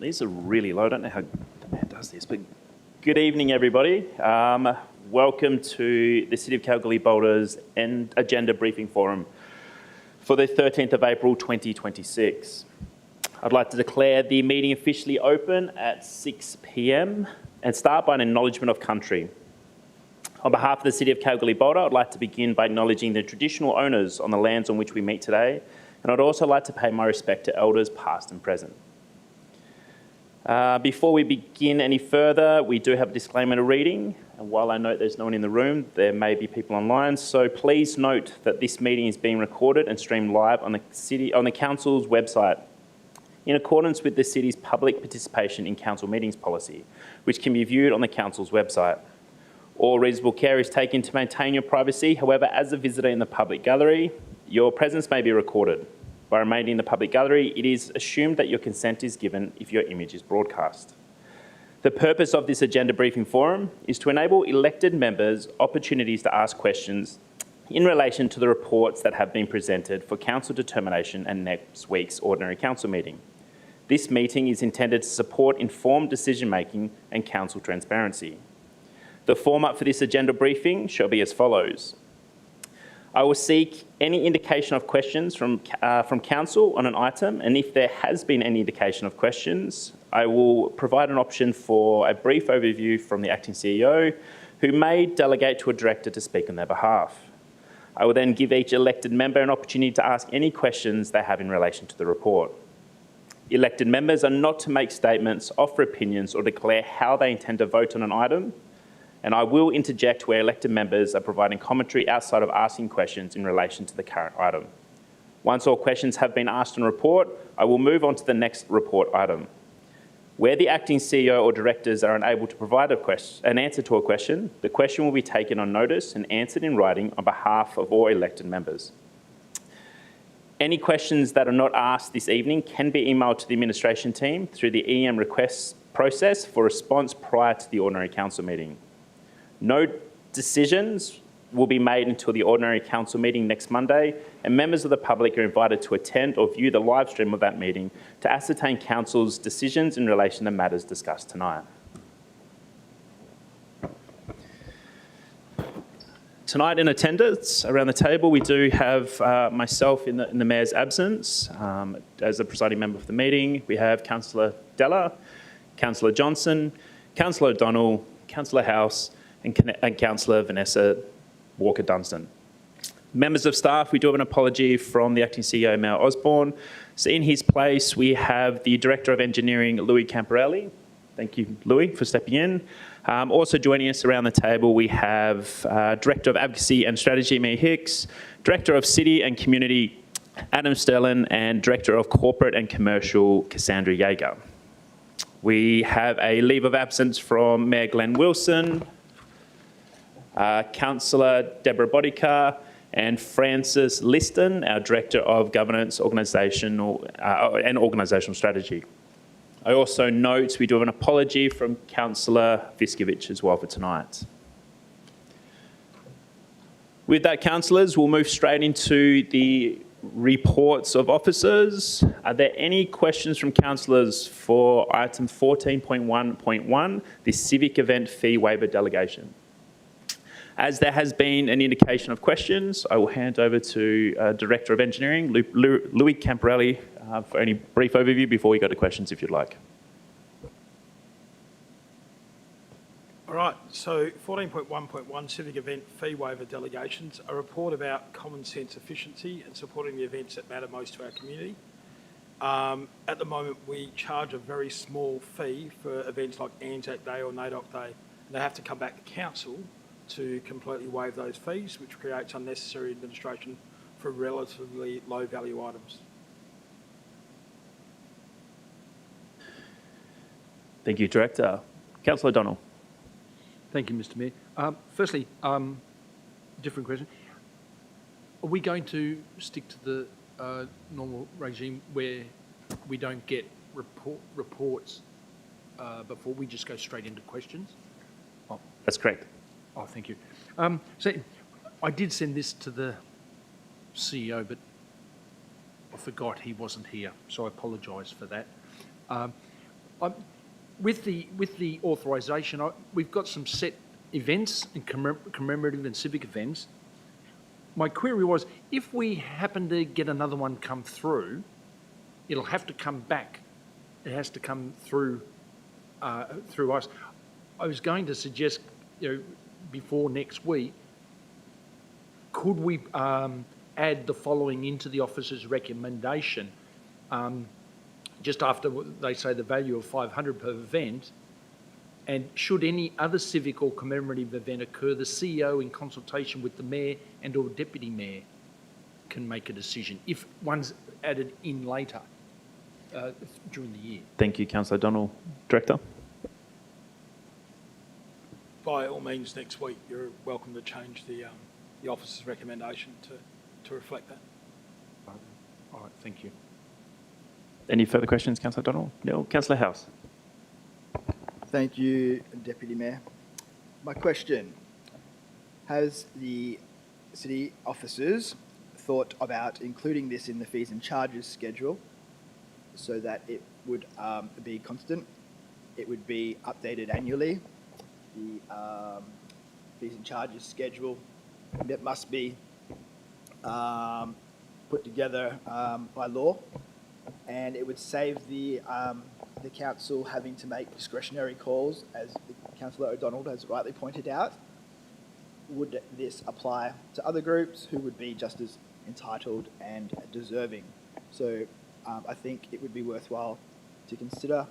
These are really low. I don't know how the man does this, but good evening, everybody. Welcome to the City of Kalgoorlie-Boulder's Agenda Briefing Forum for the 13th of April 2026. I'd like to declare the meeting officially open at 6 p.m. and start by an acknowledgement of country. On behalf of the City of Kalgoorlie-Boulder, I'd like to begin by acknowledging the traditional owners on the lands on which we meet today, and I'd also like to pay my respect to elders past and present. Before we begin any further, we do have a disclaimer to reading, and while I note there's no one in the room, there may be people online, so please note that this meeting is being recorded and streamed live on the Council's website in accordance with the City's public participation in Council meetings policy, which can be viewed on the Council's website. All reasonable care is taken to maintain your privacy. However, as a visitor in the public gallery, your presence may be recorded. By remaining in the public gallery, it is assumed that your consent is given if your image is broadcast. The purpose of this agenda briefing forum is to enable elected members opportunities to ask questions in relation to the reports that have been presented for Council determination and next week's ordinary Council meeting. This meeting is intended to support informed decision-making and Council transparency. The format for this agenda briefing shall be as follows. I will seek any indication of questions from Council on an item, and if there has been any indication of questions, I will provide an option for a brief overview from the Acting CEO, who may delegate to a Director to speak on their behalf. I will then give each elected member an opportunity to ask any questions they have in relation to the report. Elected members are not to make statements, offer opinions, or declare how they intend to vote on an item, and I will interject where elected members are providing commentary outside of asking questions in relation to the current item. Once all questions have been asked on a report, I will move on to the next report item. Where the Acting CEO or Directors are unable to provide an answer to a question, the question will be taken on notice and answered in writing on behalf of all elected members. Any questions that are not asked this evening can be emailed to the administration team through the EM request process for response prior to the ordinary Council meeting. No decisions will be made until the ordinary Council meeting next Monday, and members of the public are invited to attend or view the live stream of that meeting to ascertain Council's decisions in relation to matters discussed tonight. Tonight in attendance around the table, we do have myself in the Mayor's absence. As the presiding member of the meeting, we have Councillor Della, Councillor Johnson, Councillor O'Donnell, Councillor House, and Councillor Vanessa Walker-Dunstan. Members of staff, we do have an apology from the Acting CEO, Mayor Osborne. So in his place, we have the Director of Engineering, Louis Camporelli. Thank you, Louis, for stepping in. Also joining us around the table, we have Director of Advocacy and Strategy, Mia Hicks, Director of City and Community, Adam Sterlin, and Director of Corporate and Commercial, Cassandra Yeager. We have a leave of absence from Mayor Glenn Wilson, Councillor Deborah Bodica, and Francis Liston, our Director of Governance and Organisational Strategy. I also note we do have an apology from Councillor Viskovich as well for tonight. With that, councillors, we'll move straight into the reports of officers. Are there any questions from councillors for item 14.1.1, the civic event fee waiver delegation? As there has been an indication of questions, I will hand over to Director of Engineering, Louis Camporelli, for any brief overview before we go to questions, if you'd like. All right, so 14.1.1 civic event fee waiver delegations, a report about common sense efficiency and supporting the events that matter most to our community. At the moment, we charge a very small fee for events like Anzac Day or NAIDOC Day, and they have to come back to council to completely waive those fees, which creates unnecessary administration for relatively low value items. Thank you, Director. Councillor O'Donnell. Thank you, Mr. Mayor. Firstly, different question. Are we going to stick to the normal regime where we don't get reports before we just go straight into questions? Oh, that's correct. Oh, thank you. So I did send this to the CEO, but I forgot he wasn't here, so I apologise for that. I'm- With the authorisation, we've got some set events and commemorative and civic events. My query was, if we happen to get another one come through, it'll have to come back. It has to come through through us. I was going to suggest, before next week, could we add the following into the officer's recommendation? Just after they say the value of 500 per event, and should any other civic or commemorative event occur, the CEO, in consultation with the mayor and or deputy mayor, can make a decision if one's added in later during the year. Thank you, Councillor Donald. Director? By all means, next week, you're welcome to change the officer's recommendation to reflect that. All right, thank you. Any further questions, Councillor Donald? No. Councillor House? Thank you, Deputy Mayor. My question, has the city officers thought about including this in the fees and charges schedule so that it would be constant, it would be updated annually? The fees and charges schedule that must be put together by law, and it would save the council having to make discretionary calls, as Councillor O'Donnell has rightly pointed out. Would this apply to other groups who would be just as entitled and deserving? So I think it would be worthwhile to consider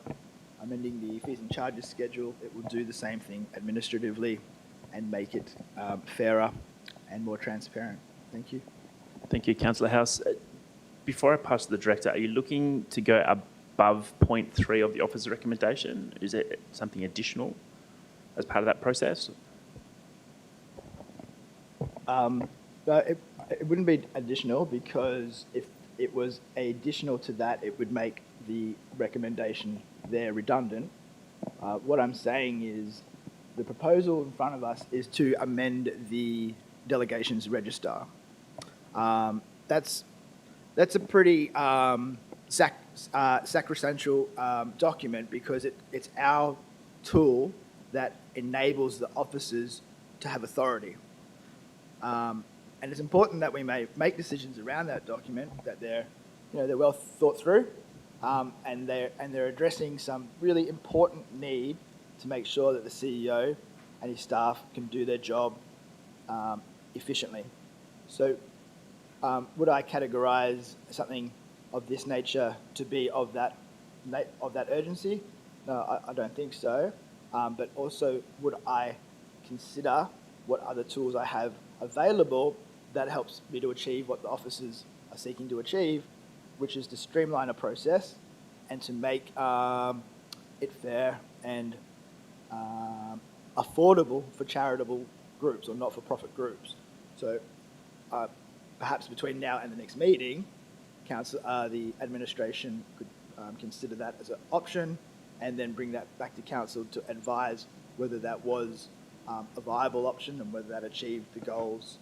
amending the fees and charges schedule. It will do the same thing administratively and make it fairer and more transparent. Thank you. Thank you, Councillor House. Before I pass to the Director, are you looking to go above point 3 of the officer's recommendation? Is it something additional as part of that process? It wouldn't be additional, because if it was additional to that, it would make the recommendation there redundant. What I'm saying is the proposal in front of us is to amend the delegations register. That's a pretty sacrosanct document, because it's our tool that enables the officers to have authority. And it's important that we may make decisions around that document, that they're well thought through, and they're addressing some really important need to make sure that the CEO and his staff can do their job efficiently. So would I categorise something of this nature to be of that urgency? No, I don't think so. But also, would I consider what other tools I have available that helps me to achieve what the officers are seeking to achieve, which is to streamline a process and to make it fair and affordable for charitable groups or not-for-profit groups. So perhaps between now and the next meeting, the administration could consider that as an option, and then bring that back to council to advise whether that was a viable option and whether that achieved the goals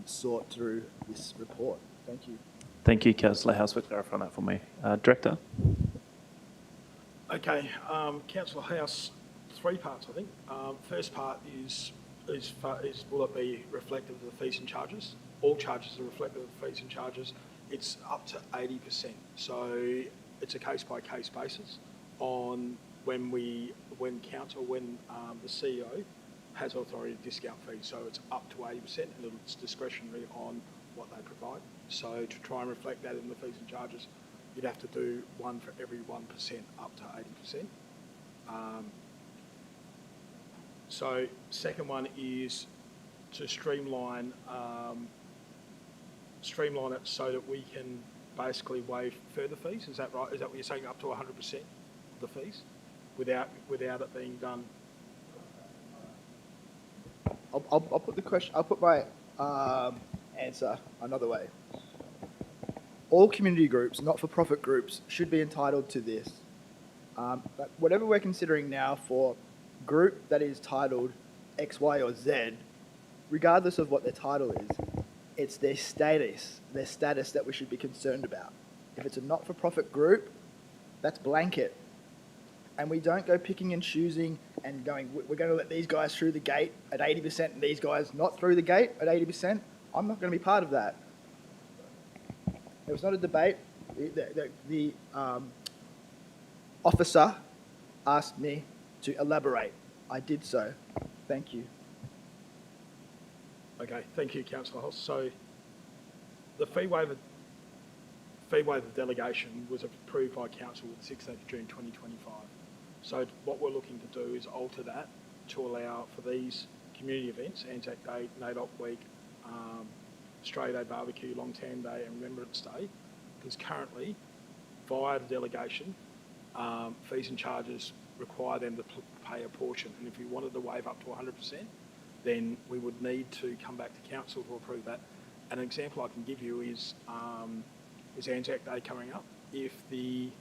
sought through this report. Thank you. Thank you, Councillor House, for clarifying that for me. Director? Okay, Councillor House, 3 parts, I think. First part is will it be reflective of the fees and charges? All charges are reflective of the fees and charges. It's up to 80%. So it's a case-by-case basis on when the CEO has authority to discount fees. So it's up to 80%, and it's discretionary on what they provide. So to try and reflect that in the fees and charges, you'd have to do one for every 1% up to 80%. So second one is to streamline it so that we can basically waive further fees. Is that right? Is that what you're saying? Up to 100% of the fees, without it being done? I'll put the question. I'll put my answer another way. All community groups, not-for-profit groups, should be entitled to this. But whatever we're considering now for group that is titled X, Y, or Z, regardless of what their title is, it's their status that we should be concerned about. If it's a not-for-profit group, That's blanket. And we don't go picking and choosing and going, we're going to let these guys through the gate at 80% and these guys not through the gate at 80%. I'm not going to be part of that. It was not a debate. The officer asked me to elaborate. I did so. Thank you. Okay, thank you, Councillor Hoss. So the fee waiver delegation was approved by Council on the 16th of June 2025. So what we're looking to do is alter that to allow for these community events, Anzac Day, NAIDOC Week, Australia Day Barbecue, Long Tan Day and Remembrance Day, because currently, via the delegation, fees and charges require them to pay a portion. And if we wanted to waive up to 100%, then we would need to come back to council to approve that. An example I can give you is Anzac Day coming up. If the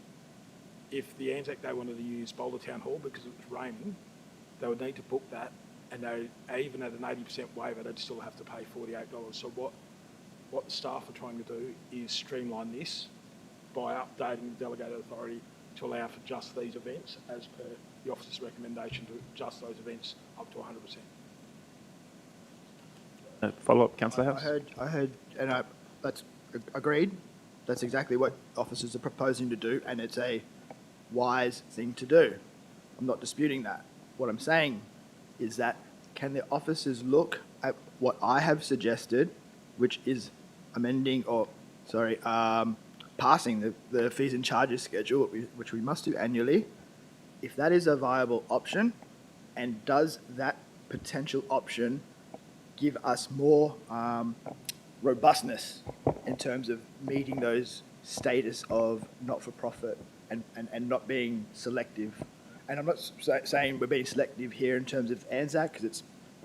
Anzac Day wanted to use Boulder Town Hall because it was raining, they would need to book that, and they, even at an 80% waiver, they'd still have to pay $48. So what the staff are trying to do is streamline this by updating the delegated authority to allow for just these events, as per the officer's recommendation to just those events up to 100%. Follow-up, Councillor House? I heard, and that's agreed. That's exactly what officers are proposing to do, and it's a wise thing to do. I'm not disputing that. What I'm saying is that can the officers look at what I have suggested, which is passing the fees and charges schedule, which we must do annually, if that is a viable option, and does that potential option give us more robustness in terms of meeting those status of not-for-profit and not being selective. And I'm not saying we're being selective here in terms of Anzac, because it's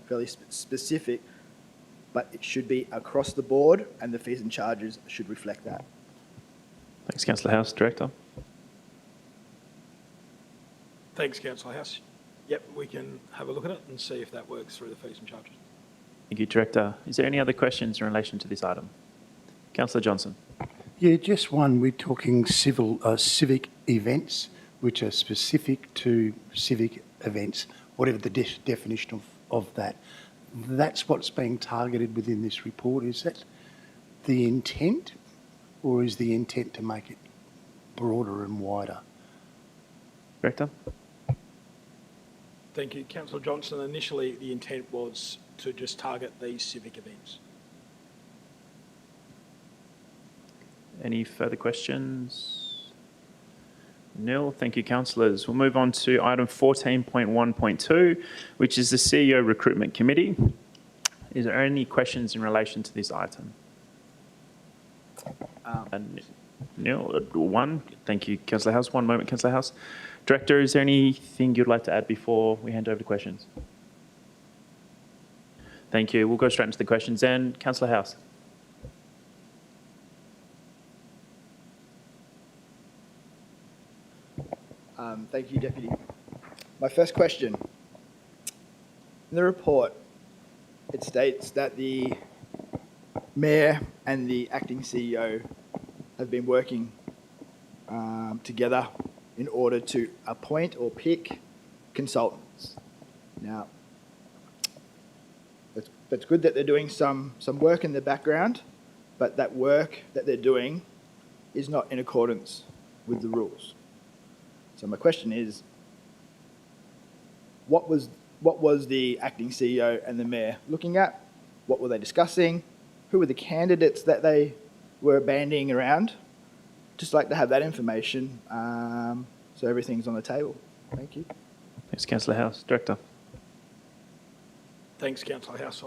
fairly specific, but it should be across the board, and the fees and charges should reflect that. Thanks, Councillor House. Director? Thanks, Councillor House. Yep, we can have a look at it and see if that works through the fees and charges. Thank you, Director. Is there any other questions in relation to this item? Councillor Johnson? Yeah, just one. We're talking civic events, which are specific to civic events, whatever the definition of that. That's what's being targeted within this report. Is that the intent, or is the intent to make it broader and wider? Director? Thank you, Councillor Johnson. Initially, the intent was to just target these civic events. Any further questions? Nil. Thank you, councillors. We'll move on to item 14.1.2, which is the CEO Recruitment Committee. Is there any questions in relation to this item? Nil. One. Thank you, Councillor House. One moment, Councillor House. Director, is there anything you'd like to add before we hand over to questions? Thank you. We'll go straight into the questions then. Councillor House. Thank you, Deputy. My first question. In the report, it states that the Mayor and the acting CEO have been working together in order to appoint or pick consultants. Now, that's good that they're doing some work in the background, but that work that they're doing is not in accordance with the rules. So my question is, what was the acting CEO and the Mayor looking at? What were they discussing? Who were the candidates that they were bandying around? Just like to have that information so everything's on the table. Thank you. Thanks, Councillor House. Director. Thanks, Councillor House.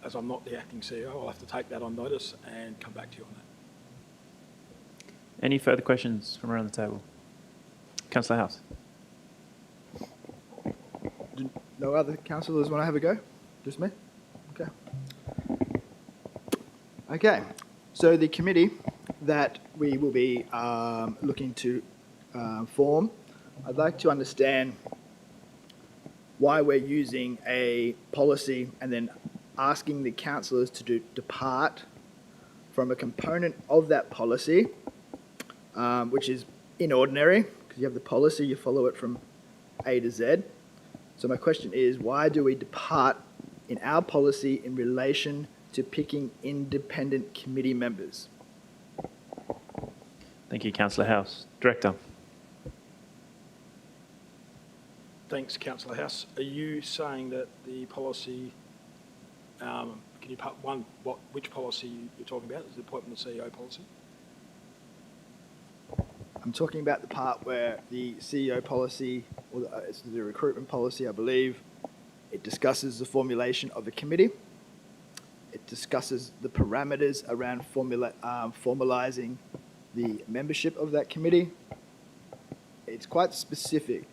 As I'm not the acting CEO, I'll have to take that on notice and come back to you on that. Any further questions from around the table? Councillor House. No other councillors want to have a go? Just me? Okay. Okay. So the committee that we will be looking to form, I'd like to understand why we're using a policy and then asking the councillors to depart from a component of that policy, which is in ordinary, because you have the policy, you follow it from A to Z. So my question is, why do we depart in our policy in relation to picking independent committee members? Thank you, Councillor House. Director. Thanks, Councillor House. Are you saying that the policy, can you part one, which policy you're talking about? Is the appointment of the CEO policy? I'm talking about the part where the CEO policy, or it's the recruitment policy, I believe, it discusses the formulation of a committee. It discusses the parameters around formalising the membership of that committee. It's quite specific.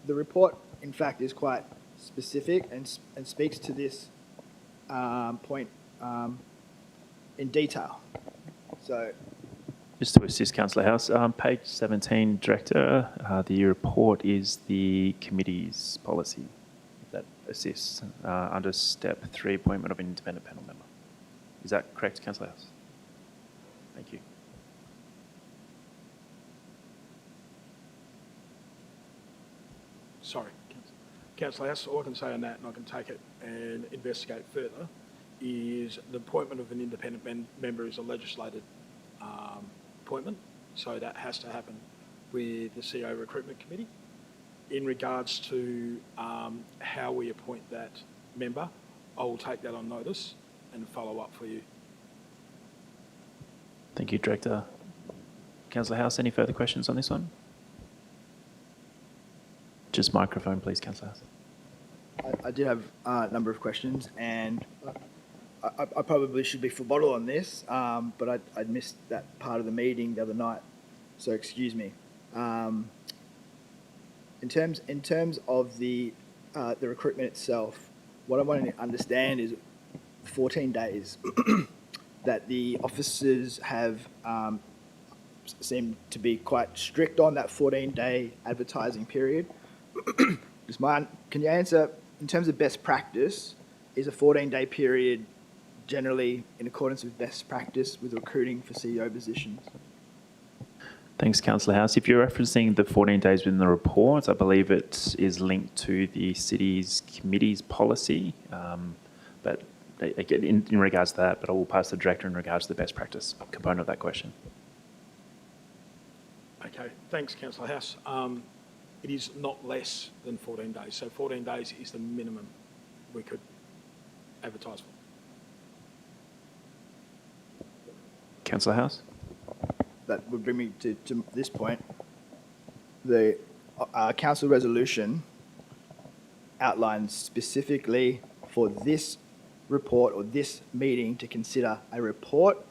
The report, in fact, is quite specific and speaks to this point in detail. So, Just to assist Councillor House, page 17, Director, the report is the committee's policy. If that assists under step 3, appointment of an independent panel member. Is that correct, Councillor House? Thank you. Sorry, Councillor House, all I can say on that, and I can take it and investigate further, is the appointment of an independent member is a legislated appointment, so that has to happen with the CEO Recruitment Committee. In regards to how we appoint that member, I will take that on notice and follow up for you. Thank you, Director. Councillor House, any further questions on this one? Just microphone, please, Councillor House. I did have a number of questions, and I probably should be full bottle on this, but I'd missed that part of the meeting the other night, so excuse me. In terms of the recruitment itself, what I want to understand is 14 days that the officers have seemed to be quite strict on that 14-day advertising period. Can you answer, in terms of best practice, is a 14-day period generally in accordance with best practice with recruiting for CEO positions? Thanks, Councillor House. If you're referencing the 14 days within the report, I believe it is linked to the city's committee's policy. But again, in regards to that, but I will pass to the Director in regards to the best practice component of that question. Okay, thanks, Councillor House. It is not less than 14 days, so 14 days is the minimum we could advertise for. Councillor House? That would bring me to this point. The council resolution outlines specifically for this report or this meeting to consider a report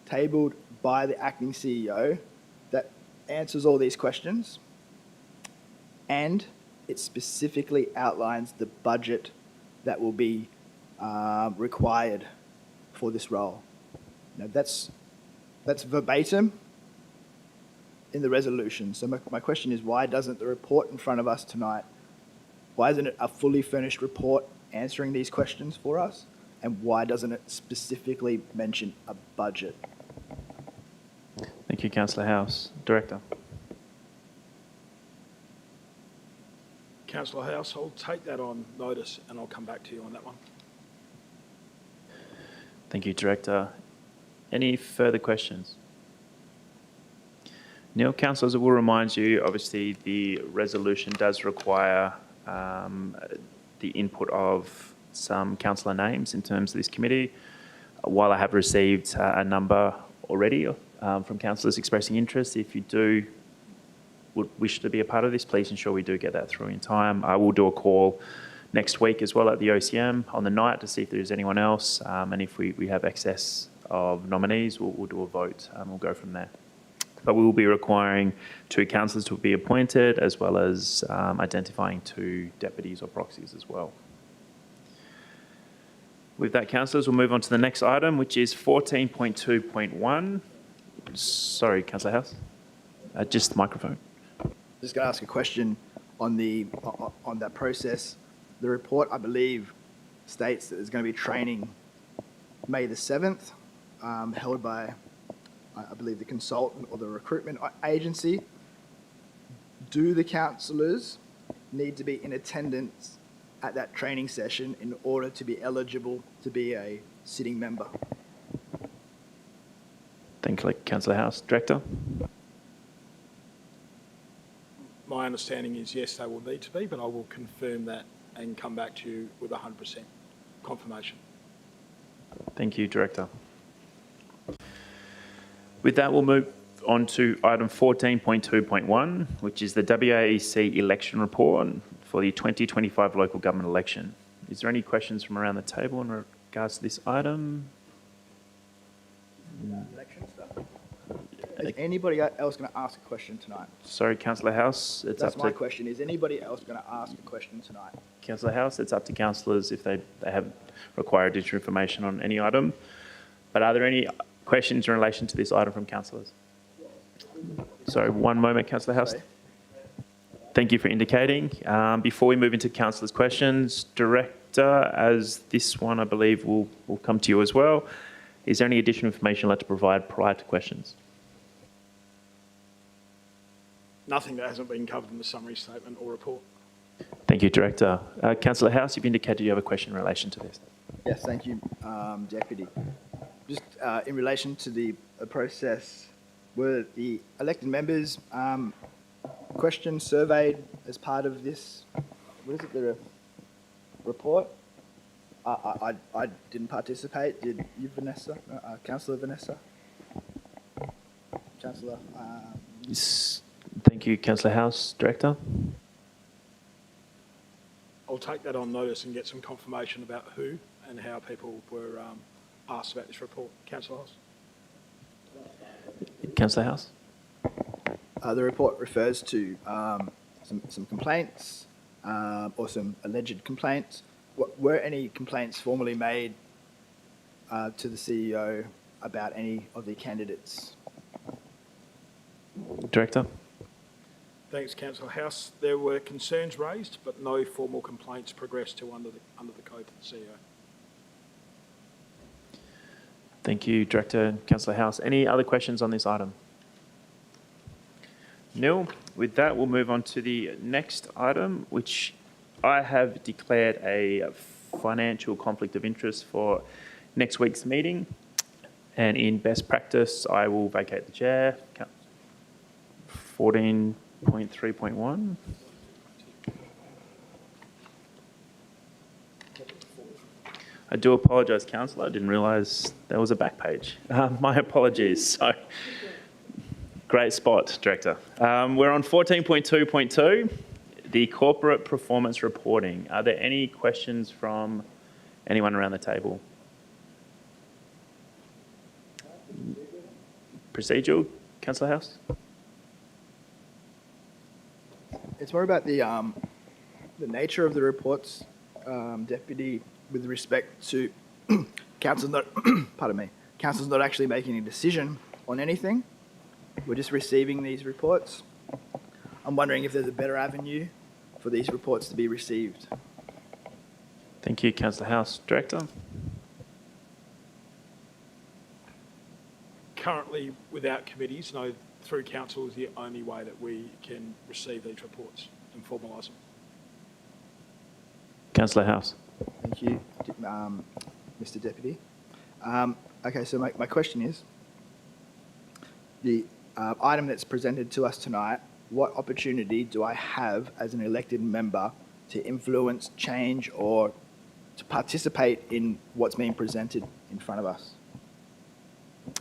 tabled by the acting CEO that answers all these questions, and it specifically outlines the budget that will be required for this role. Now that's verbatim in the resolution. So my question is, why doesn't the report in front of us tonight, why isn't it a fully furnished report answering these questions for us? And why doesn't it specifically mention a budget? Thank you, Councillor House. Director? Councillor House, I'll take that on notice and I'll come back to you on that one. Thank you, Director. Any further questions? Neil, councillors, I will remind you, obviously the resolution does require the input of some councillor names in terms of this committee. While I have received a number already from councillors expressing interest, if you would wish to be a part of this, please ensure we do get that through in time. I will do a call next week as well at the OCM on the night to see if there's anyone else, and if we have excess of nominees, we'll do a vote and we'll go from there. But we will be requiring 2 councillors to be appointed, as well as identifying 2 deputies or proxies as well. With that, councillors, we'll move on to the next item, which is 14.2.1. Sorry, Councillor House. Just the microphone. Just going to ask a question on that process. The report, I believe, states that there's going to be training May the 7th, held by I believe, the consultant or the recruitment agency, do the councillors need to be in attendance at that training session in order to be eligible to be a sitting member? Thank you, Councillor House. Director? My understanding is yes, they will need to be, but I will confirm that and come back to you with 100% confirmation. Thank you, Director. With that, we'll move on to item 14.2.1, which is the WAEC election report for the 2025 local government election. Is there any questions from around the table in regards to this item? Election stuff. Is anybody else going to ask a question tonight? Sorry, Councillor House. That's my question. Is anybody else going to ask a question tonight? Councillor House, it's up to councillors if they have require additional information on any item. But are there any questions in relation to this item from councillors? Sorry, one moment, Councillor House. Sorry. Thank you for indicating. Before we move into councillors' questions, Director, as this one I believe will come to you as well, is there any additional information you'd like to provide prior to questions? Nothing that hasn't been covered in the summary statement or report. Thank you, Director. Councillor House, you've indicated you have a question in relation to this. Yes, thank you, Deputy. Just in relation to the process, were the elected members questioned, surveyed as part of this, what is it, the report? I didn't participate. Did you, Vanessa? Councillor Vanessa? Councillor? Thank you, Councillor House. Director? I'll take that on notice and get some confirmation about who and how people were asked about this report. Councillor House? Councillor House? The report refers to some complaints or some alleged complaints. Were any complaints formally made to the CEO about any of the candidates? Director? Thanks, Councillor House. There were concerns raised, but no formal complaints progressed to under the code to the CEO. Thank you, Director. Councillor House. Any other questions on this item? Nil. With that, we'll move on to the next item, which I have declared a financial conflict of interest for next week's meeting. And in best practice, I will vacate the chair. 14.3.1. I do apologise, Councillor. I didn't realise there was a back page. My apologies. So, great spot, Director. We're on 14.2.2, the corporate performance reporting. Are there any questions from anyone around the table? Procedural, Councillor House? It's more about the nature of the reports, Deputy, with respect to council's not, pardon me, council's not actually making a decision on anything. We're just receiving these reports. I'm wondering if there's a better avenue for these reports to be received. Thank you, Councillor House. Director? Currently, without committees, no, through council is the only way that we can receive these reports and formalise them. Councillor House? Thank you, Mr. Deputy. Okay, so my question is, the item that's presented to us tonight, what opportunity do I have as an elected member to influence, change, or to participate in what's being presented in front of us?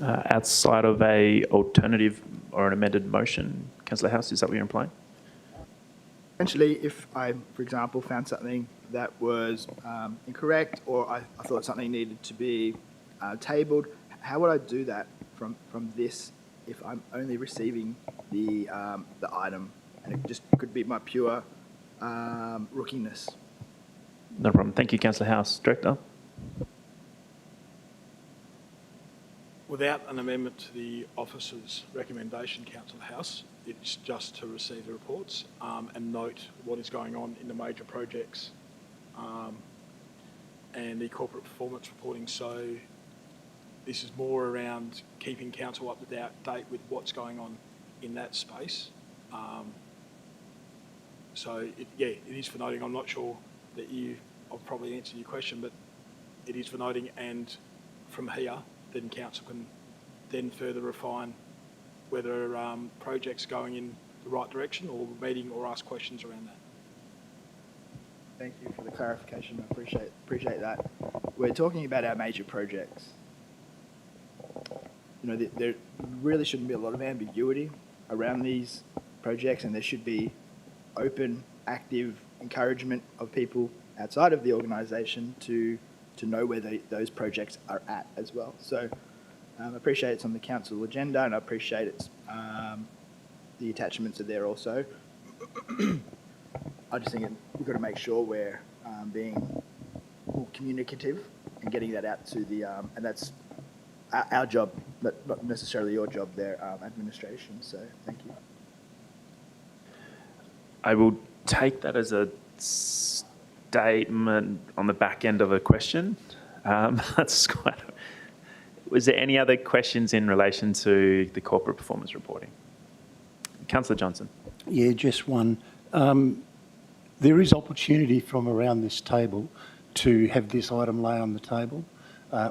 Outside of a alternative or an amended motion, Councillor House, is that what you're implying? Essentially, if I, for example, found something that was incorrect, or I thought something needed to be tabled, how would I do that from this if I'm only receiving the item, and it just could be my pure rookiness? No problem. Thank you, Councillor House. Director? Without an amendment to the officer's recommendation, Councillor House, it's just to receive the reports and note what is going on in the major projects and the corporate performance reporting. So This is more around keeping council up to date with what's going on in that space. It is for noting. I'm not sure that I've probably answered your question, but it is for noting, and from here, then council can then further refine whether projects going in the right direction or meeting or ask questions around that. Thank you for the clarification. I appreciate that. We're talking about our major projects. You know, there really shouldn't be a lot of ambiguity around these projects, and there should be open, active encouragement of people outside of the organisation to know where those projects are at as well. So I appreciate it's on the council agenda, and I appreciate it's the attachments are there also. I just think we've got to make sure we're being more communicative and getting that out to the, and that's our job, but not necessarily your job there, administration. So thank you. I will take that as a statement on the back end of a question. That's quite. Was there any other questions in relation to the corporate performance reporting? Councillor Johnson. Yeah, just one. There is opportunity from around this table to have this item lay on the table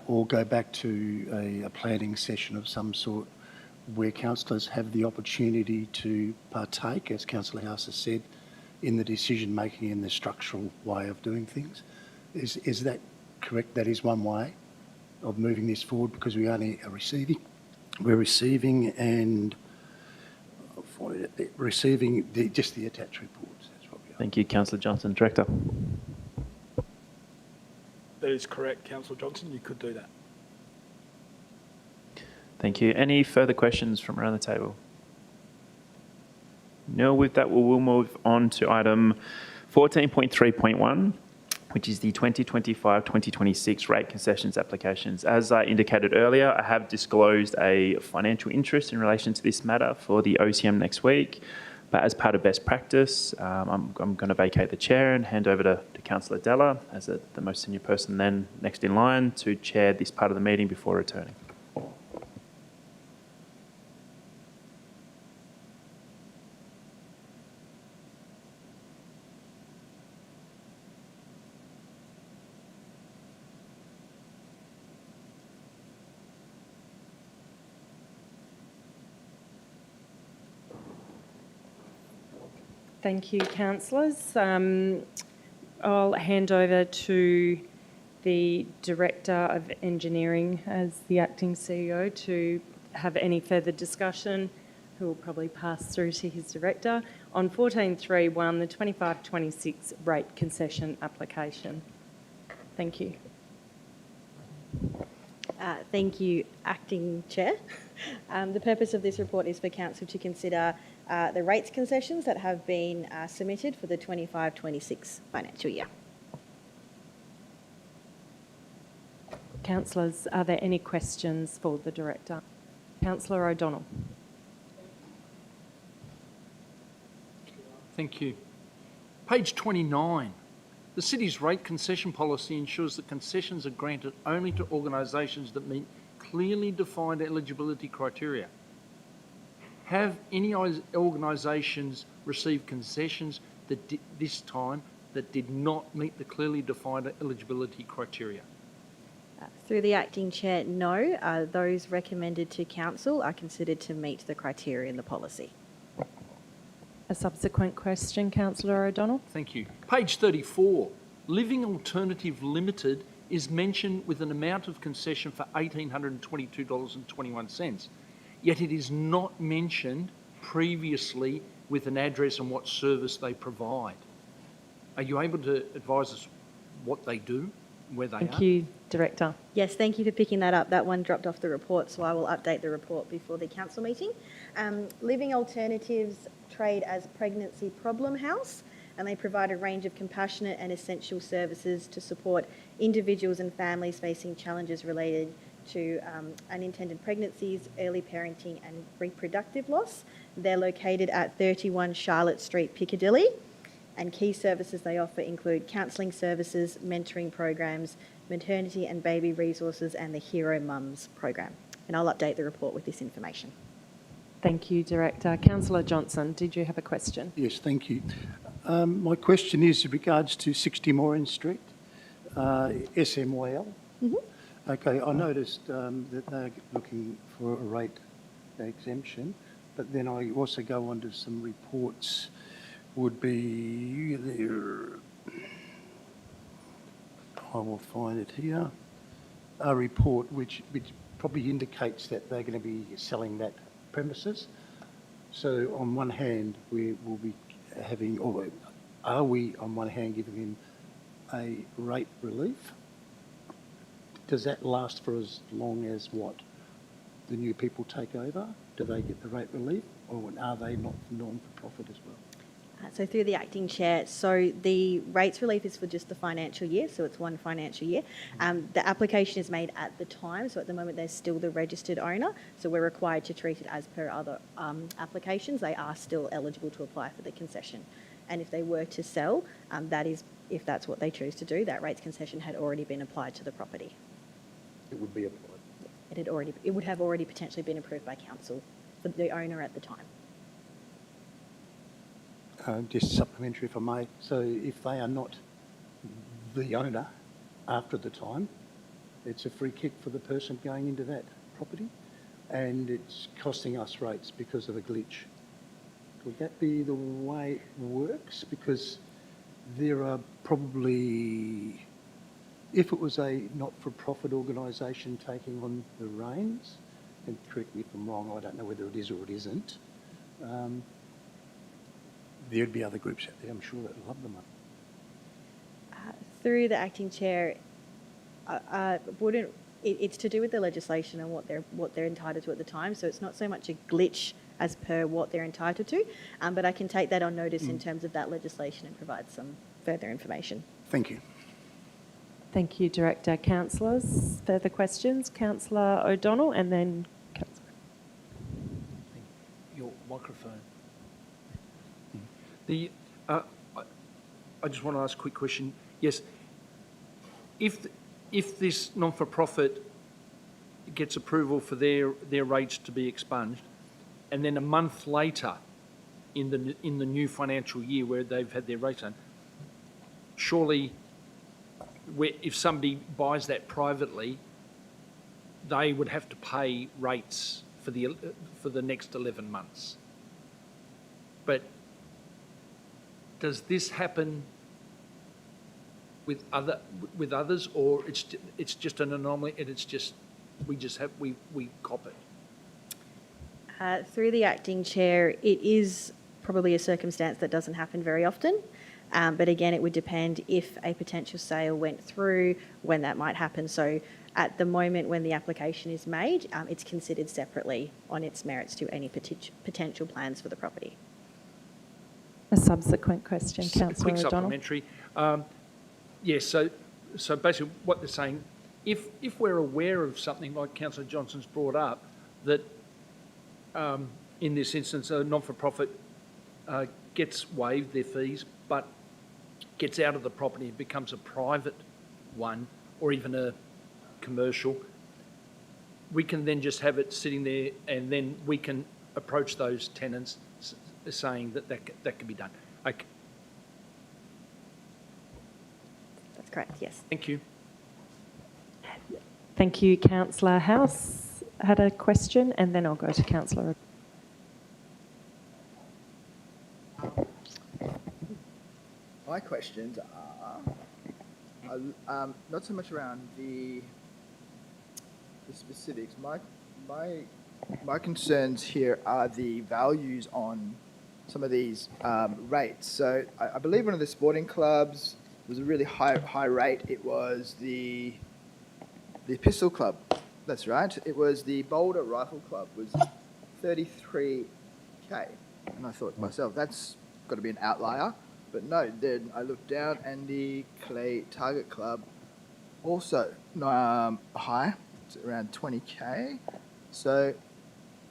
or go back to a planning session of some sort where councillors have the opportunity to partake, as Councillor House has said, in the decision-making and the structural way of doing things. Is that correct? That is one way of moving this forward, because we only are receiving. We're receiving and receiving just the attached reports. That's what we are. Thank you, Councillor Johnson. Director. That is correct, Councillor Johnson. You could do that. Thank you. Any further questions from around the table? No, with that, we'll move on to item 14.3.1, which is the 2025-2026 rate concessions applications. As I indicated earlier, I have disclosed a financial interest in relation to this matter for the OCM next week, but as part of best practice, I'm going to vacate the chair and hand over to Councillor Della as the most senior person then next in line to chair this part of the meeting before returning. Thank you, councillors. I'll hand over to the Director of Engineering as the Acting CEO to have any further discussion, who will probably pass through to his Director, on 14.3.1, the 25-26 rate concession application. Thank you. Thank you, Acting Chair. The purpose of this report is for Council to consider the rates concessions that have been submitted for the 25-26 financial year. Councillors, are there any questions for the Director? Councillor O'Donnell. Thank you. Page 29. The City's rate concession policy ensures that concessions are granted only to organisations that meet clearly defined eligibility criteria. Have any organisations received concessions that this time that did not meet the clearly defined eligibility criteria? Through the Acting Chair, no. Those recommended to Council are considered to meet the criteria in the policy. A subsequent question, Councillor O'Donnell. Thank you. Page 34. Living Alternative Limited is mentioned with an amount of concession for $1,822.21, yet it is not mentioned previously with an address and what service they provide. Are you able to advise us what they do, where they are? Thank you, Director. Yes, thank you for picking that up. That one dropped off the report, so I will update the report before the Council meeting. Living Alternatives trade as Pregnancy Problem House, and they provide a range of compassionate and essential services to support individuals and families facing challenges related to unintended pregnancies, early parenting and reproductive loss. They're located at 31 Charlotte Street, Piccadilly. And key services they offer include counselling services, mentoring programs, maternity and baby resources, and the Hero Mums program. And I'll update the report with this information. Thank you, Director. Councillor Johnson, did you have a question? Yes, thank you. My question is in regards to 60 Moran Street, SMYL. Okay, I noticed that they're looking for a rate exemption, but then I also go on to some reports would be there. I will find it here. A report which probably indicates that they're going to be selling that premises. So on one hand, we will be having, or are we on one hand giving them a rate relief? Does that last for as long as what? The new people take over? Do they get the rate relief, or are they not non-for-profit as well? So through the acting chair, so the rates relief is for just the financial year, so it's one financial year. The application is made at the time, so at the moment they're still the registered owner, so we're required to treat it as per other applications. They are still eligible to apply for the concession. And if they were to sell, that is, if that's what they choose to do, that rates concession had already been applied to the property. It would be applied. It would have already potentially been approved by council for the owner at the time. Just supplementary if I may. So if they are not the owner after the time, it's a free kick for the person going into that property, and it's costing us rates because of a glitch. Would that be the way it works? Because there are probably, if it was a not-for-profit organisation taking on the reins, and correct me if I'm wrong, I don't know whether it is or it isn't, there'd be other groups out there, I'm sure, that love the money. Through the acting chair, it's to do with the legislation and what they're entitled to at the time. So it's not so much a glitch as per what they're entitled to, but I can take that on notice in terms of that legislation and provide some further information. Thank you. Thank you, Director. Councillors, further questions? Councillor O'Donnell and then Councillor. Your microphone. I just want to ask a quick question. Yes, if this non-for-profit gets approval for their rates to be expunged, and then a month later, in the new financial year where they've had their rates on, surely, if somebody buys that privately, they would have to pay rates for the next 11 months. But does this happen with others, or it's just an anomaly and we cop it? Through the acting chair, it is probably a circumstance that doesn't happen very often. But again, it would depend if a potential sale went through, when that might happen. So at the moment when the application is made, it's considered separately on its merits to any potential plans for the property. A subsequent question, Councillor Quick O'Donnell. supplementary. Yes, so basically what they're saying, if we're aware of something like Councillor Johnson's brought up, that in this instance a non-for-profit gets waived their fees but gets out of the property and becomes a private one or even a commercial, we can then just have it sitting there and then we can approach those tenants saying that can be done. Okay. That's correct, yes. Thank you. Thank you. Councillor House had a question, and then I'll go to Councillor. My questions are not so much around the specifics. My concerns here are the values on some of these rates. So I believe one of the sporting clubs was a really high rate. It was the Pistol Club. That's right. It was the Boulder Rifle Club. Was 33K, and I thought to myself, that's got to be an outlier. But no, then I looked down, and the Clay Target Club also high. It's around 20K. So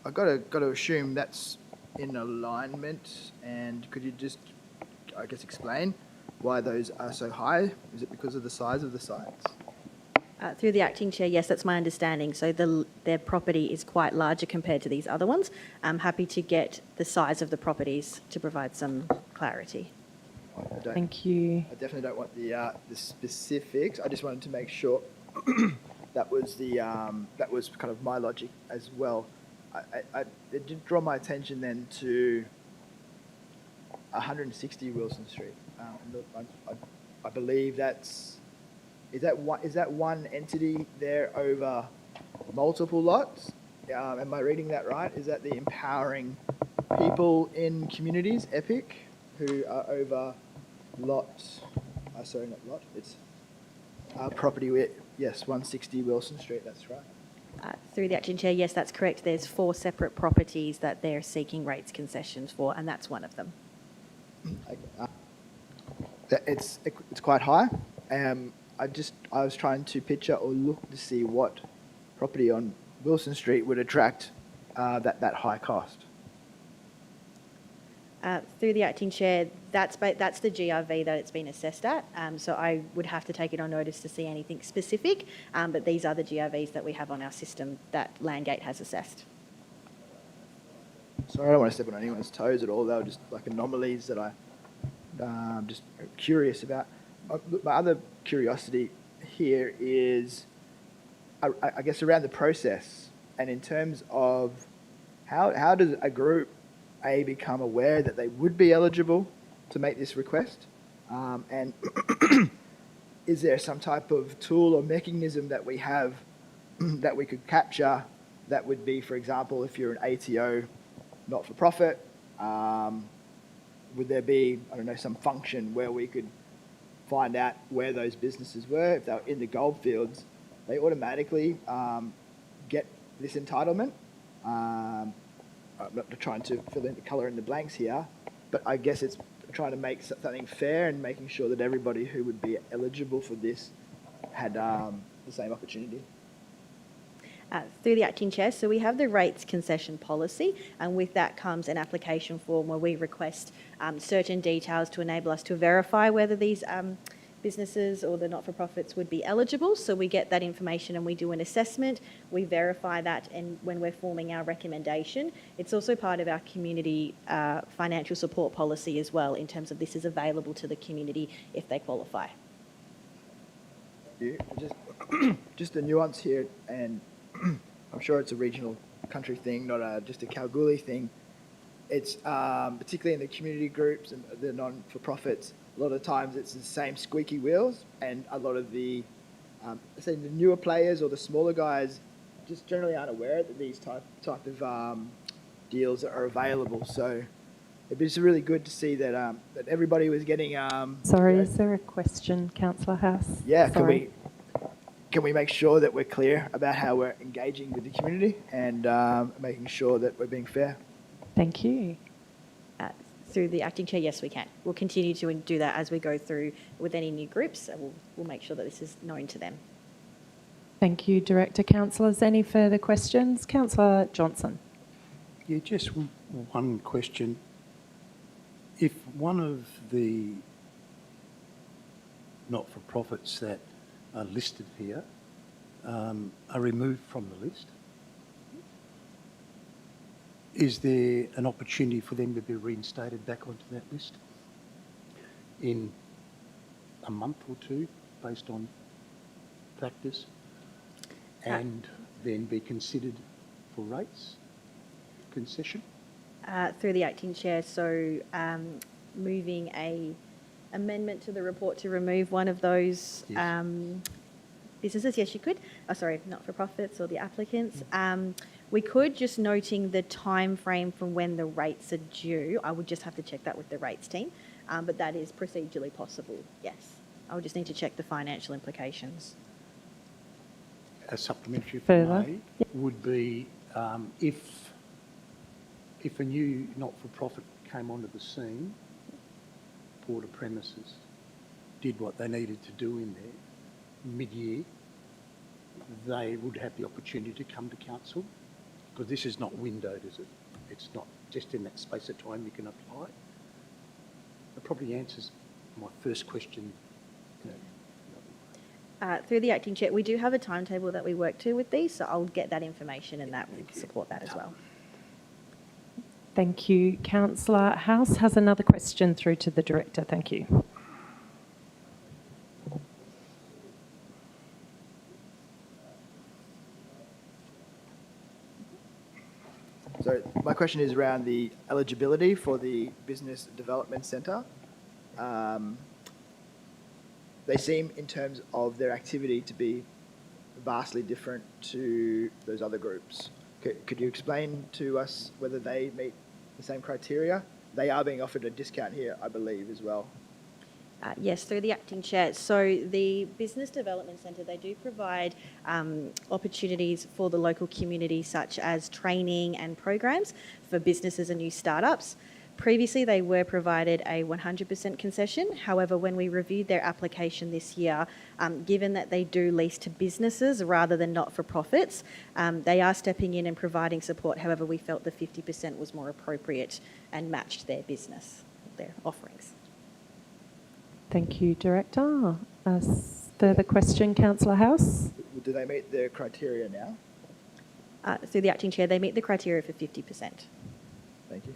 I got to assume that's in alignment. And could you just I guess, explain why those are so high? Is it because of the size of the sites? Through the acting chair, yes, that's my understanding. So their property is quite larger compared to these other ones. I'm happy to get the size of the properties to provide some clarity. Thank you. I definitely don't want the specifics. I just wanted to make sure that was kind of my logic as well. It did draw my attention then to 160 Wilson Street. I believe is that one entity there over multiple lots? Am I reading that right? Is that the empowering people in communities, EPIC, who are over lots? Sorry, not lot. It's property with, yes, 160 Wilson Street. That's right. Through the acting chair, yes, that's correct. There's 4 separate properties that they're seeking rates concessions for, and that's one of them. It's quite high. I was trying to picture or look to see what property on Wilson Street would attract that high cost. Through the acting chair, that's the GRV that it's been assessed at. So I would have to take it on notice to see anything specific. But these are the GRVs that we have on our system that Landgate has assessed. Sorry, I don't want to step on anyone's toes at all. They were just like anomalies that I'm just curious about. My other curiosity here is, I guess, around the process and in terms of how does a group become aware that they would be eligible to make this request, and is there some type of tool or mechanism that we have that we could capture that would be, for example, if you're an ATO not-for-profit, would there be, I don't know, some function where we could find out where those businesses were? If they were in the goldfields, they automatically get this entitlement. I'm not trying to fill in the colour in the blanks here, but I guess it's trying to make something fair and making sure that everybody who would be eligible for this had the same opportunity. Through the acting chair, so we have the rates concession policy, and with that comes an application form where we request certain details to enable us to verify whether these businesses or the not-for-profits would be eligible. So we get that information and we do an assessment, we verify that, and when we're forming our recommendation, it's also part of our community financial support policy as well, in terms of this is available to the community if they qualify. Just a nuance here, and I'm sure it's a regional country thing, not just a Kalgoorlie thing. It's particularly in the community groups and the non-for-profits, a lot of times it's the same squeaky wheels, and a lot of the, say, the newer players or the smaller guys just generally aren't aware that these type of deals are available. So it'd be just really good to see that that everybody was getting. Sorry, is there a question, Councillor House? Yeah, Sorry. Can we make sure that we're clear about how we're engaging with the community and making sure that we're being fair? Thank you. Through the acting chair, yes, we can. We'll continue to do that as we go through with any new groups. And we'll make sure that this is known to them. Thank you, Director. Councillors, any further questions? Councillor Johnson. Yeah, just one question. If one of the not-for-profits that are listed here are removed from the list, is there an opportunity for them to be reinstated back onto that list in a month or two based on practice and then be considered for rates concession? Through the acting chair, so moving a amendment to the report to remove one of those businesses, yes, you could. Oh, sorry, not-for-profits or the applicants. We could, just noting the time frame from when the rates are due. I would just have to check that with the rates team, but that is procedurally possible, yes. I would just need to check the financial implications. A supplementary Further? would be if a new not-for-profit came onto the scene, bought a premises, did what they needed to do in there, mid-year, they would have the opportunity to come to council, because this is not windowed, is it? It's not just in that space of time you can apply. That probably answers my first question. Through the acting chair, we do have a timetable that we work to with these, so I'll get that information and that will support that as well. Thank you. Councillor House has another question through to the Director. Thank you. So my question is around the eligibility for the Business Development Centre. They seem, in terms of their activity, to be vastly different to those other groups. Could you explain to us whether they meet the same criteria? They are being offered a discount here, I believe, as well. Yes, through the acting chair. So the Business Development Centre, they do provide opportunities for the local community, such as training and programs for businesses and new startups. Previously, they were provided a 100% concession. However, when we reviewed their application this year, given that they do lease to businesses rather than not-for-profits, they are stepping in and providing support. However, we felt the 50% was more appropriate and matched their business, their offerings. Thank you, Director. Further question, Councillor House? Do they meet the criteria now? Through the acting chair, they meet the criteria for 50%. Thank you.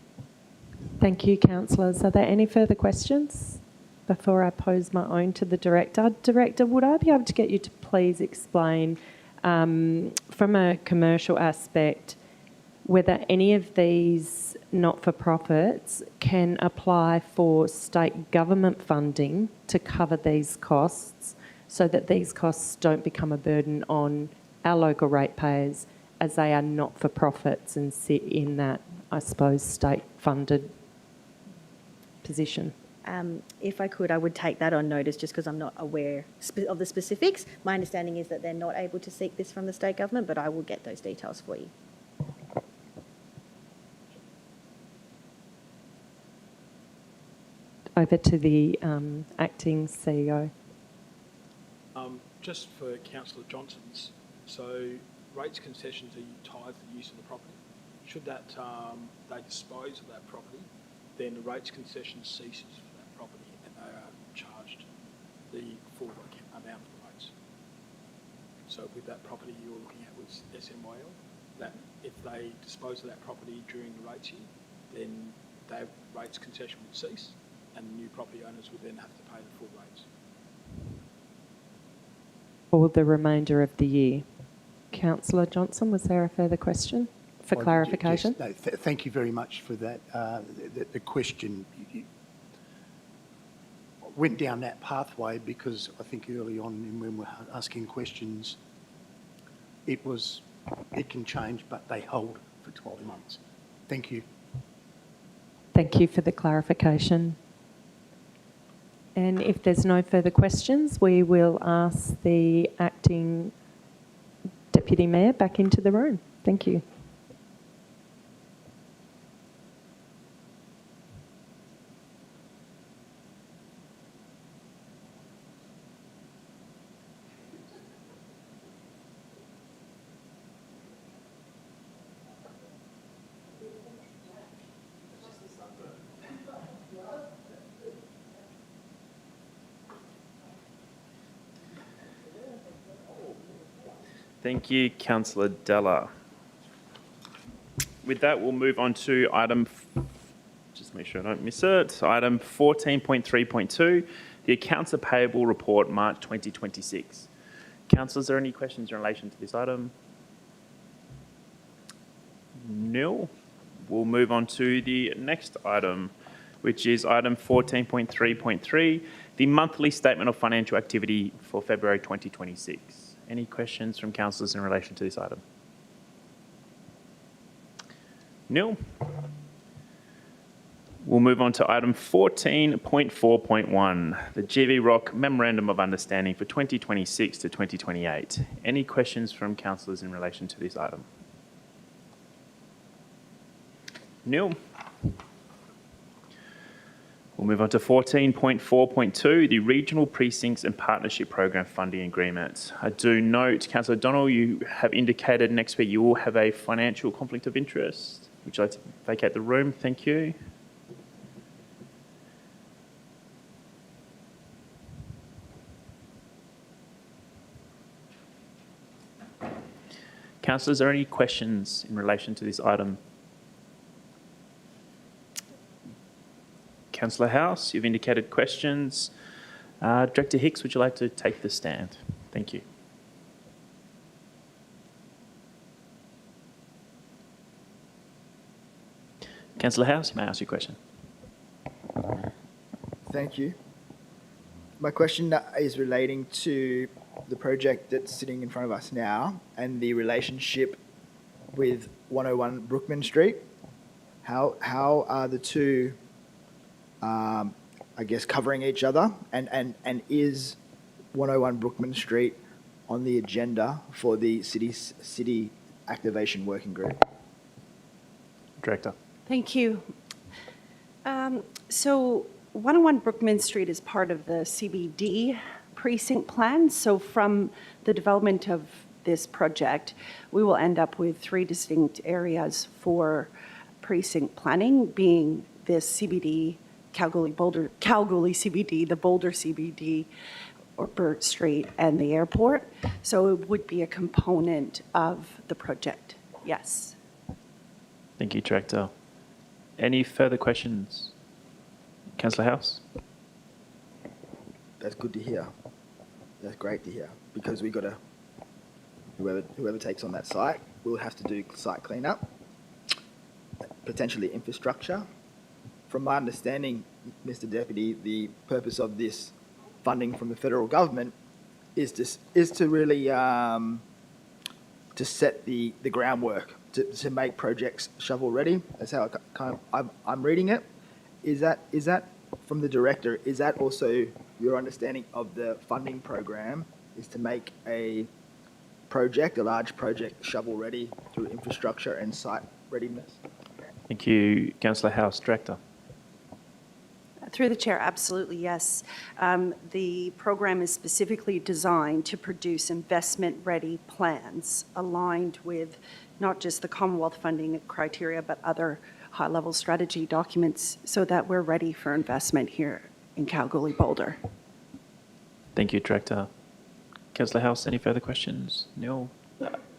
Thank you, councillors. Are there any further questions before I pose my own to the Director? Director, would I be able to get you to please explain, from a commercial aspect, whether any of these not-for-profits can apply for state government funding to cover these costs so that these costs don't become a burden on our local ratepayers as they are not-for-profits and sit in that, I suppose, state-funded position? If I could, I would take that on notice just because I'm not aware of the specifics. My understanding is that they're not able to seek this from the state government, but I will get those details for you. Over to the acting CEO. Just for Councillor Johnson's, so rates concessions are tied to the use of the property. Should that they dispose of that property, then the rates concession ceases for that property and they are charged the full amount of the rates. So with that property you were looking at was SMYL, that if they dispose of that property during the rates year, then their rates concession would cease and the new property owners would then have to pay the full rates. For the remainder of the year. Councillor Johnson, was there a further question for clarification? Yes, no, thank you very much for that. The question went down that pathway because I think early on when we were asking questions, it can change, but they hold for 12 months. Thank you. Thank you for the clarification. And if there's no further questions, we will ask the acting Deputy Mayor back into the room. Thank you. Thank you, Councillor Della. With that, we'll move on to just make sure I don't miss it, item 14.3.2, the Accounts Payable Report, March 2026. Councillors, are there any questions in relation to this item? Nil. We'll move on to the next item, which is item 14.3.3, the monthly statement of financial activity for February 2026. Any questions from councillors in relation to this item? Nil. We'll move on to item 14.4.1, the GV Rock Memorandum of Understanding for 2026 to 2028. Any questions from councillors in relation to this item? Nil. We'll move on to 14.4.2, the Regional Precincts and Partnership Program Funding Agreement. I do note, Councillor Donnell, you have indicated next week you will have a financial conflict of interest. Would you like to vacate the room? Thank you. Councillors, are there any questions in relation to this item? Councillor House, you've indicated questions. Director Hicks, would you like to take the stand? Thank you. Councillor House, you may ask your question. Thank you. My question is relating to the project that's sitting in front of us now and the relationship with 101 Brookman Street. How are the two, I guess, covering each other? And is 101 Brookman Street on the agenda for the city activation working group? Director. Thank you. So 101 Brookman Street is part of the CBD precinct plan. So from the development of this project, we will end up with 3 distinct areas for precinct planning, being this CBD, Kalgoorlie-Boulder, Kalgoorlie CBD, the Boulder CBD, or Burt Street, and the airport. So it would be a component of the project, yes. Thank you, Director. Any further questions? Councillor House? That's good to hear. That's great to hear, because we got to, whoever takes on that site will have to do site cleanup, potentially infrastructure. From my understanding, Mr. Deputy, the purpose of this funding from the federal government is to really to set the groundwork to make projects shovel ready. That's how I'm reading it. Is that from the director? Is that also your understanding of the funding program? Is to make a large project, shovel ready through infrastructure and site readiness? Thank you, Councillor House. Director. Through the chair, absolutely, yes. The program is specifically designed to produce investment-ready plans aligned with not just the Commonwealth funding criteria, but other high-level strategy documents so that we're ready for investment here in Kalgoorlie-Boulder. Thank you, Director. Councillor House, any further questions? Neil?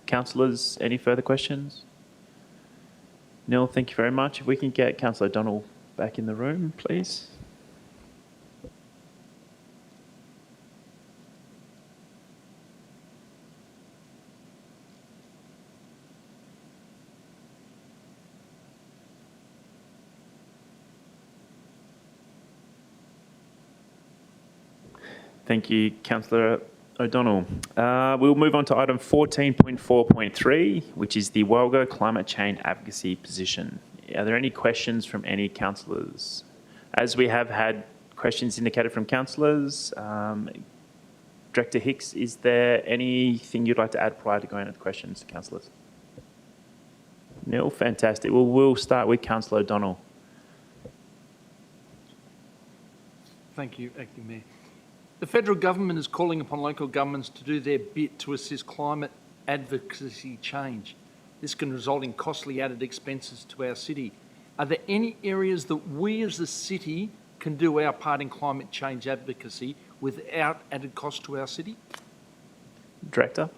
Councillors, any further questions? Neil, thank you very much. If we can get Councillor O'Donnell back in the room, please. Thank you, Councillor O'Donnell. We'll move on to item 14.4.3, which is the WALGA climate change advocacy position. Are there any questions from any councillors? As we have had questions indicated from councillors, Director Hicks, is there anything you'd like to add prior to going into questions, councillors? Neil, fantastic. Well, we'll start with Councillor O'Donnell. Thank you, Acting Mayor. The federal government is calling upon local governments to do their bit to assist climate advocacy change. This can result in costly added expenses to our city. Are there any areas that we as a city can do our part in climate change advocacy without added cost to our city? Director.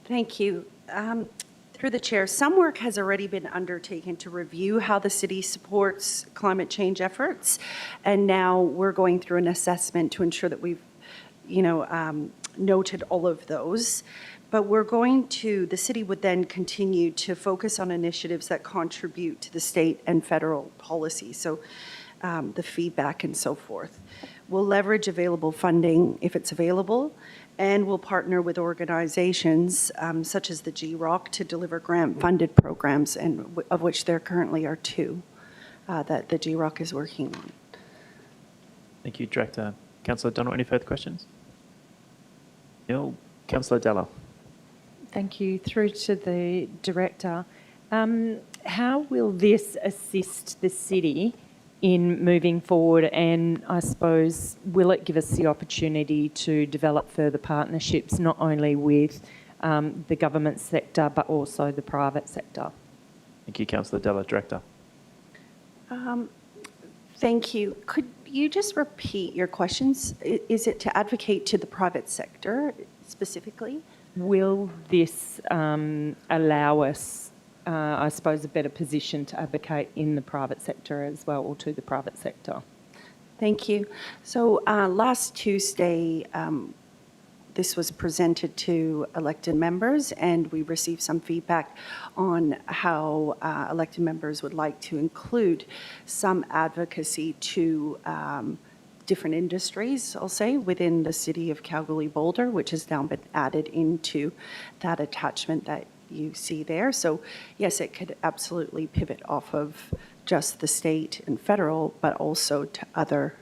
Thank you. Through the chair, some work has already been undertaken to review how the city supports climate change efforts, and now we're going through an assessment to ensure that we've, noted all of those. But the city would then continue to focus on initiatives that contribute to the state and federal policy, so the feedback and so forth. We'll leverage available funding if it's available, and we'll partner with organizations such as the GROC to deliver grant-funded programs, and of which there currently are 2 that the GROC is working on. Thank you, Director. Councillor O'Donnell, any further questions? Neil. Councillor Della. Thank you. Through to the Director. How will this assist the city in moving forward, and I suppose will it give us the opportunity to develop further partnerships not only with the government sector but also the private sector? Thank you, Councillor Della. Director. Thank you. Could you just repeat your questions? Is it to advocate to the private sector specifically? Will this allow us, I suppose, a better position to advocate in the private sector as well, or to the private sector? Thank you. So last Tuesday, this was presented to elected members, and we received some feedback on how elected members would like to include some advocacy to different industries, I'll say, within the city of Kalgoorlie-Boulder, which has now been added into that attachment that you see there. So yes, it could absolutely pivot off of just the state and federal, but also to other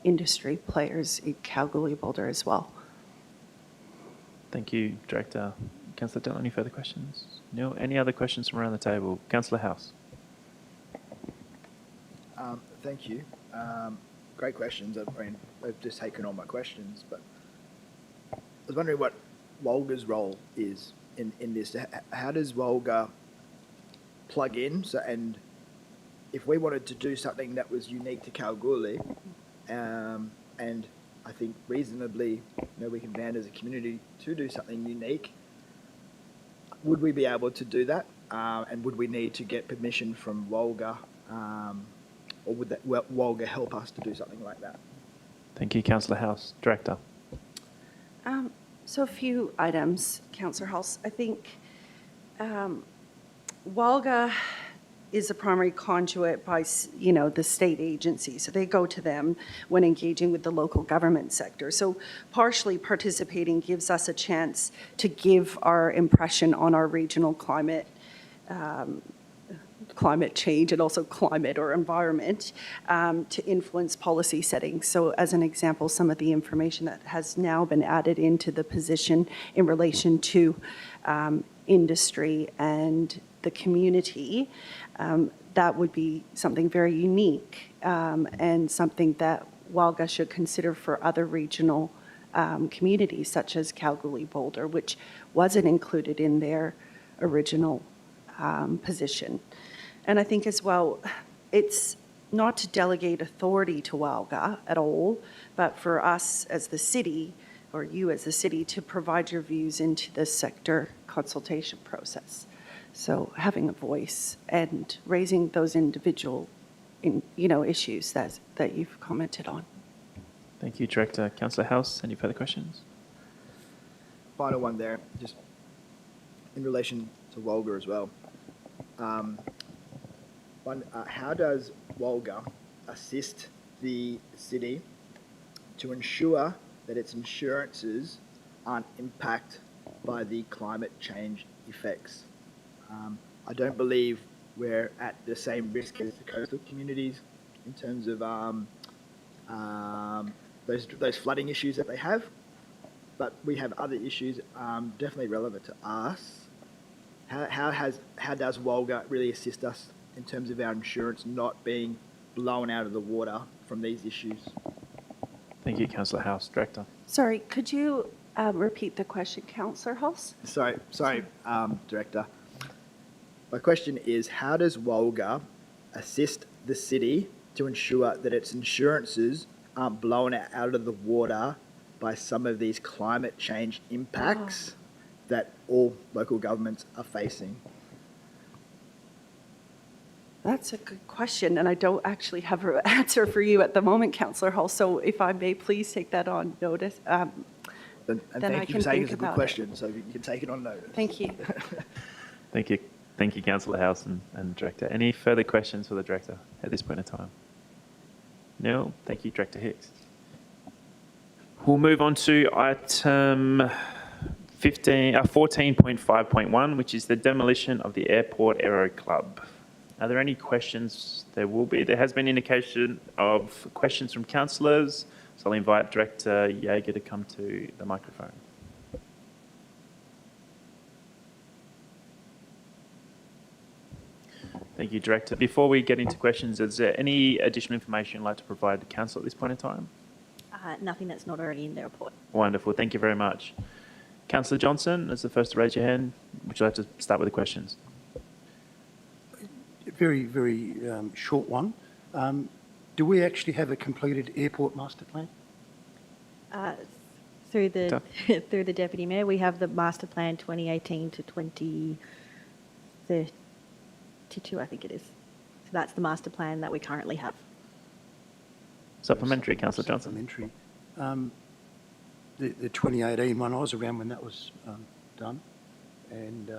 industry players in Kalgoorlie-Boulder as well. Thank you, Director. Councillor Dillon, any further questions? No? Any other questions from around the table? Councillor House. Thank you. Great questions. I mean, they've just taken all my questions, but I was wondering what Wolga's role is in this. How does Wolga plug in? So, and if we wanted to do something that was unique to Kalgoorlie, and I think reasonably, we can band as a community to do something unique, would we be able to do that? And would we need to get permission from Wolga? Or would that Wolga help us to do something like that? Thank you, Councillor House. Director. So a few items, Councillor Hulse. I think Wolga is a primary conduit by, the state agency. So they go to them when engaging with the local government sector. So partially participating gives us a chance to give our impression on our regional climate change and also climate or environment to influence policy settings. So as an example, some of the information that has now been added into the position in relation to industry and the community, that would be something very unique and something that Wolga should consider for other regional communities such as Kalgoorlie-Boulder, which wasn't included in their original position. And I think as well, it's not to delegate authority to Wolga at all, but for us as the city, or you as the city, to provide your views into the sector consultation process. So having a voice and raising those individual, issues that you've commented on. Thank you, Director. Councillor House, any further questions? Final one there, just in relation to Wolga as well. How does Wolga assist the city to ensure that its insurances aren't impacted by the climate change effects? I don't believe we're at the same risk as the coastal communities in terms of those flooding issues that they have, but we have other issues definitely relevant to us. How does Wolga really assist us in terms of our insurance not being blown out of the water from these issues? Thank you, Councillor House. Director. Sorry, could you repeat the question, Councillor Hulse? Sorry, Director. My question is, how does Wolga assist the city to ensure that its insurances aren't blown out of the water by some of these climate change impacts that all local governments are facing? That's a good question, and I don't actually have an answer for you at the moment, Councillor Hulse. So if I may please take that on notice. And Then thank I you can for saying think it's a good about it. question, so you can take it on notice. Thank you. Thank you. Thank you, Councillor House and Director. Any further questions for the Director at this point in time? No? Thank you, Director Hicks. We'll move on to item 14.5.1, which is the demolition of the Airport Aero Club. Are there any questions? There will be. There has been indication of questions from councillors, so I'll invite Director Jaeger to come to the microphone. Thank you, Director. Before we get into questions, is there any additional information you'd like to provide to Council at this point in time? Nothing that's not already in the report. Wonderful. Thank you very much. Councillor Johnson, as the first to raise your hand, would you like to start with the questions? Very, very short one. Do we actually have a completed airport master plan? Through the, through the Deputy Mayor, we have the Master Plan 2018 to 2032, I think it is. So that's the master plan that we currently have. Supplementary, Councillor Johnson. Supplementary. The 2018 one, I was around when that was done, and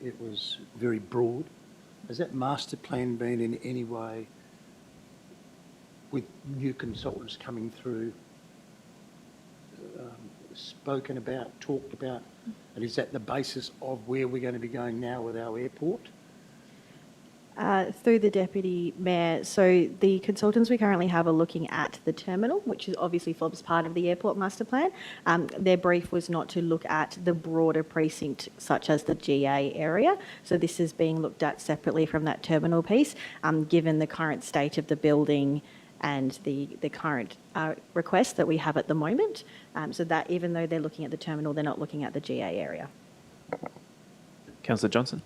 it was very broad. Has that master plan been in any way, with new consultants coming through, spoken about, talked about, and is that the basis of where we're going to be going now with our airport? Through the Deputy Mayor, so the consultants we currently have are looking at the terminal, which is obviously forms part of the airport master plan. Their brief was not to look at the broader precinct, such as the GA area. So this is being looked at separately from that terminal piece, given the current state of the building and the current request that we have at the moment. So that even though they're looking at the terminal, they're not looking at the GA area. Councillor Johnson.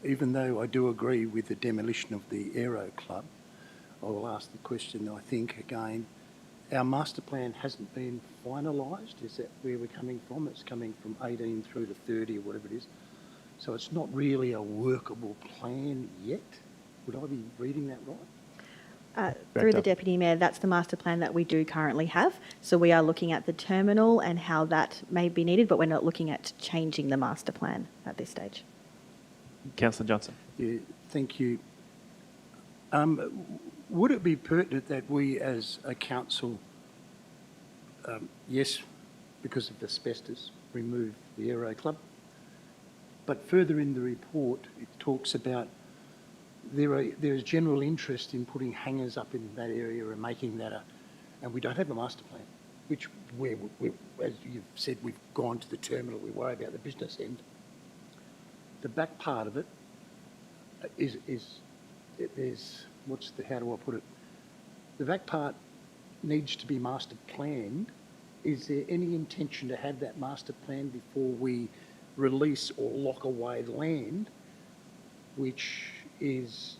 Even though I do agree with the demolition of the Aero Club, I will ask the question, I think, again, our master plan hasn't been finalised. Is that where we're coming from? It's coming from 18 through to 30 or whatever it is. So it's not really a workable plan yet. Would I be reading that right? Through the Director. Deputy Mayor, that's the master plan that we do currently have. So we are looking at the terminal and how that may be needed, but we're not looking at changing the master plan at this stage. Councillor Johnson. Yeah, thank you. Would it be pertinent that we as a council, yes, because of asbestos, remove the Aero Club? But further in the report, it talks about there is general interest in putting hangars up in that area and making that and we don't have a master plan, which we, as you've said, we've gone to the terminal, we worry about the business end. The back part of it there's, how do I put it? The back part needs to be master planned. Is there any intention to have that master plan before we release or lock away land, which is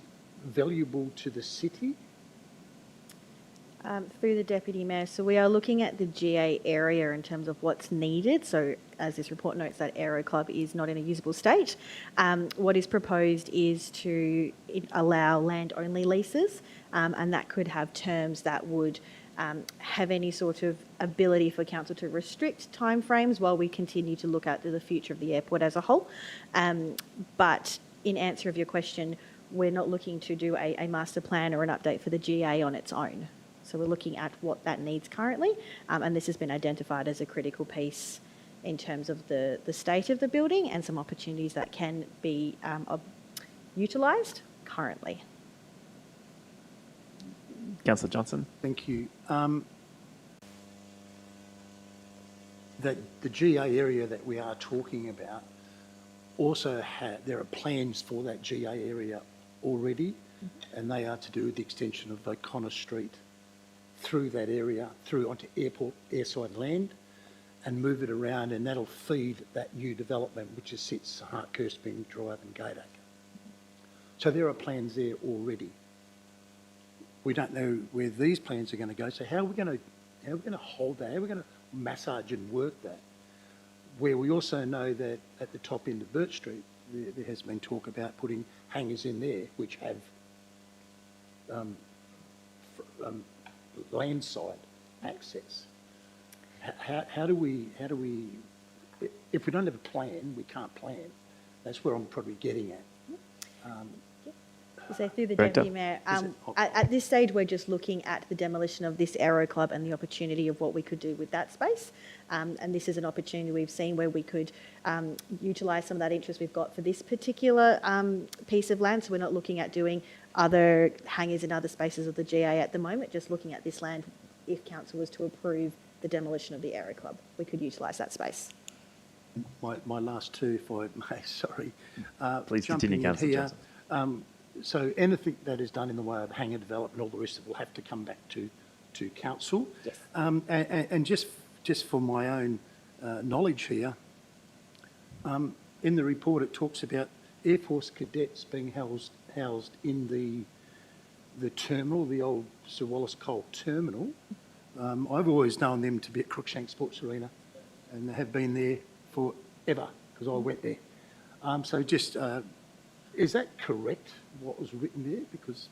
valuable to the city? Through the Deputy Mayor, so we are looking at the GA area in terms of what's needed. So as this report notes, that Aero Club is not in a usable state. What is proposed is to allow land-only leases, and that could have terms that would have any sort of ability for council to restrict timeframes while we continue to look at the future of the airport as a whole. But in answer of your question, we're not looking to do a master plan or an update for the GA on its own. So we're looking at what that needs currently, and this has been identified as a critical piece in terms of the state of the building and some opportunities that can be utilised currently. Councillor Johnson. Thank you. That the GA area that we are talking about also there are plans for that GA area already, and they are to do with the extension of O'Connor Street through that area, through onto airport airside land, and move it around, and that'll feed that new development which sits Hart-Kirstbeam Drive and Gadak. So there are plans there already. We don't know where these plans are going to go. So how are we going to hold that? How are we going to massage and work that? Where we also know that at the top end of Burt Street, there has been talk about putting hangars in there which have landside access. How do we? If we don't have a plan, we can't plan. That's where I'm probably getting at. So through the Director. Deputy Mayor, at this stage we're just looking at the demolition of this Aero Club and the opportunity of what we could do with that space. And this is an opportunity we've seen where we could utilise some of that interest we've got for this particular piece of land. So we're not looking at doing other hangars in other spaces of the GA at the moment, just looking at this land. If council was to approve the demolition of the Aero Club, we could utilise that space. My last two, if I may, sorry. Please Jumping continue, in Councillor here, Johnson. So anything that is done in the way of hangar development, all the rest of it will have to come back to council. Yes. And just for my own knowledge here, in the report it talks about Air Force cadets being housed in the the terminal, the old Sir Wallace Cole terminal. I've always known them to be at Crookshank Sports Arena, and they have been there forever because I went there. So just, is that correct, what was written there? Because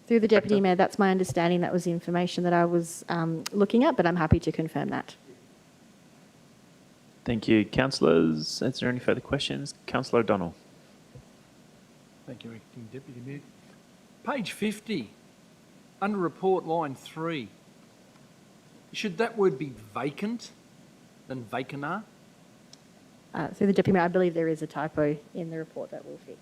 Through the Deputy Mayor, that's my understanding. That was the information that I was looking at, but I'm happy to confirm that. Thank you, councillors. Is there any further questions? Councillor O'Donnell. Thank you, Acting Deputy Mayor. Page 50, under report line 3. Should that word be vacant than vacantar? Through the Deputy Mayor, I believe there is a typo in the report that we'll fix.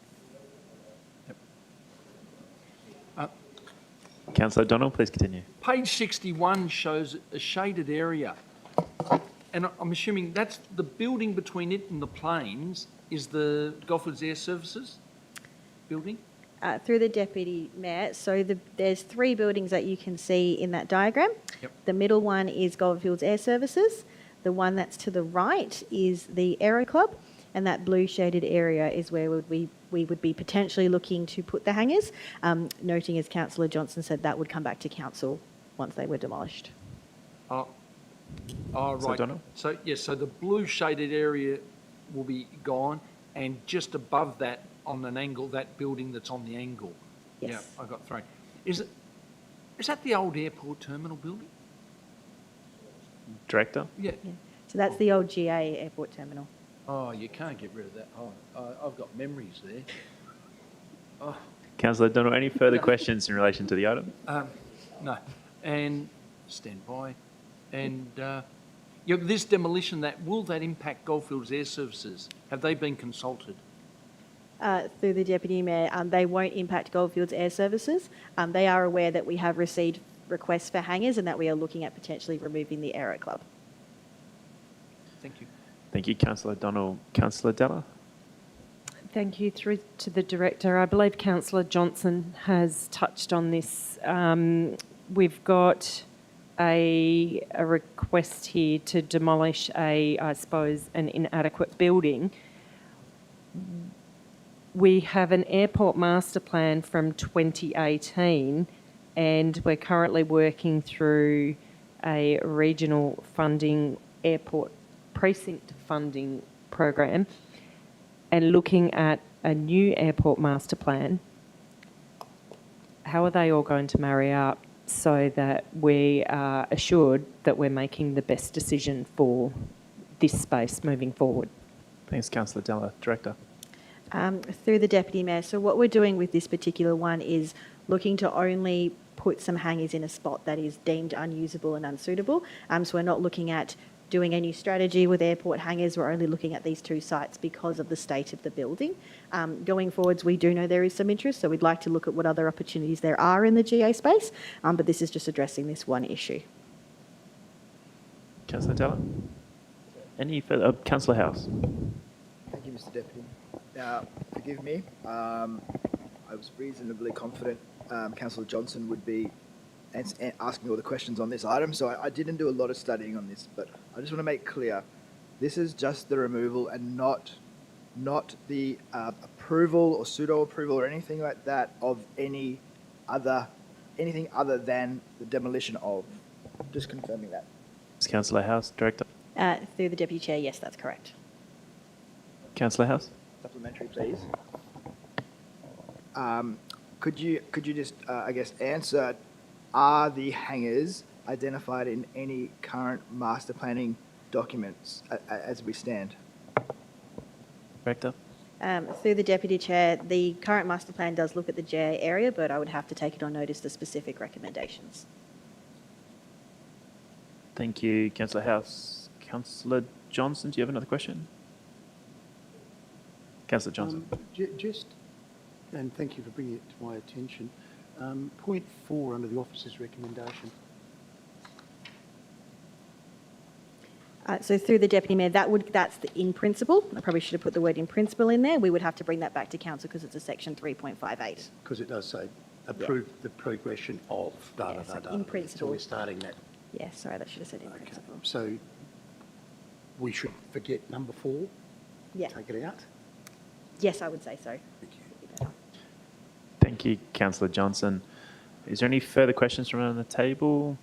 Councillor O'Donnell, please continue. Page 61 shows a shaded area. And I'm assuming that's the building between it and the plains is the Goldfields Air Services building? Through the Deputy Mayor, so there's 3 buildings that you can see in that diagram. Yep. The middle one is Goldfields Air Services. The one that's to the right is the Aero Club, and that blue shaded area is where we would be potentially looking to put the hangars, noting, as Councillor Johnson said, that would come back to council once they were demolished. Oh, Councillor right. O'Donnell? So, yes, so the blue shaded area will be gone, and just above that, on an angle, that building that's on the angle. Yes. Yeah, I got thrown. Is that the old airport terminal building? Director? Yeah. So that's the old GA airport terminal. Oh, you can't get rid of that. Oh, I've got memories there. Oh, Councillor O'Donnell, any further questions in relation to the item? no. And stand by. And this demolition, will that impact Goldfields Air Services? Have they been consulted? Through the Deputy Mayor, they won't impact Goldfields Air Services. They are aware that we have received requests for hangars and that we are looking at potentially removing the Aero Club. Thank you. Thank you, Councillor O'Donnell. Councillor Della? Thank you. Through to the Director. I believe Councillor Johnson has touched on this. We've got a request here to demolish I suppose, an inadequate building. We have an airport master plan from 2018, and we're currently working through a regional funding airport precinct funding program and looking at a new airport master plan. How are they all going to marry up so that we are assured that we're making the best decision for this space moving forward? Thanks, Councillor Della. Director? Through the Deputy Mayor, so what we're doing with this particular one is looking to only put some hangars in a spot that is deemed unusable and unsuitable. So we're not looking at doing a new strategy with airport hangars. We're only looking at these 2 sites because of the state of the building. Going forwards, we do know there is some interest, so we'd like to look at what other opportunities there are in the GA space, but this is just addressing this one issue. Councillor Della? Any further? Councillor House? Thank you, Mr. Deputy. Now, forgive me, I was reasonably confident Councillor Johnson would be asking all the questions on this item, so I didn't do a lot of studying on this, but I just want to make clear, this is just the removal and not the approval or pseudo-approval or anything like that of anything other than the demolition of. Just confirming that. Councillor House. Director? Through the Deputy Chair, yes, that's correct. Councillor House? Supplementary, please. Could you just, I guess, answer, are the hangars identified in any current master planning documents as we stand? Director? Through the Deputy Chair, the current master plan does look at the GA area, but I would have to take it on notice the specific recommendations. Thank you, Councillor House. Councillor Johnson, do you have another question? Councillor Johnson. Just, and thank you for bringing it to my attention, point 4 under the officer's recommendation. So through the Deputy Mayor, that's the in principle. I probably should have put the word in principle in there. We would have to bring that back to council because it's a section 3.58. Because it does say approve the progression of da da Yeah, so da da. in principle. So we're starting that. Yeah, sorry, that should have said in principle. So we should forget number 4? Yeah. Take it out? Yes, I would say so. Thank you. Thank Thank you, Councillor Johnson. Is there any further questions from around the table?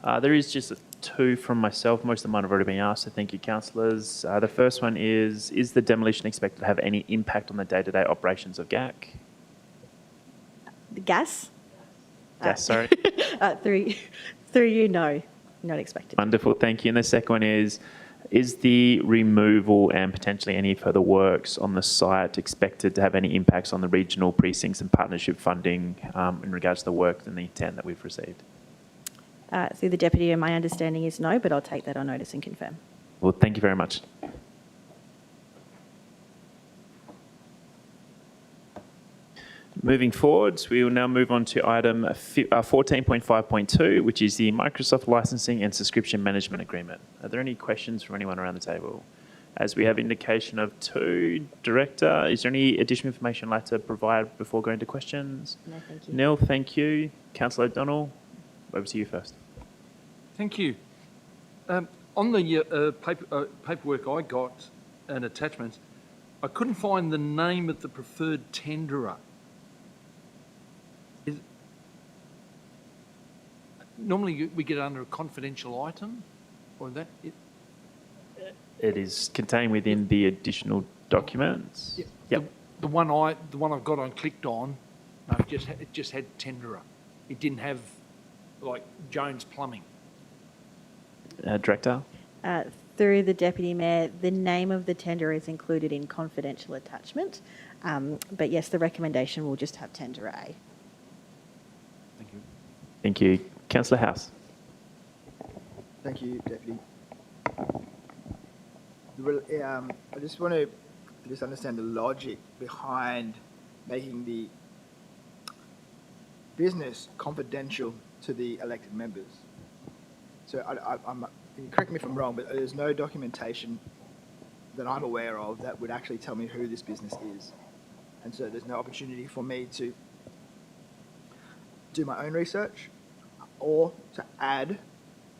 There is just two from myself. Most of mine have already been asked, so thank you, councillors. The first one is the demolition expected to have any impact on the day-to-day operations of GAC? The gas? Gas, sorry. Through you, no, not expected. Wonderful, thank you. And the second one is the removal and potentially any further works on the site expected to have any impacts on the regional precincts and partnership funding in regards to the work and the intent that we've received? Through the Deputy, my understanding is no, but I'll take that on notice and confirm. Well, thank you very much. Moving forwards, we will now move on to item 14.5.2, which is the Microsoft Licensing and Subscription Management Agreement. Are there any questions from anyone around the table? As we have indication of two, Director, is there any additional information you'd like to provide before going to questions? No, thank you. Neil, thank you. Councillor O'Donnell, over to you first. Thank you. On the paperwork I got and attachments, I couldn't find the name of the preferred tenderer. Normally we get it under a confidential item, or that. It is contained within the additional documents. Yep. The one I've got on clicked on, no, it just had tenderer. It didn't have like Jones Plumbing. Director. Through the Deputy Mayor, the name of the tender is included in confidential attachment, but yes, the recommendation will just have tenderer A. Thank you. Thank you. Councillor House. Thank you, Deputy. I just want to understand the logic behind making the business confidential to the elected members. So correct me if I'm wrong, but there's no documentation that I'm aware of that would actually tell me who this business is. And so there's no opportunity for me to do my own research or to add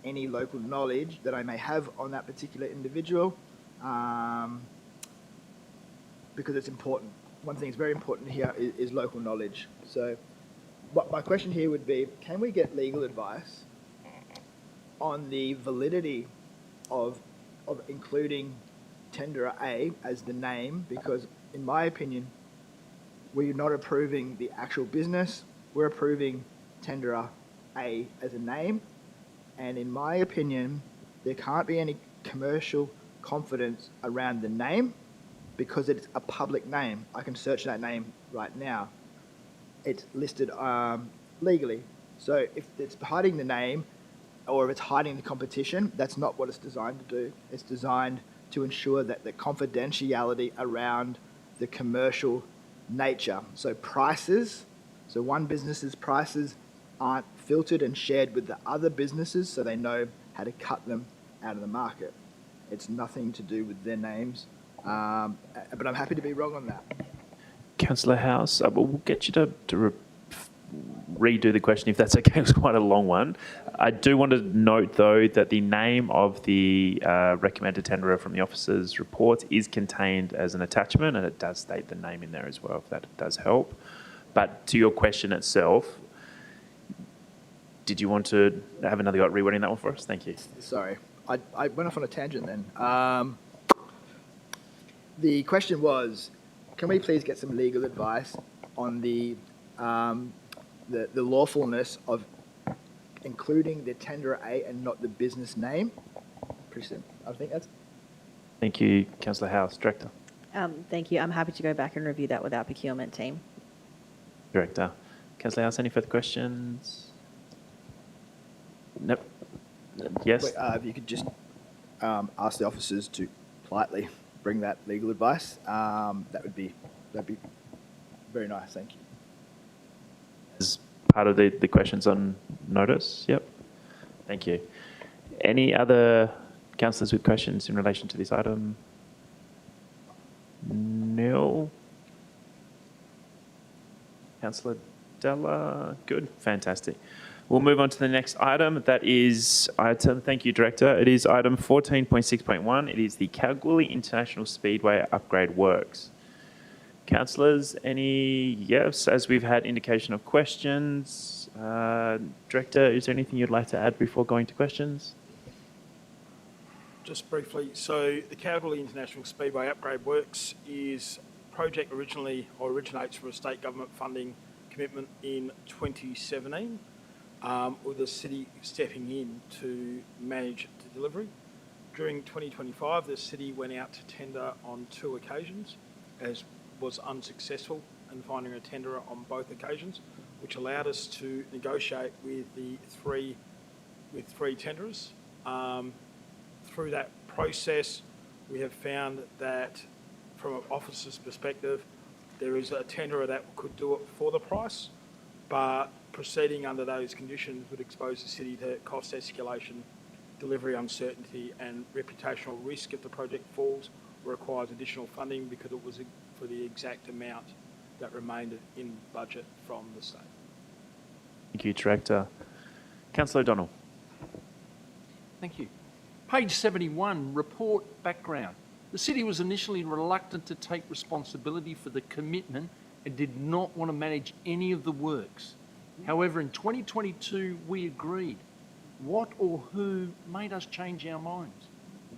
any local knowledge that I may have on that particular individual, because it's important. One thing that's very important here is local knowledge. So my question here would be, can we get legal advice on the validity of including tenderer A as the name? Because in my opinion, we're not approving the actual business, we're approving tenderer A as a name, and in my opinion, there can't be any commercial confidence around the name because it's a public name. I can search that name right now. It's listed legally. So if it's hiding the name or if it's hiding the competition, that's not what it's designed to do. It's designed to ensure that the confidentiality around the commercial nature. So prices, so one business's prices aren't filtered and shared with the other businesses so they know how to cut them out of the market. It's nothing to do with their names, but I'm happy to be wrong on that. Councillor House, we'll get you to redo the question if that's okay. It was quite a long one. I do want to note, though, that the name of the recommended tenderer from the officer's report is contained as an attachment, and it does state the name in there as well, if that does help. But to your question itself, did you want to have another go at rewording that one for us? Thank you. Sorry, I went off on a tangent then. The question was, can we please get some legal advice on the lawfulness of including the tenderer A and not the business name? Pretty simple. I think that's... Thank you, Councillor House. Director. Thank you. I'm happy to go back and review that with our procurement team. Director. Councillor House, any further questions? Nope. Yes? Wait, if you could just ask the officers to politely bring that legal advice, that'd be very nice. Thank you. As part of the questions on notice? Yep. Thank you. Any other councillors with questions in relation to this item? Neil? Councillor Della? Good. Fantastic. We'll move on to the next item. That is item, thank you, Director. It is item 14.6.1. It is the Kalgoorlie International Speedway upgrade works. Councillors, any yes, as we've had indication of questions. Director, is there anything you'd like to add before going to questions? Just briefly, so the Kalgoorlie International Speedway Upgrade Works is project originates from a state government funding commitment in 2017, with the city stepping in to manage the delivery. During 2025, the city went out to tender on 2 occasions, as was unsuccessful in finding a tenderer on both occasions, which allowed us to negotiate with the three tenderers. Through that process, we have found that from an officer's perspective, there is a tenderer that could do it for the price, but proceeding under those conditions would expose the city to cost escalation, delivery uncertainty and reputational risk if the project falls or requires additional funding because it was for the exact amount that remained in budget from the state. Thank you, Director. Councillor O'Donnell. Thank you. Page 71, report background. The city was initially reluctant to take responsibility for the commitment and did not want to manage any of the works. However, in 2022, we agreed. What or who made us change our minds?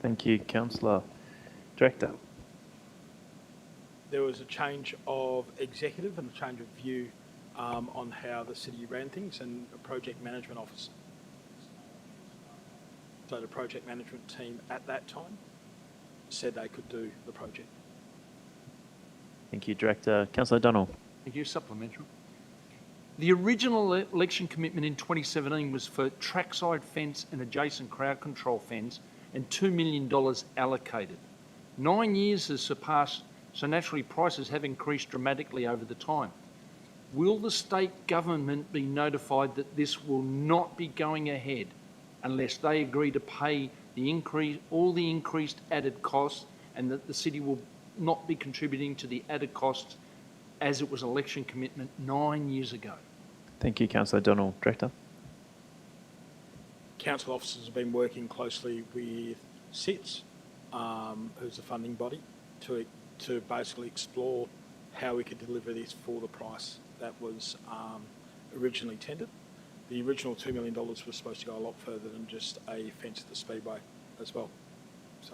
Thank you, Councillor. Director. There was a change of executive and a change of view on how the city ran things, and a project management office. So the project management team at that time said they could do the project. Thank you, Director. Councillor O'Donnell. Thank you. Supplementary. The original election commitment in 2017 was for trackside fence and adjacent crowd control fence and $2 million allocated. 9 years has surpassed, so naturally prices have increased dramatically over the time. Will the state government be notified that this will not be going ahead unless they agree to pay all the increased added costs, and that the city will not be contributing to the added costs as it was election commitment 9 years ago? Thank you, Councillor O'Donnell. Director. Council officers have been working closely with SITS, who's the funding body, to basically explore how we could deliver this for the price that was originally tendered. The original $2 million was supposed to go a lot further than just a fence at the speedway as well. So,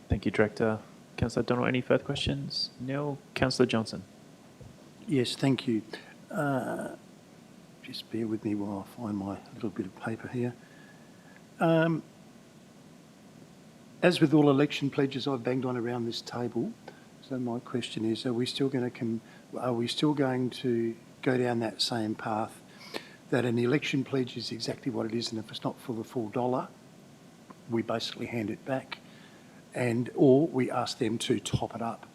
Thank you, Director. Councillor O'Donnell, any further questions? Neil. Councillor Johnson. Yes, thank you. Just bear with me while I find my little bit of paper here. As with all election pledges, I've banged on around this table. So my question is: are we still going to go down that same path? That an election pledge is exactly what it is, and if it's not for the full dollar, we basically hand it back, or we ask them to top it up.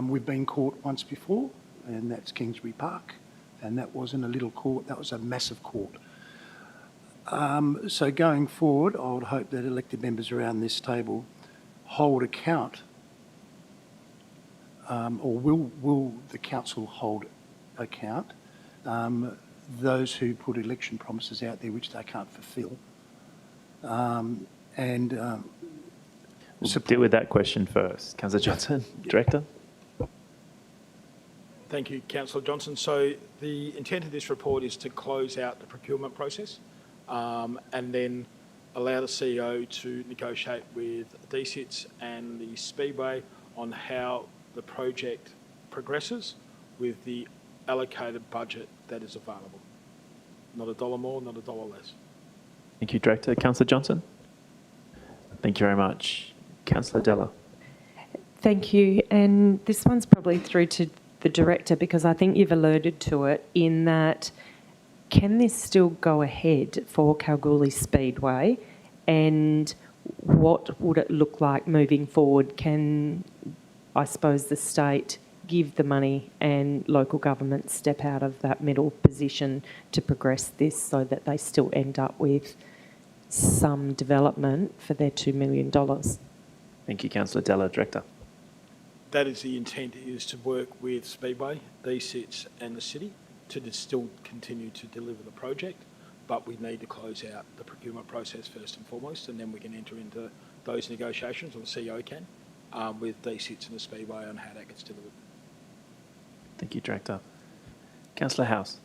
We've been caught once before, and that's Kingsbury Park, and that wasn't a little court, that was a massive court. So going forward, I would hope that elected members around this table hold account, or will the council hold account those who put election promises out there which they can't fulfil, We'll deal with that question first. Councillor Johnson. Director. thank you, Councillor Johnson. So the intent of this report is to close out the procurement process and then allow the CEO to negotiate with DSITS and the Speedway on how the project progresses with the allocated budget that is available. Not a dollar more, not a dollar less. Thank you, Director. Councillor Johnson. Thank you very much. Councillor Della. Thank you. And this one's probably through to the Director, because I think you've alluded to it in that, can this still go ahead for Kalgoorlie Speedway, and what would it look like moving forward? Can, I suppose, the state give the money and local government step out of that middle position to progress this so that they still end up with some development for their $2 million? Thank you, Councillor Della. Director. That is the intent, is to work with Speedway, DSITS and the city to still continue to deliver the project, but we need to close out the procurement process first and foremost, and then we can enter into those negotiations, or the CEO can, with DSITs and the Speedway on how that gets delivered. Thank you, Director. Councillor House.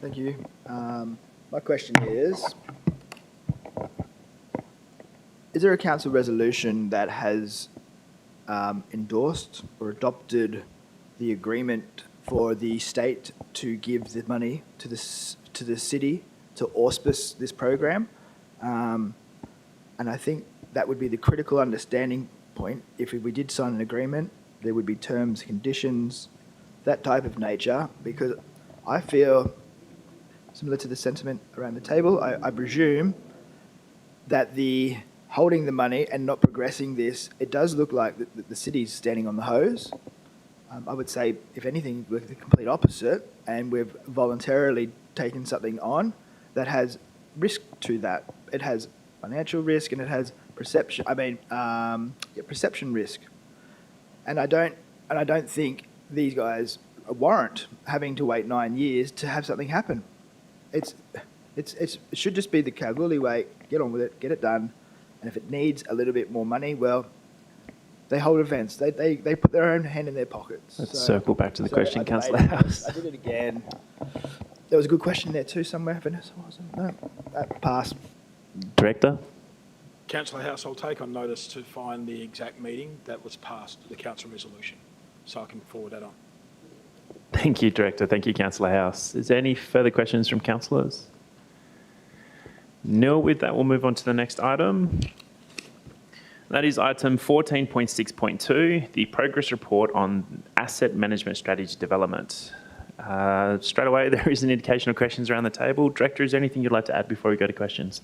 Thank you. My question is there a council resolution that has endorsed or adopted the agreement for the state to give the money to the city to auspice this program? And I think that would be the critical understanding point. If we did sign an agreement, there would be terms, conditions, that type of nature, because I feel, similar to the sentiment around the table, I presume that the holding the money and not progressing this, it does look like the city's standing on the hose. I would say, if anything, we're the complete opposite, and we've voluntarily taken something on that has risk to that. It has financial risk and it has perception. Perception risk. And I don't think these guys warrant having to wait 9 years to have something happen. It should just be the Kalgoorlie way. Get on with it, get it done, and if it needs a little bit more money, well, they hold events. They put their own hand in their pockets. Let's circle back to the question, Councillor House. I did it again. There was a good question there too somewhere, Vanessa, wasn't there? No, that passed. Director. Councillor House, I'll take on notice to find the exact meeting that was passed, the council resolution, so I can forward that on. Thank you, Director. Thank you, Councillor House. Is there any further questions from councillors? No, with that, we'll move on to the next item. That is item 14.6.2, the progress report on asset management strategy development. Straight away, there is an indication of questions around the table. Director, is there anything you'd like to add before we go to questions?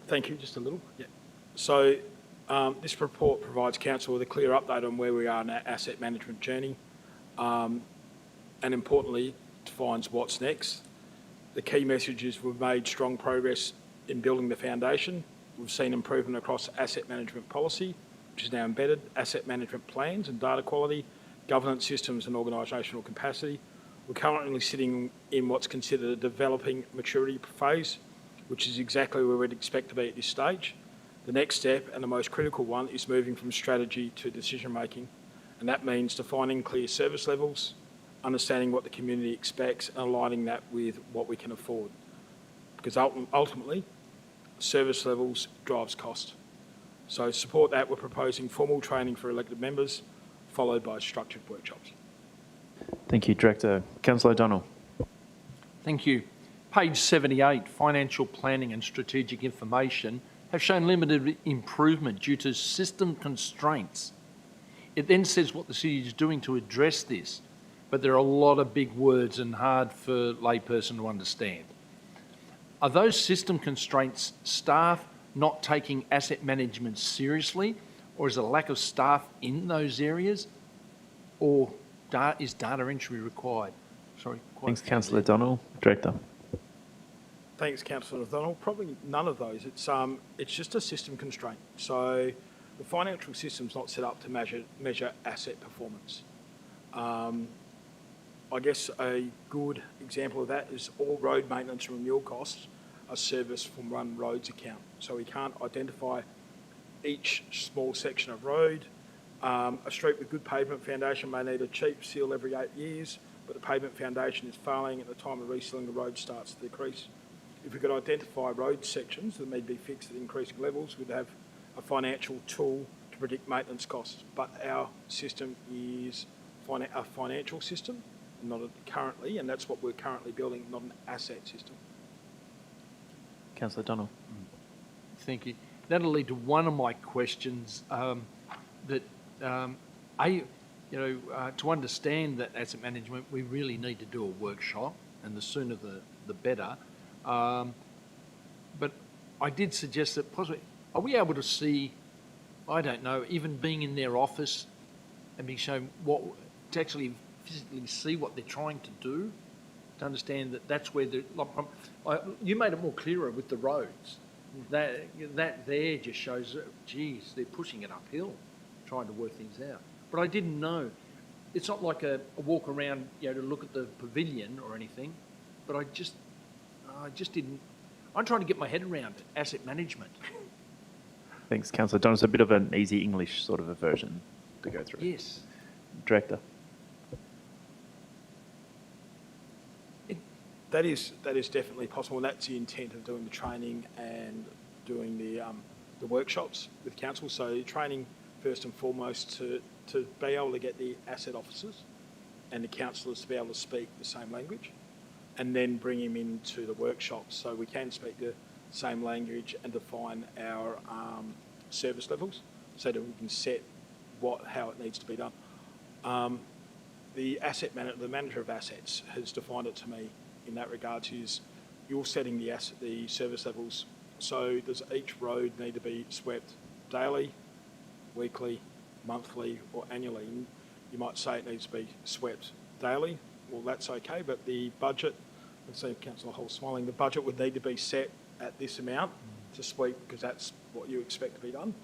Thank you, just a little. Yeah. So this report provides council with a clear update on where we are in our asset management journey, and importantly, defines what's next. The key message is we've made strong progress in building the foundation. We've seen improvement across asset management policy, which is now embedded, asset management plans and data quality, governance systems and organisational capacity. We're currently sitting in what's considered a developing maturity phase, which is exactly where we'd expect to be at this stage. The next step, and the most critical one, is moving from strategy to decision making, and that means defining clear service levels, understanding what the community expects and aligning that with what we can afford. Because ultimately, service levels drives cost. So to support that, we're proposing formal training for elected members, followed by structured workshops. Thank you, Director. Councillor O'Donnell. Thank you. Page 78, financial planning and strategic information have shown limited improvement due to system constraints. It then says what the city is doing to address this, but there are a lot of big words and hard for layperson to understand. Are those system constraints staff not taking asset management seriously, or is a lack of staff in those areas, or is data entry required? Sorry. Thanks, Councillor O'Donnell. Director. Thanks, Councillor O'Donnell. Probably none of those. It's just a system constraint. So the financial system's not set up to measure asset performance. I guess a good example of that is all road maintenance and renewal costs are serviced from one roads account. So we can't identify each small section of road. A street with good pavement foundation may need a cheap seal every 8 years, but the pavement foundation is failing at the time of resealing, the road starts to decrease. If we could identify road sections that may be fixed at increasing levels, we'd have a financial tool to predict maintenance costs. But our system is a financial system, not currently, and that's what we're currently building, not an asset system. Councillor O'Donnell. Thank you. That'll lead to one of my questions, to understand that asset management, we really need to do a workshop, and the sooner the better. But I did suggest that possibly, are we able to see, I don't know, even being in their office and being shown to actually physically see what they're trying to do, to understand that that's where you made it more clearer with the roads. That there just shows, geez, they're pushing it uphill, trying to work things out. But I didn't know. It's not like a walk around, to look at the pavilion or anything. But I just didn't. I'm trying to get my head around asset management. Thanks, Councillor Donald. It's a bit of an easy English sort of a version to go through. Yes. Director. That is definitely possible, and that's the intent of doing the training and doing the workshops with council. So training first and foremost to be able to get the asset officers and the councillors to be able to speak the same language, and then bring him into the workshops so we can speak the same language and define our service levels so that we can set how it needs to be done. The manager of assets has defined it to me in that regard is you're setting the service levels. So does each road need to be swept daily, weekly, monthly or annually? And you might say it needs to be swept daily. Well, that's okay, but the budget, let's see Councillor Hall smiling, the budget would need to be set at this amount to sweep because that's what you expect to be done.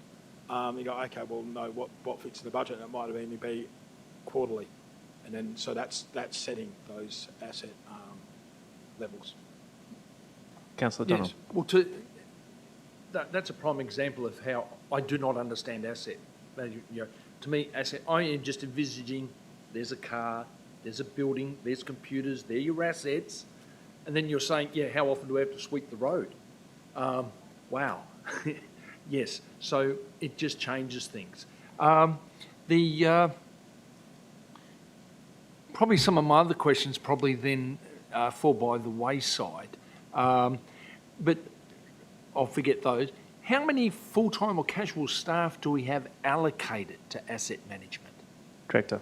You go, okay, well, no, what fits in the budget? And it might have only be quarterly. And then, so that's setting those asset levels. Councillor Donald. Yes. Well, that's a prime example of how I do not understand asset value. To me, asset, I am just envisaging there's a car, there's a building, there's computers, they're your assets, and then you're saying, yeah, how often do we have to sweep the road? Wow. Yes, so it just changes things. Probably some of my other questions probably then fall by the wayside, but I'll forget those. How many full-time or casual staff do we have allocated to asset management? Director.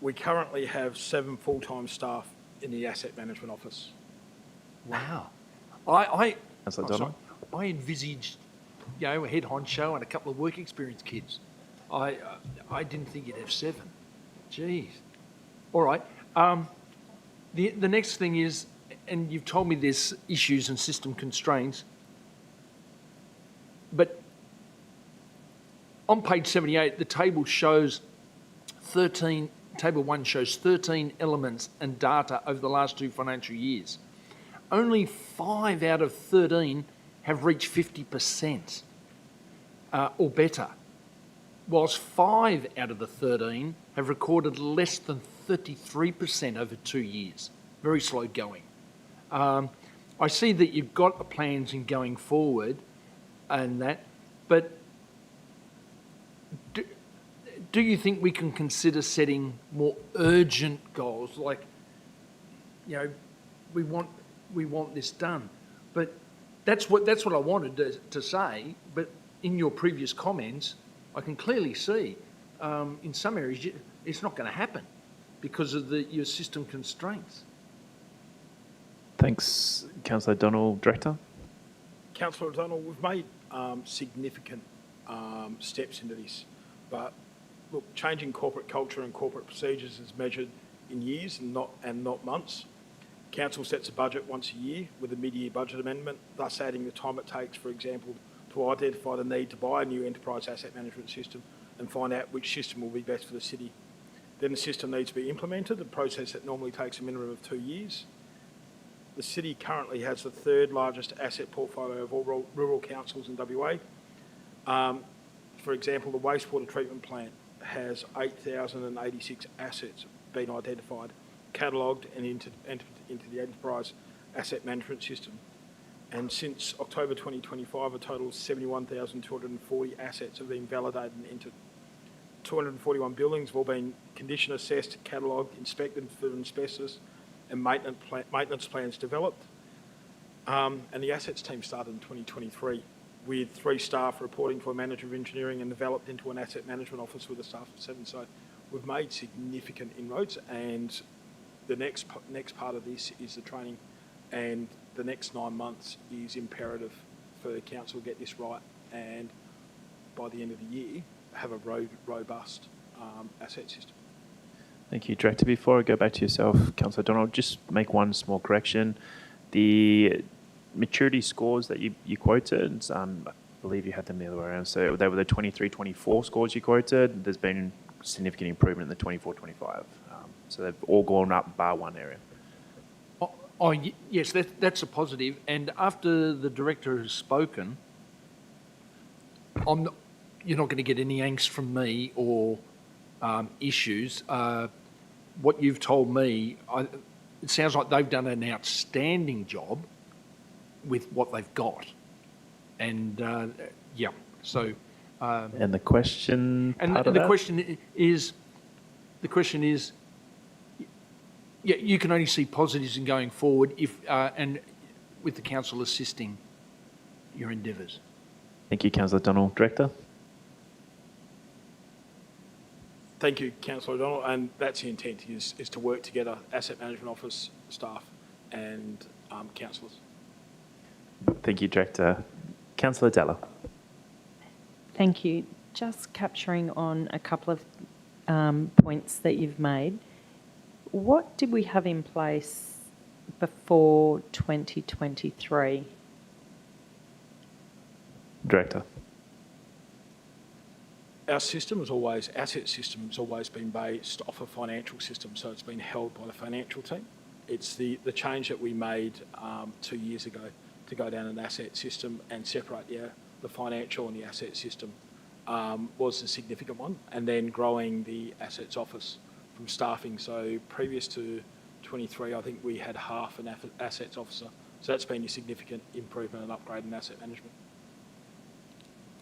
We currently have 7 full-time staff in the asset management office. Wow. Councillor Donald. I envisaged, a head honcho and a couple of work experience kids. I didn't think you'd have 7. Jeez. All right. The next thing is, and you've told me there's issues and system constraints, but on page 78, the table shows table 1 shows 13 elements and data over the last 2 financial years. Only 5 out of 13 have reached 50% or better, whilst 5 out of the 13 have recorded less than 33% over 2 years. Very slow going. I see that you've got the plans in going forward and that, but do you think we can consider setting more urgent goals? Like, we want this done, but that's what I wanted to say. But in your previous comments, I can clearly see in some areas it's not going to happen because of your system constraints. Thanks, Councillor Donald. Director. Councillor Donald, we've made significant steps into this, but look, changing corporate culture and corporate procedures is measured in years and not months. Council sets a budget once a year with a mid-year budget amendment, thus adding the time it takes, for example, to identify the need to buy a new enterprise asset management system and find out which system will be best for the city. Then the system needs to be implemented, a process that normally takes a minimum of 2 years. The city currently has the 3rd largest asset portfolio of all rural councils in WA. For example, the wastewater treatment plant has 8,086 assets been identified, catalogued and entered into the enterprise asset management system. And since October 2025, a total of 71,240 assets have been validated and entered. 241 buildings have all been condition assessed, catalogued, inspected for asbestos, and maintenance plans developed. And the assets team started in 2023 with 3 staff reporting to a manager of engineering and developed into an asset management office with a staff of 7. So we've made significant inroads, and the next part of this is the training, and the next 9 months is imperative for the council to get this right, and by the end of the year have a robust asset system. Thank you, Director. Before I go back to yourself, Councillor Donald, just make one small correction. The maturity scores that you quoted, I believe you had them the other way around. So they were the 23-24 scores you quoted. There's been significant improvement in the 24-25. So they've all gone up bar one area. Yes, that's a positive. And after the Director has spoken, you're not going to get any angst from me or issues. What you've told me, it sounds like they've done an outstanding job with what they've got. And yeah, so. And the question And part of the that? question is, yeah, you can only see positives in going forward if, and with the council assisting your endeavours. Thank you, Councillor Donald. Director? Thank you, Councillor O'Donnell, and that's the intent, is to work together, Asset Management Office staff and councillors. Thank you, Director. Councillor Della? Thank you. Just capturing on a couple of points that you've made. What did we have in place before 2023? Director? Our asset system has always been based off a financial system, so it's been held by the financial team. It's the change that we made 2 years ago to go down an asset system and separate the financial and the asset system was a significant one, and then growing the assets office from staffing. So previous to 23, I think we had half an assets officer. So that's been a significant improvement and upgrade in asset management.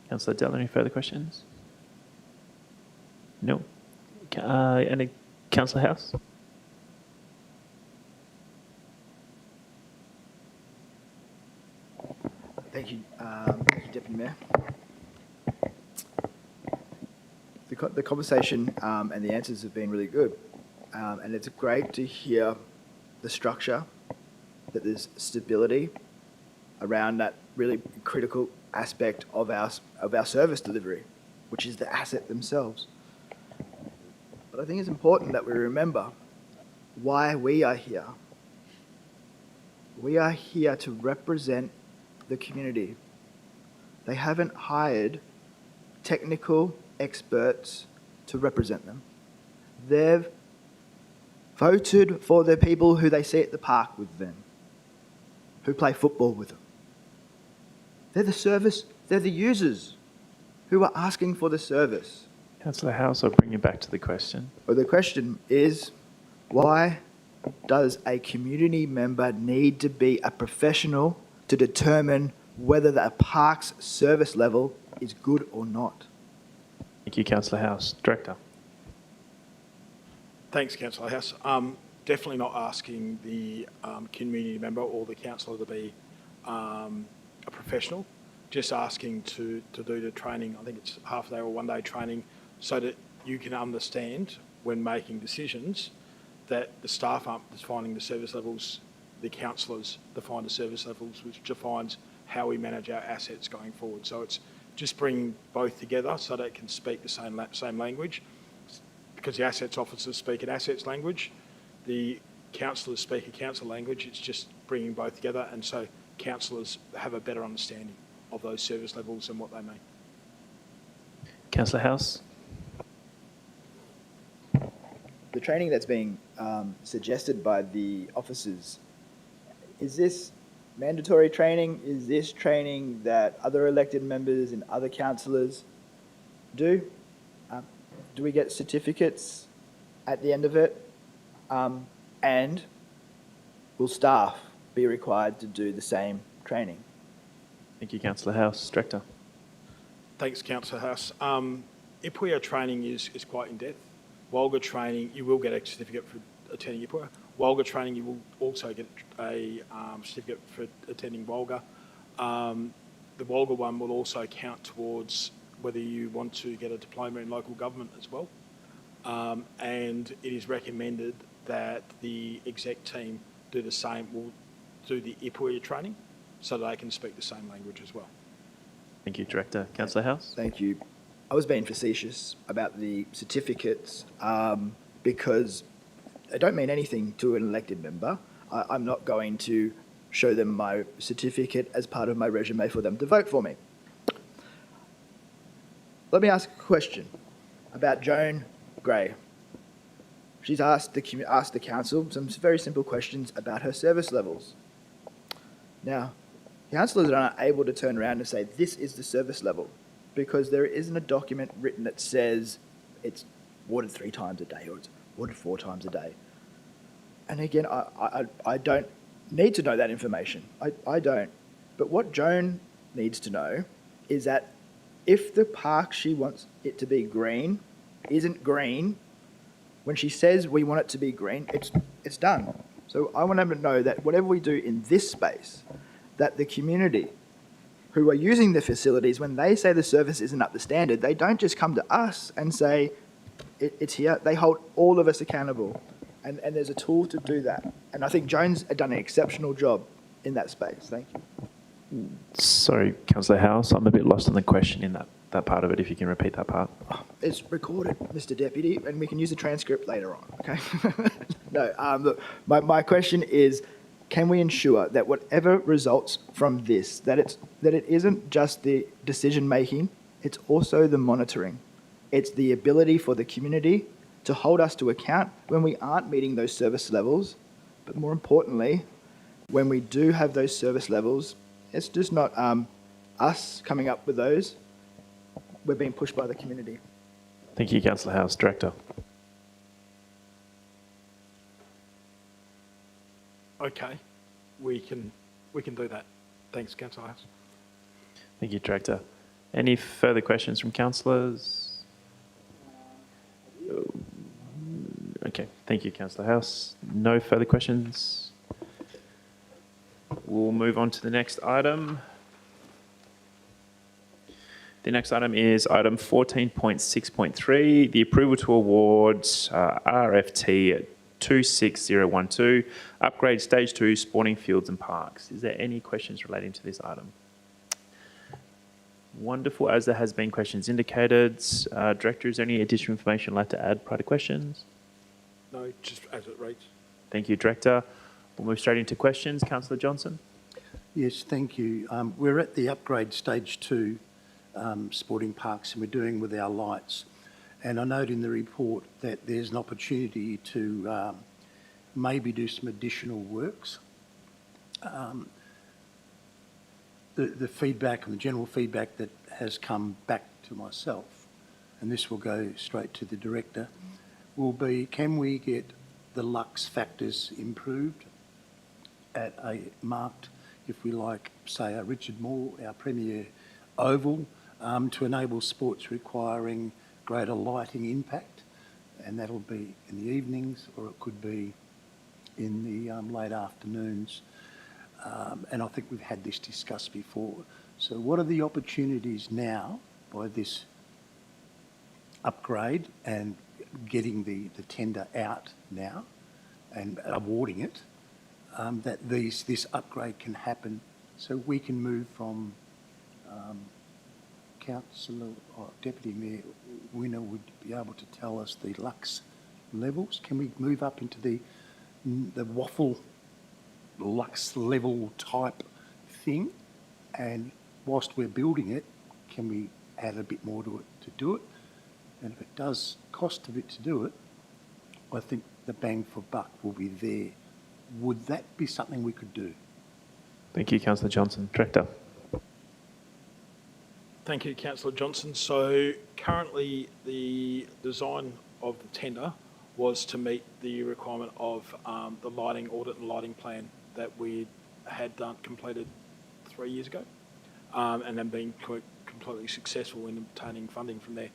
Councillor Della, any further questions? No. Any Councillor House? Thank you, Deputy Mayor. The conversation and the answers have been really good. And it's great to hear the structure, that there's stability around that really critical aspect of our service delivery, which is the asset themselves. But I think it's important that we remember why we are here. We are here to represent the community. They haven't hired technical experts to represent them. They've voted for the people who they see at the park with them, who play football with them. They're the service, they're the users who are asking for the service. Councillor House, I'll bring you back to the question. Well, the question is, why does a community member need to be a professional to determine whether the park's service level is good or not? Thank you, Councillor House. Director? Thanks, Councillor House. Definitely not asking the community member or the councillor to be a professional, just asking to do the training. I think it's half a day or 1 day training, so that you can understand when making decisions that the staff aren't defining the service levels, the councillors define the service levels, which defines how we manage our assets going forward. So it's just bringing both together so they can speak the same language, because the assets officers speak an assets language, the councillors speak a council language. It's just bringing both together, and so councillors have a better understanding of those service levels and what they mean. Councillor House? The training that's being suggested by the officers, is this mandatory training? Is this training that other elected members and other councillors do? Do we get certificates at the end of it? And will staff be required to do the same training? Thank you, Councillor House. Director? Thanks, Councillor House. IPWEA training is quite in-depth. WOLGA training, you will get a certificate for attending IPWEA. WOLGA training, you will also get a certificate for attending WOLGA. The WOLGA one will also count towards whether you want to get a diploma in local government as well. And it is recommended that the exec team do the same, will do the IPWEA training so that they can speak the same language as well. Thank you, Director. Councillor House? Thank you. I was being facetious about the certificates because they don't mean anything to an elected member. I'm not going to show them my certificate as part of my resume for them to vote for me. Let me ask a question about Joan Gray. She's asked the council some very simple questions about her service levels. Now, councillors are not able to turn around and say, this is the service level. because there isn't a document written that says it's watered 3 times a day or it's watered 4 times a day. And again, I don't need to know that information. I don't. But what Joan needs to know is that if the park she wants it to be green isn't green, when she says we want it to be green, it's done. So I want them to know that whatever we do in this space, that the community who are using the facilities, when they say the service isn't up to standard, they don't just come to us and say it's here. They hold all of us accountable. And there's a tool to do that. And I think Joan's done an exceptional job in that space. Thank you. Sorry, Councillor House, I'm a bit lost on the question in that part of it, if you can repeat that part. It's recorded, Mr. Deputy, and we can use the transcript later on, okay? No, look, my question is, can we ensure that whatever results from this, that it isn't just the decision-making, it's also the monitoring. It's the ability for the community to hold us to account when we aren't meeting those service levels, but more importantly, when we do have those service levels, it's just not us coming up with those. We're being pushed by the community. Thank you, Councillor House. Director. Okay, we can do that. Thanks, Councillor House. Thank you, Director. Any further questions from councillors? Okay, thank you, Councillor House. No further questions. We'll move on to the next item. The next item is item 14.6.3, the approval to award RFT 26012, upgrade stage 2 sporting fields and parks. Is there any questions relating to this item? Wonderful. As there has been questions indicated, Director, is there any additional information you'd like to add prior to questions? No, just as it reads. Thank you, Director. We'll move straight into questions. Councillor Johnson. Yes, thank you. We're at the upgrade stage 2 sporting parks, and we're doing with our lights. And I note in the report that there's an opportunity to maybe do some additional works. The feedback and the general feedback that has come back to myself, and this will go straight to the Director, will be, can we get the lux factors improved at a marked, if we like, say, a Richard Moore, our premier oval, to enable sports requiring greater lighting impact, and that'll be in the evenings or it could be in the late afternoons. And I think we've had this discussed before. So what are the opportunities now by this upgrade and getting the tender out now and awarding it, that this upgrade can happen so we can move from Councillor or Deputy Mayor Winner would be able to tell us the lux levels. Can we move up into the waffle lux level type thing? And whilst we're building it, can we add a bit more to it to do it? And if it does cost a bit to do it, I think the bang for buck will be there. Would that be something we could do? Thank you, Councillor Johnson. Director. Thank you, Councillor Johnson. So currently the design of the tender was to meet the requirement of the lighting audit and lighting plan that we had completed 3 years ago, and then been completely successful in obtaining funding from there.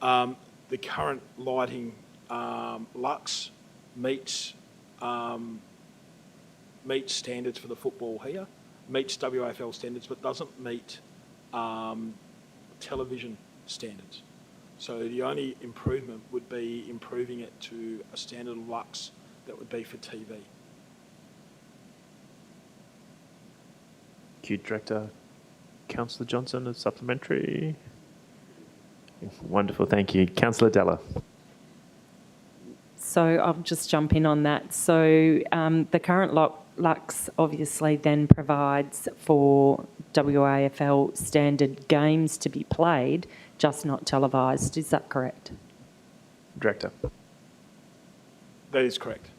The current lighting lux meets standards for the football here, meets WAFL standards, but doesn't meet television standards. So the only improvement would be improving it to a standard of lux that would be for TV. Thank you, Director. Councillor Johnson, a supplementary. Wonderful, thank you. Councillor Della. So I'll just jump in on that. So the current lux obviously then provides for WAFL standard games to be played, just not televised. Is that correct? Director. That is correct.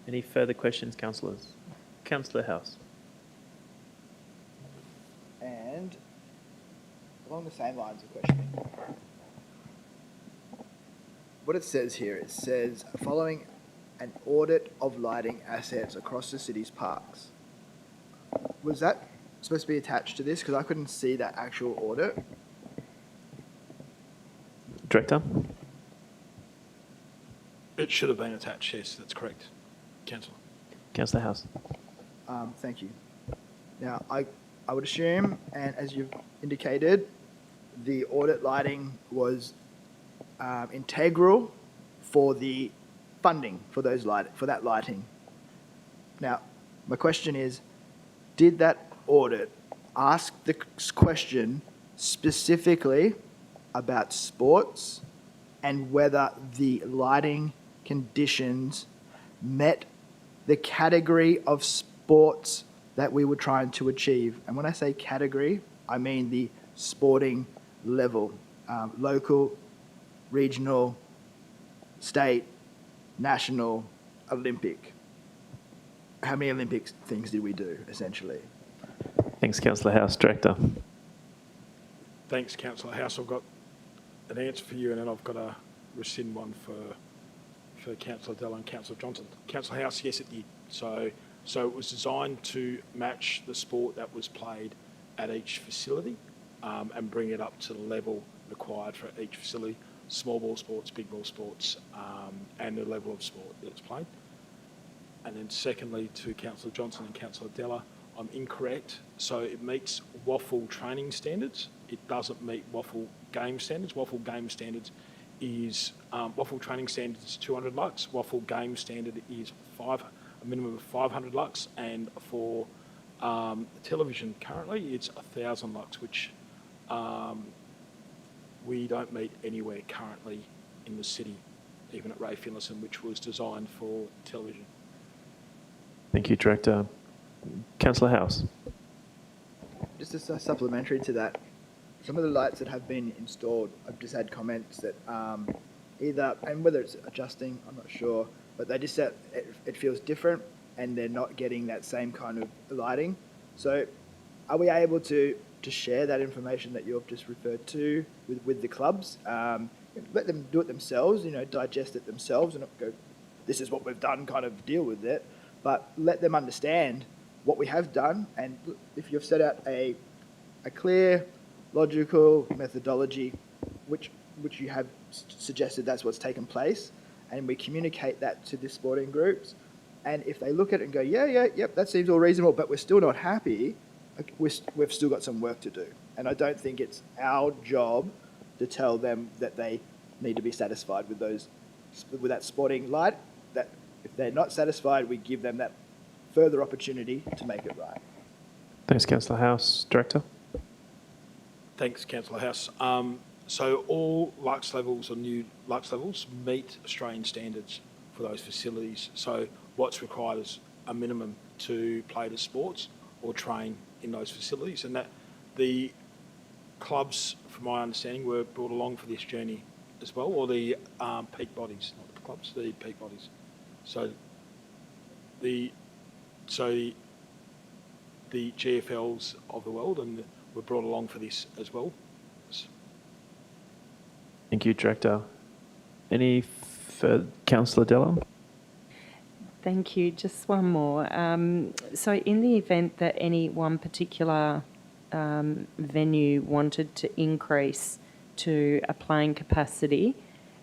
Any further questions, councillors? Councillor House. And And along the same lines of questioning, what it says here, it says, following an audit of lighting assets across the city's parks. Was that supposed to be attached to this? Because I couldn't see that actual audit. Director? It should have been attached, yes, that's correct, Councillor. Councillor House. Thank you. Now, I would assume, and as you've indicated, the audit lighting was integral for the funding for that lighting. Now, my question is, did that audit ask the question specifically about sports and whether the lighting conditions met the category of sports that we were trying to achieve? And when I say category, I mean the sporting level, local, regional, state, national, Olympic. How many Olympic things did we do, essentially? Thanks, Councillor House. Director? Thanks, Councillor House. I've got an answer for you, and then I've got to rescind one for Councillor Della and Councillor Johnson. Councillor House, yes, it did. So it was designed to match the sport that was played at each facility and bring it up to the level required for each facility, small ball sports, big ball sports, and the level of sport that's played. And then secondly, to Councillor Johnson and Councillor Della, I'm incorrect. So it meets waffle training standards. It doesn't meet waffle game standards. Waffle game standards is, waffle training standards is 200 lux. Waffle game standard is a minimum of 500 lux. And for television currently, it's 1,000 lux, which we don't meet anywhere currently in the city, even at Ray Finlayson, which was designed for television. Thank you, Director. Councillor House. Just a supplementary to that, some of the lights that have been installed, I've just had comments that either, and whether it's adjusting, I'm not sure, but they just said it feels different and they're not getting that same kind of lighting. So are we able to share that information that you've just referred to with the clubs? Let them do it themselves, digest it themselves and not go, this is what we've done, kind of deal with it. But let them understand what we have done, and if you've set out a clear, logical methodology, which you have suggested that's what's taken place, and we communicate that to the sporting groups, and if they look at it and go, yep, that seems all reasonable, but we're still not happy, we've still got some work to do. And I don't think it's our job to tell them that they need to be satisfied with that sporting light. That if they're not satisfied, we give them that further opportunity to make it right. Thanks, Councillor House. Director? Thanks, Councillor House. So all lux levels or new lux levels meet Australian standards for those facilities. So what's required is a minimum to play the sports or train in those facilities, and that the clubs, from my understanding, were brought along for this journey as well, or the peak bodies, not the clubs, the peak bodies. So the GFLs of the world and were brought along for this as well. Thank you, Director. Any further? Councillor Della? Thank you. Just one more. So in the event that any one particular venue wanted to increase to a playing capacity,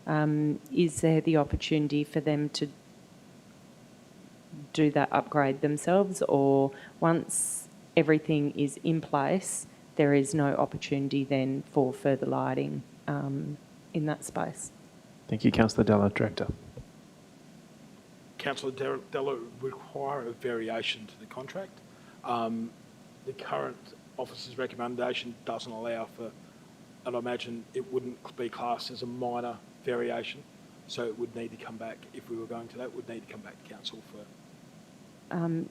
is there the opportunity for them to do that upgrade themselves, or once everything is in place, there is no opportunity then for further lighting in that space? Thank you, Councillor Della. Director? Councillor Della require a variation to the contract. The current officer's recommendation doesn't allow for, and I imagine it wouldn't be classed as a minor variation, so it would need to come back, if we were going to that, it would need to come back to council for...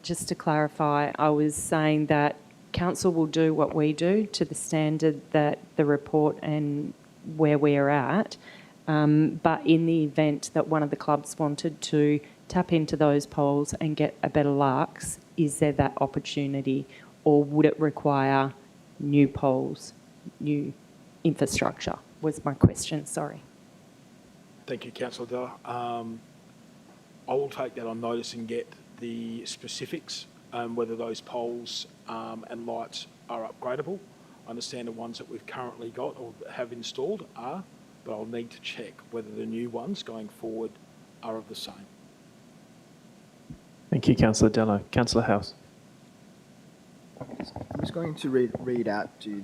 Just to clarify, I was saying that council will do what we do to the standard that the report and where we're at, but in the event that one of the clubs wanted to tap into those poles and get a better lux, is there that opportunity, or would it require new poles, new infrastructure, was my question, sorry. Thank you, Councillor Della. I will take that on notice and get the specifics, whether those poles and lights are upgradable. I understand the ones that we've currently got or have installed are, but I'll need to check whether the new ones going forward are of the same. Thank you, Councillor Della. Councillor House. I'm just going to read out to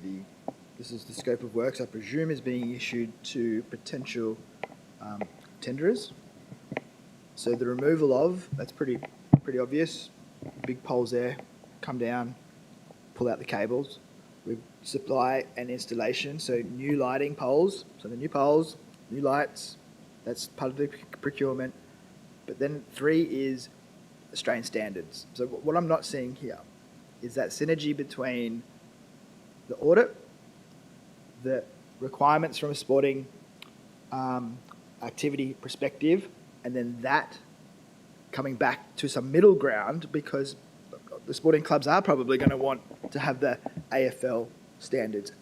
this is the scope of works I presume is being issued to potential tenderers. So the removal of, that's pretty obvious, big poles there, come down, pull out the cables. We supply and installation, so new lighting poles, so the new poles, new lights, that's part of the procurement. But then 3 is Australian standards. So what I'm not seeing here is that synergy between the audit, the requirements from a sporting activity perspective, and then that coming back to some middle ground, because the sporting clubs are probably going to want to have the AFL standards.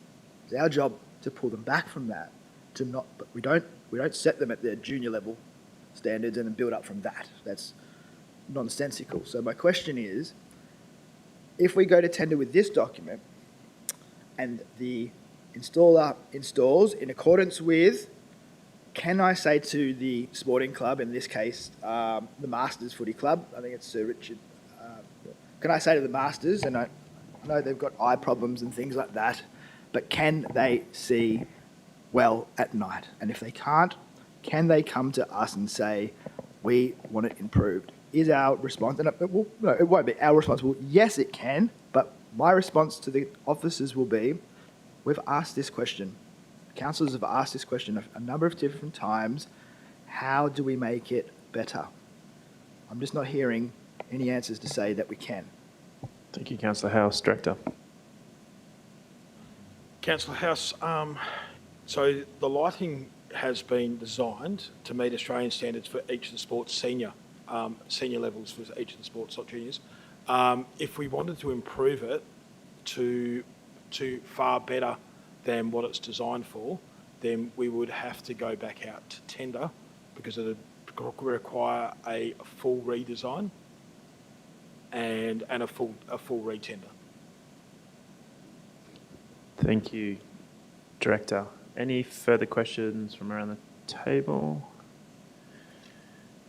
It's our job to pull them back from that, but we don't set them at their junior level standards and then build up from that. That's nonsensical. So my question is, if we go to tender with this document and the installer installs in accordance with, can I say to the sporting club, in this case, the Masters Footy Club, I think it's Sir Richard, can I say to the Masters, and I know they've got eye problems and things like that, but can they see well at night? And if they can't, can they come to us and say, we want it improved? Is our response, and it won't be our response, yes it can, but my response to the officers will be, we've asked this question. Councillors have asked this question a number of different times. How do we make it better? I'm just not hearing any answers to say that we can. Thank you, Councillor House. Director. Councillor House, so the lighting has been designed to meet Australian standards for each of the sports senior levels for each of the sports, not juniors. If we wanted to improve it to far better than what it's designed for, then we would have to go back out to tender because it would require a full redesign and a full re-tender. Thank you, Director. Any further questions from around the table?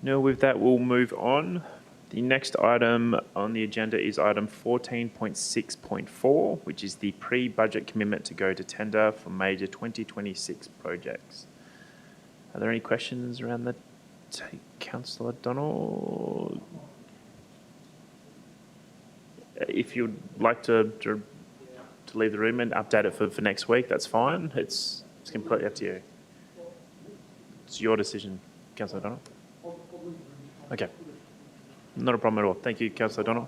No, with that, we'll move on. The next item on the agenda is item 14.6.4, which is the pre-budget commitment to go to tender for major 2026 projects. Are there any questions around the Councillor Donald? If you'd like to leave the room and update it for next week, that's fine. It's completely up to you. It's your decision, Councillor Donald. Okay. Not a problem at all. Thank you, Councillor Donald.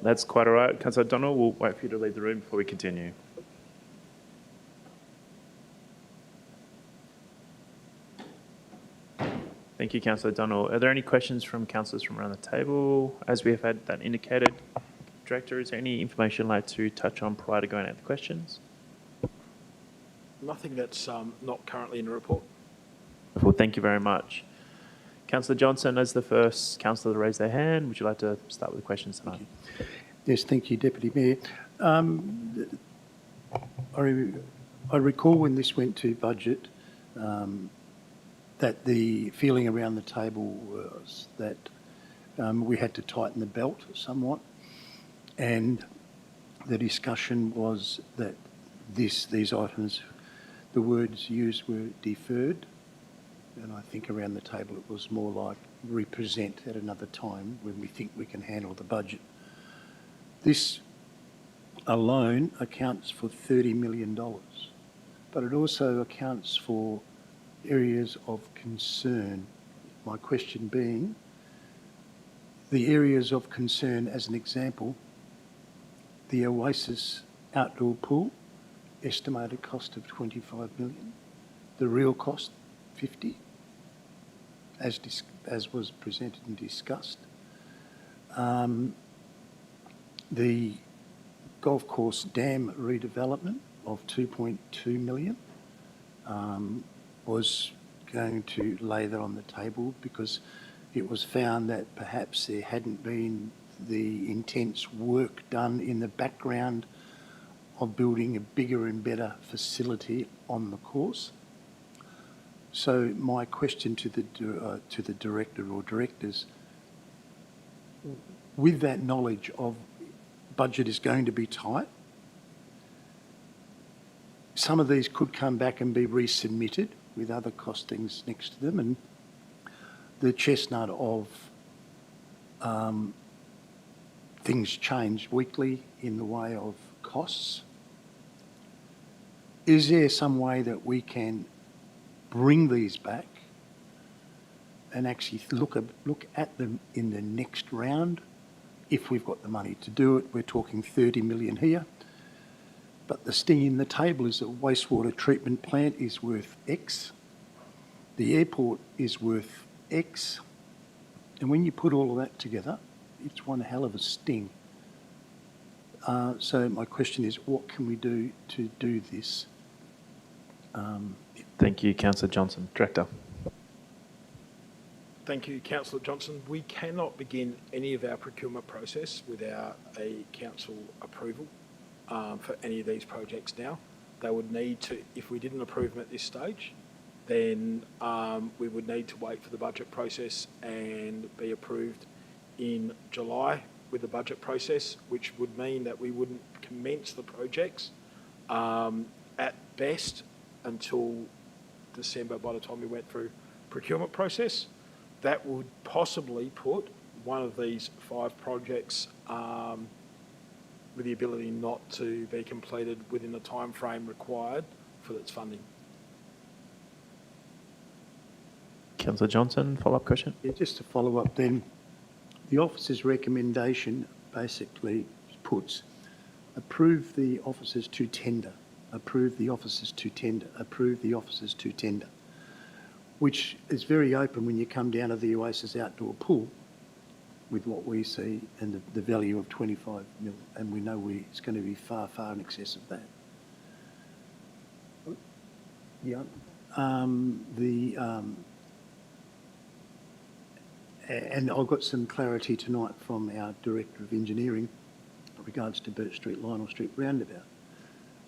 That's quite all right. Councillor Donald, we'll wait for you to leave the room before we continue. Thank you, Councillor Donald. Are there any questions from councillors from around the table? As we have had that indicated, Director, is there any information you'd like to touch on prior to going out to questions? Nothing that's not currently in the report. Well, thank you very much. Councillor Johnson, as the first councillor to raise their hand, would you like to start with the questions tonight? Yes, thank you, Deputy Mayor. I recall when this went to budget that the feeling around the table was that we had to tighten the belt somewhat, and the discussion was that these items, the words used were deferred, and I think around the table it was more like represent at another time when we think we can handle the budget. This alone accounts for $30 million, but it also accounts for areas of concern. My question being, the areas of concern, as an example, the Oasis outdoor pool, estimated cost of $25 million, the real cost, 50, as was presented and discussed. the golf course dam redevelopment of 2.2 million was going to lay that on the table because it was found that perhaps there hadn't been the intense work done in the background of building a bigger and better facility on the course. So my question to the director or directors, with that knowledge of budget is going to be tight, some of these could come back and be resubmitted with other costings next to them, and the chestnut of things change weekly in the way of costs. Is there some way that we can bring these back and actually look at them in the next round? If we've got the money to do it, we're talking 30 million here. But the sting in the table is that wastewater treatment plant is worth X. The airport is worth X. And when you put all of that together, it's one hell of a sting. So my question is, what can we do to do this? Thank you, Councillor Johnson. Director. Thank you, Councillor Johnson. We cannot begin any of our procurement process without a council approval for any of these projects now. They would need to, if we didn't approve them at this stage, then we would need to wait for the budget process and be approved in July with the budget process, which would mean that we wouldn't commence the projects at best until December by the time we went through procurement process. That would possibly put one of these 5 projects with the ability not to be completed within the time frame required for its funding. Councillor Johnson, follow-up question? Yeah, just to follow up then, the officer's recommendation basically puts approve the officers to tender, approve the officers to tender, approve the officers to tender, which is very open when you come down to the Oasis outdoor pool with what we see and the value of 25 mil, and we know it's going to be far, far in excess of that. Yeah. And I've got some clarity tonight from our Director of Engineering in regards to Burt Street, Lionel Street roundabout.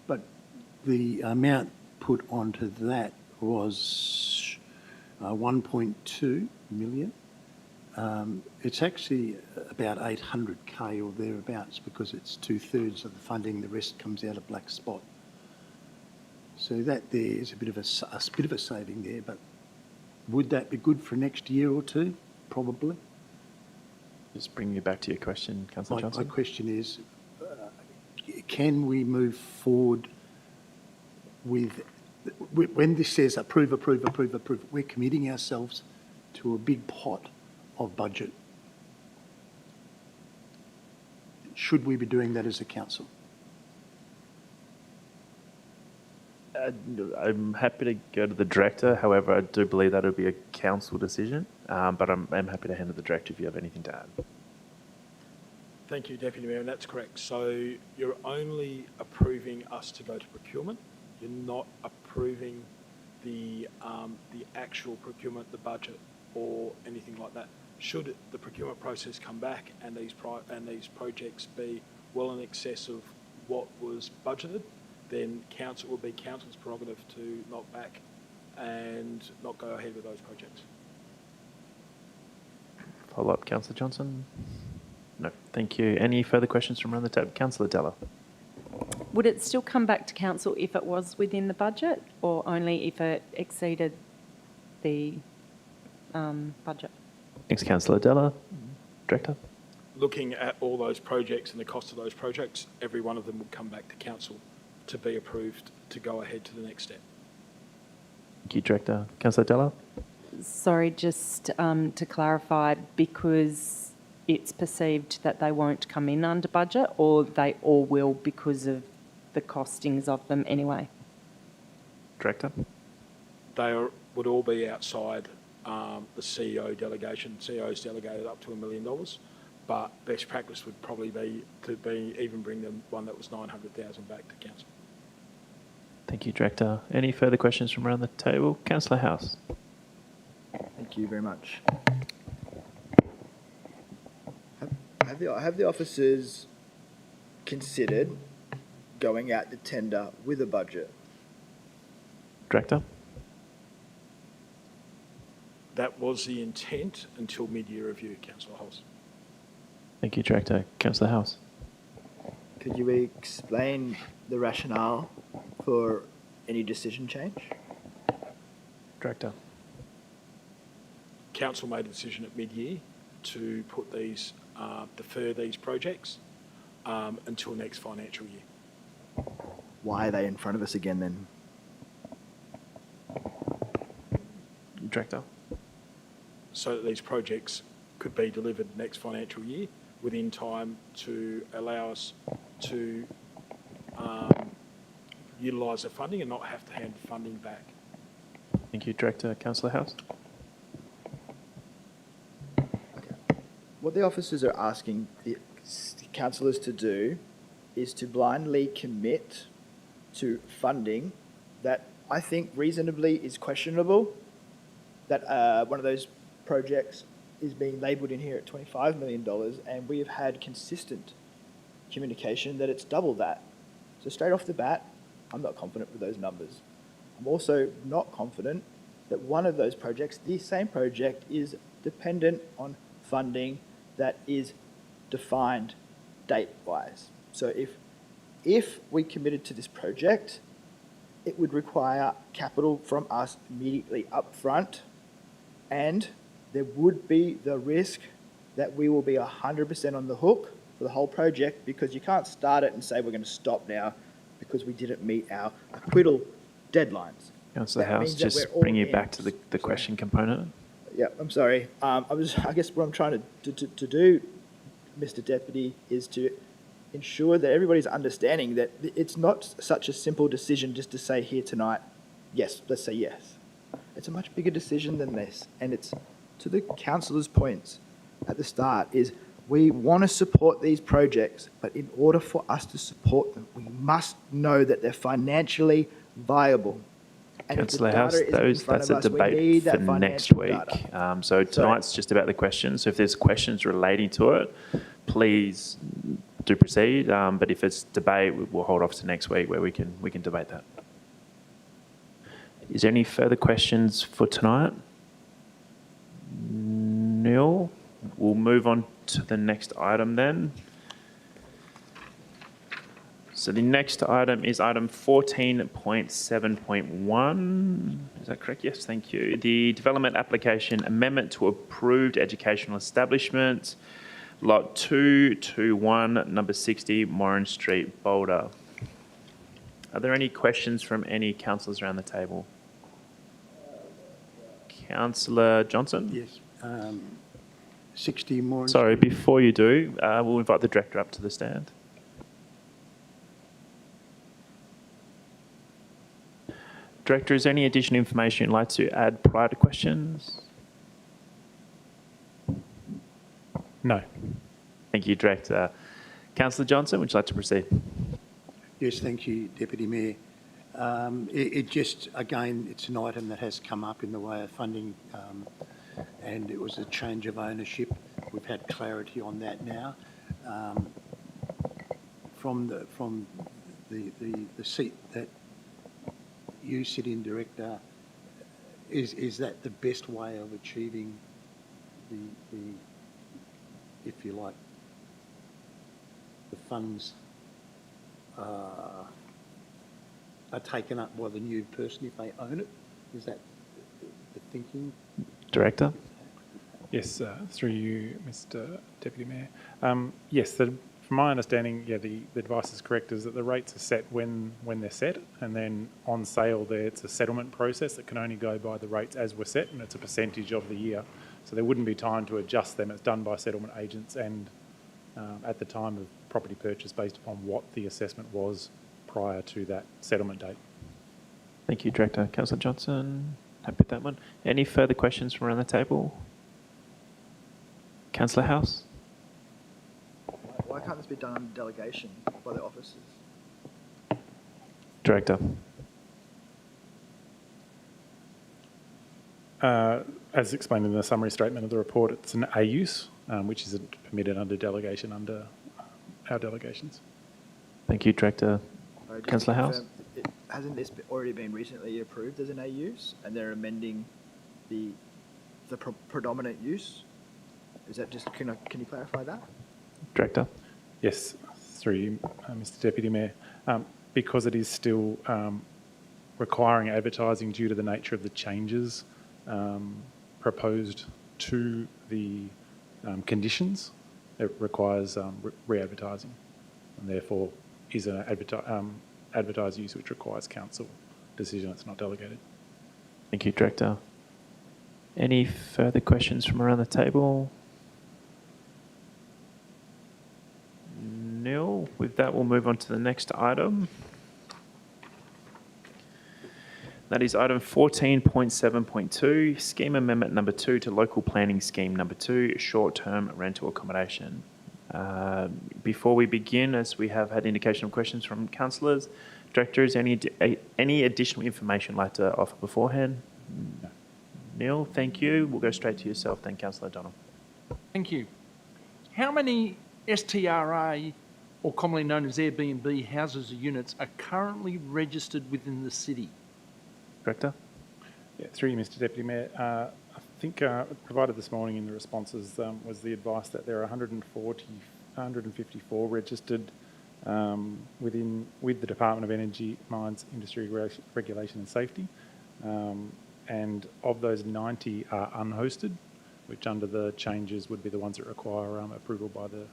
But the amount put onto that was 1.2 million. It's actually about 800k or thereabouts because it's 2/3 of the funding, the rest comes out of black spot. So that there is a bit of a saving there, but would that be good for next year or two? Probably. Just bring you back to your question, Councillor Johnson. My question is, can we move forward with, when this says approve, we're committing ourselves to a big pot of budget. Should we be doing that as a council? I'm happy to go to the director. However, I do believe that would be a council decision, but I'm happy to hand to the director if you have anything to add. Thank you, Deputy Mayor, and that's correct. So you're only approving us to go to procurement. You're not approving the actual procurement, the budget, or anything like that. Should the procurement process come back and these projects be well in excess of what was budgeted, then council will be council's prerogative to knock back and not go ahead with those projects. Follow up, Councillor Johnson? No, thank you. Any further questions from around the table? Councillor Della. Would it still come back to council if it was within the budget or only if it exceeded the budget? Thanks, Councillor Della. Director? Looking at all those projects and the cost of those projects, every one of them would come back to council to be approved to go ahead to the next step. Thank you, Director. Councillor Della? Sorry, just to clarify, because it's perceived that they won't come in under budget, or they all will because of the costings of them anyway? Director? Would all be outside the CEO delegation. CEO's delegated up to $1 million. but best practice would probably be to even bring the one that was 900,000 back to council. Thank you, Director. Any further questions from around the table? Councillor House. Thank you very much. Have the officers considered going out to tender with a budget? Director. That was the intent until mid-year review, Councillor House. Thank you, Director. Councillor House. Could you explain the rationale for any decision change? Director. Council made a decision at mid-year to put these, defer these projects until next financial year. Why are they in front of us again then? Director. So that these projects could be delivered next financial year within time to allow us to utilise the funding and not have to hand funding back. Thank you, Director. Councillor House. What the officers are asking the councillors to do is to blindly commit to funding that I think reasonably is questionable, that one of those projects is being labelled in here at $25 million, and we have had consistent communication that it's double that. So straight off the bat, I'm not confident with those numbers. I'm also not confident that one of those projects, the same project, is dependent on funding that is defined date-wise. So if we committed to this project, it would require capital from us immediately up front, and there would be the risk that we will be 100% on the hook for the whole project, because you can't start it and say we're going to stop now because we didn't meet our acquittal deadlines. Councillor That House, means that just we're all bring you in. back to the question component. Yeah, I'm sorry. I guess what I'm trying to do, Mr. Deputy, is to ensure that everybody's understanding that it's not such a simple decision just to say here tonight, yes, let's say yes. It's a much bigger decision than this. And it's to the councillors' points at the start is we want to support these projects, but in order for us to support them, we must know that they're financially viable. And if the Councillor House, data isn't in front that's of a us, we debate need for that next financial week. data. So tonight's just about the questions. So if there's questions relating to it, please do proceed. But if it's debate, we'll hold off to next week where we can debate that. Is there any further questions for tonight? Nil. We'll move on to the next item then. So the next item is item 14.7.1. Is that correct? Yes, thank you. The development application amendment to approved educational establishment, lot 221, number 60, Moran Street, Boulder. Are there any questions from any councillors around the table? Councillor Johnson? Yes. 60 more. Sorry, before you do, we'll invite the Director up to the stand. Director, is there any additional information you'd like to add prior to questions? No. Thank you, Director. Councillor Johnson, would you like to proceed? Yes, thank you, Deputy Mayor. It just, again, it's an item that has come up in the way of funding, and it was a change of ownership. We've had clarity on that now. From the seat that you sit in, Director, is that the best way of achieving the if you like, the funds are taken up by the new person if they own it? Is that the thinking? Director? Yes, through you, Mr. Deputy Mayor. Yes, from my understanding, yeah, the advice is correct, is that the rates are set when they're set, and then on sale there it's a settlement process that can only go by the rates as were set, and it's a percentage of the year. So there wouldn't be time to adjust them. It's done by settlement agents and at the time of property purchase based upon what the assessment was prior to that settlement date. Thank you, Director. Councillor Johnson, happy with that one. Any further questions from around the table? Councillor House? can't this be done under delegation by the officers? Director. As explained in the summary statement of the report, it's an A use, which isn't permitted under delegation under our delegations. Thank you, Director. Just to Councillor Howes? confirm, hasn't this already been recently approved as an A use, and they're amending the predominant use? Is that just, can you clarify that? Director. Yes, through you, Mr Deputy Mayor. Because it is still requiring advertising due to the nature of the changes proposed to the conditions, it requires re-advertising, and therefore is an advertised use which requires council decision. It's not delegated. Thank you, Director. Any further questions from around the table? Nil. With that, we'll move on to the next item. That is item 14.7.2, Scheme Amendment number 2 to Local Planning Scheme number 2, Short-Term Rental Accommodation. Before we begin, as we have had indication of questions from councillors, Director, is any additional information you'd like to offer beforehand? No. Neil, thank you. We'll go straight to yourself then, Councillor Donald. Thank you. How many STRA, or commonly known as Airbnb houses or units, are currently registered within the city? Director? Yeah, through you, Mr Deputy Mayor. I think provided this morning in the responses was the advice that there are 154 registered with the Department of Energy, Mines, Industry Regulation and Safety. And of those, 90 are unhosted, which under the changes would be the ones that require approval by the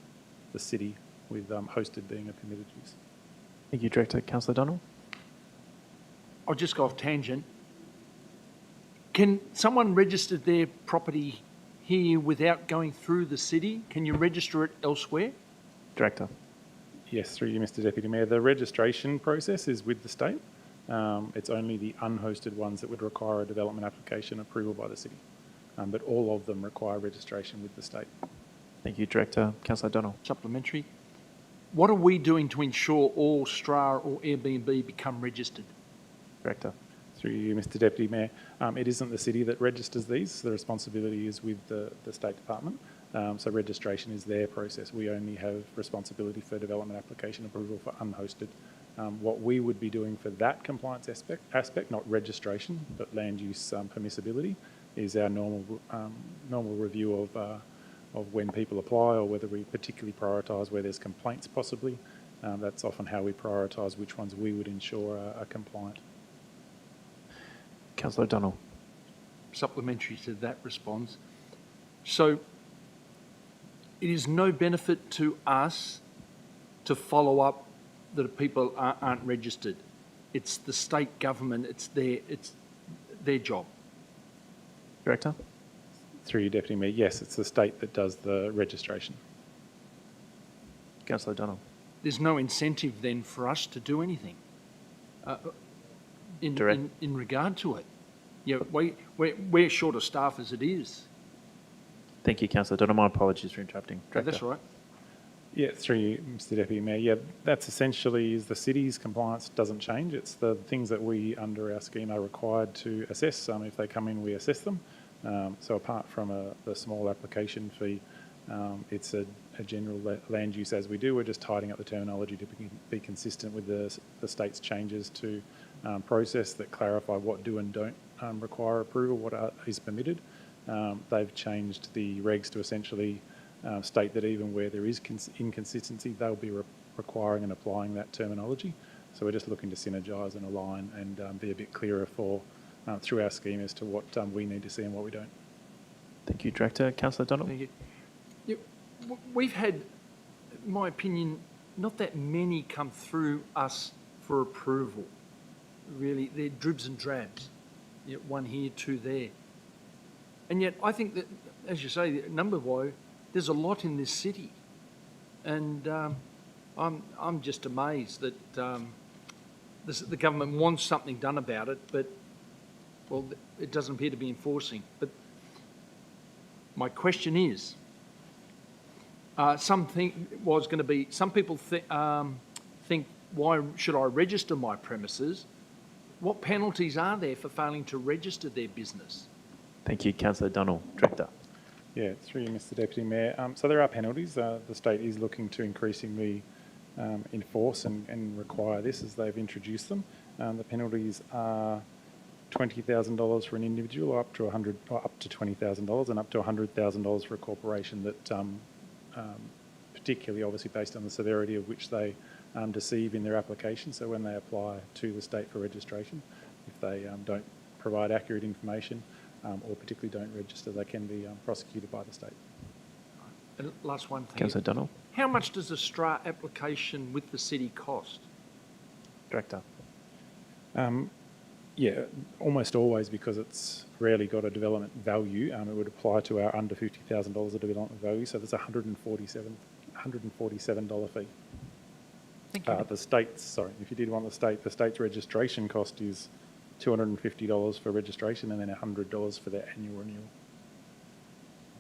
city, with hosted being a permitted use. Thank you, Director. Councillor Donald? I'll just go off tangent. Can someone register their property here without going through the city? Can you register it elsewhere? Director? Yes, through you, Mr Deputy Mayor. The registration process is with the state. It's only the unhosted ones that would require a development application approval by the city. But all of them require registration with the state. Thank you, Director. Councillor Donald? Supplementary. What are we doing to ensure all STRA or Airbnb become registered? Director? Through you, Mr Deputy Mayor. It isn't the city that registers these. The responsibility is with the State Department. So registration is their process. We only have responsibility for development application approval for unhosted. What we would be doing for that compliance aspect, not registration, but land use permissibility, is our normal review of when people apply, or whether we particularly prioritise where there's complaints possibly. That's often how we prioritise which ones we would ensure are compliant. Councillor Donald? Supplementary to that response. So it is no benefit to us to follow up that people aren't registered. It's the state government, it's their job. Director? Through you, Deputy Mayor, yes, it's the state that does the registration. Councillor Donald? There's no incentive then for us to do anything in regard to it. Yeah, we're short of staff as it is. Thank you, Councillor Donald. My apologies for interrupting. Director? That's all right. Yeah, through you, Mr Deputy Mayor. Yeah, that's essentially is the city's compliance doesn't change. It's the things that we under our scheme are required to assess. If they come in, we assess them. So apart from the small application fee, it's a general land use as we do. We're just tidying up the terminology to be consistent with the state's changes to process that clarify what do and don't require approval, what is permitted. They've changed the regs to essentially state that even where there is inconsistency, they'll be requiring and applying that terminology. So we're just looking to synergise and align and be a bit clearer through our scheme as to what we need to see and what we don't. Thank you, Director. Councillor Donald? Thank you. Yeah, we've had, in my opinion, not that many come through us for approval. Really, they're dribs and drabs. Yeah, one here, two there. And yet, I think that, as you say, number-wise, there's a lot in this city, and I'm just amazed that the government wants something done about it, but well, it doesn't appear to be enforcing. But my question is, Some people think, why should I register my premises? What penalties are there for failing to register their business? Thank you, Councillor Donald. Director. Yeah, through you, Mr Deputy Mayor. So there are penalties. The state is looking to increasingly enforce and require this as they've introduced them. The penalties are $20,000 for an individual, or up to $20,000, and up to $100,000 for a corporation that, particularly obviously based on the severity of which they deceive in their application. So when they apply to the state for registration, if they don't provide accurate information or particularly don't register, they can be prosecuted by the state. And last one thing. Councillor Donald. How much does a STRA application with the city cost? Director. Yeah, almost always, because it's rarely got a development value. It would apply to our under $50,000 of development value, so there's a $147 fee. Thank you. If you did want the state's registration cost is $250 for registration and then $100 for their annual renewal.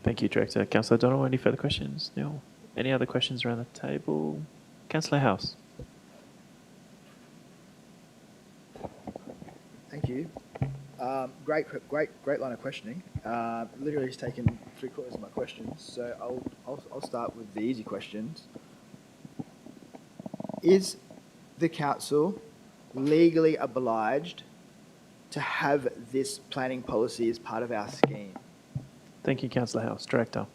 Thank you, Director. Councillor Donald, any further questions? No. Any other questions around the table? Councillor House. Thank you. Great line of questioning. Literally has taken 3/4 of my questions, so I'll start with the easy questions. Is the council legally obliged to have this planning policy as part of our scheme? Thank you, Councillor House. Director.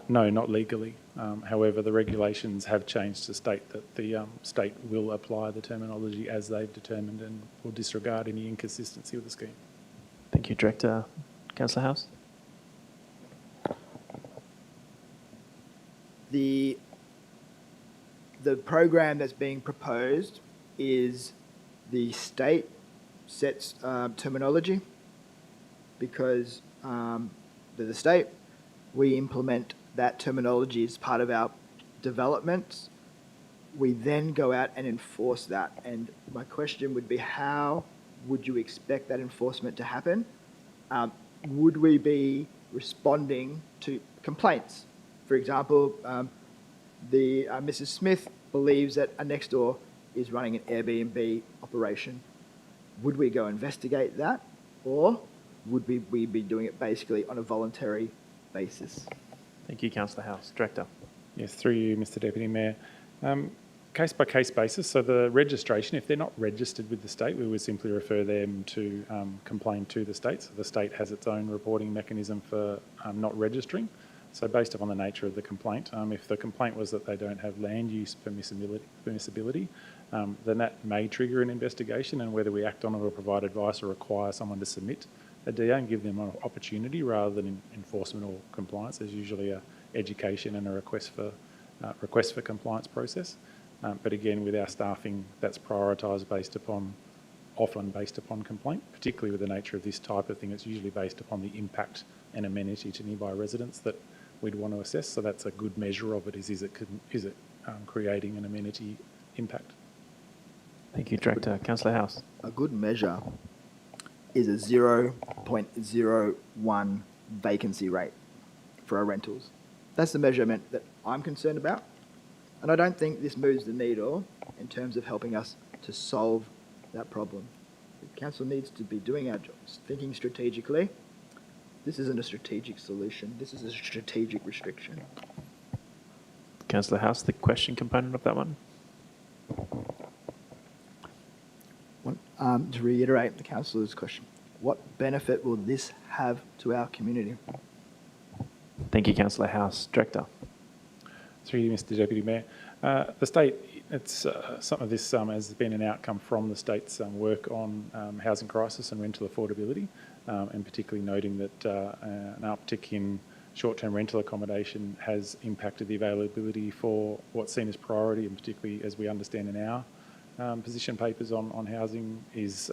No, not legally. However, the regulations have changed to state that the state will apply the terminology as they've determined and will disregard any inconsistency with the scheme. Thank you, Director. Councillor House. The program that's being proposed is the state sets terminology, because the state, we implement that terminology as part of our developments. We then go out and enforce that. And my question would be, how would you expect that enforcement to happen? Would we be responding to complaints? For example, Mrs. Smith believes that a next door is running an Airbnb operation. Would we go investigate that, or would we be doing it basically on a voluntary basis? Thank you, Councillor House. Director. Yes, through you, Mr Deputy Mayor. Case-by-case basis, so the registration, if they're not registered with the state, we would simply refer them to complain to the state. So the state has its own reporting mechanism for not registering. So based upon the nature of the complaint, if the complaint was that they don't have land use permissibility, then that may trigger an investigation, and whether we act on it or provide advice or require someone to submit a DA and give them an opportunity rather than enforcement or compliance. There's usually a education and a request for compliance process. But again, with our staffing, that's prioritised often based upon complaint, particularly with the nature of this type of thing. It's usually based upon the impact and amenity to nearby residents that we'd want to assess. So that's a good measure of it. Is it creating an amenity impact? Thank you, Director. Councillor House. A good measure is a 0.01 vacancy rate for our rentals. That's the measurement that I'm concerned about. And I don't think this moves the needle in terms of helping us to solve that problem. The council needs to be doing our jobs, thinking strategically. This isn't a strategic solution. This is a strategic restriction. Councillor House, the question component of that one. To reiterate the councillor's question, what benefit will this have to our community? Thank you, Councillor House. Director. Through you, Mr Deputy Mayor. The state, some of this has been an outcome from the state's work on housing crisis and rental affordability, and particularly noting that an uptick in short-term rental accommodation has impacted the availability for what's seen as priority, and particularly as we understand in our position papers on housing is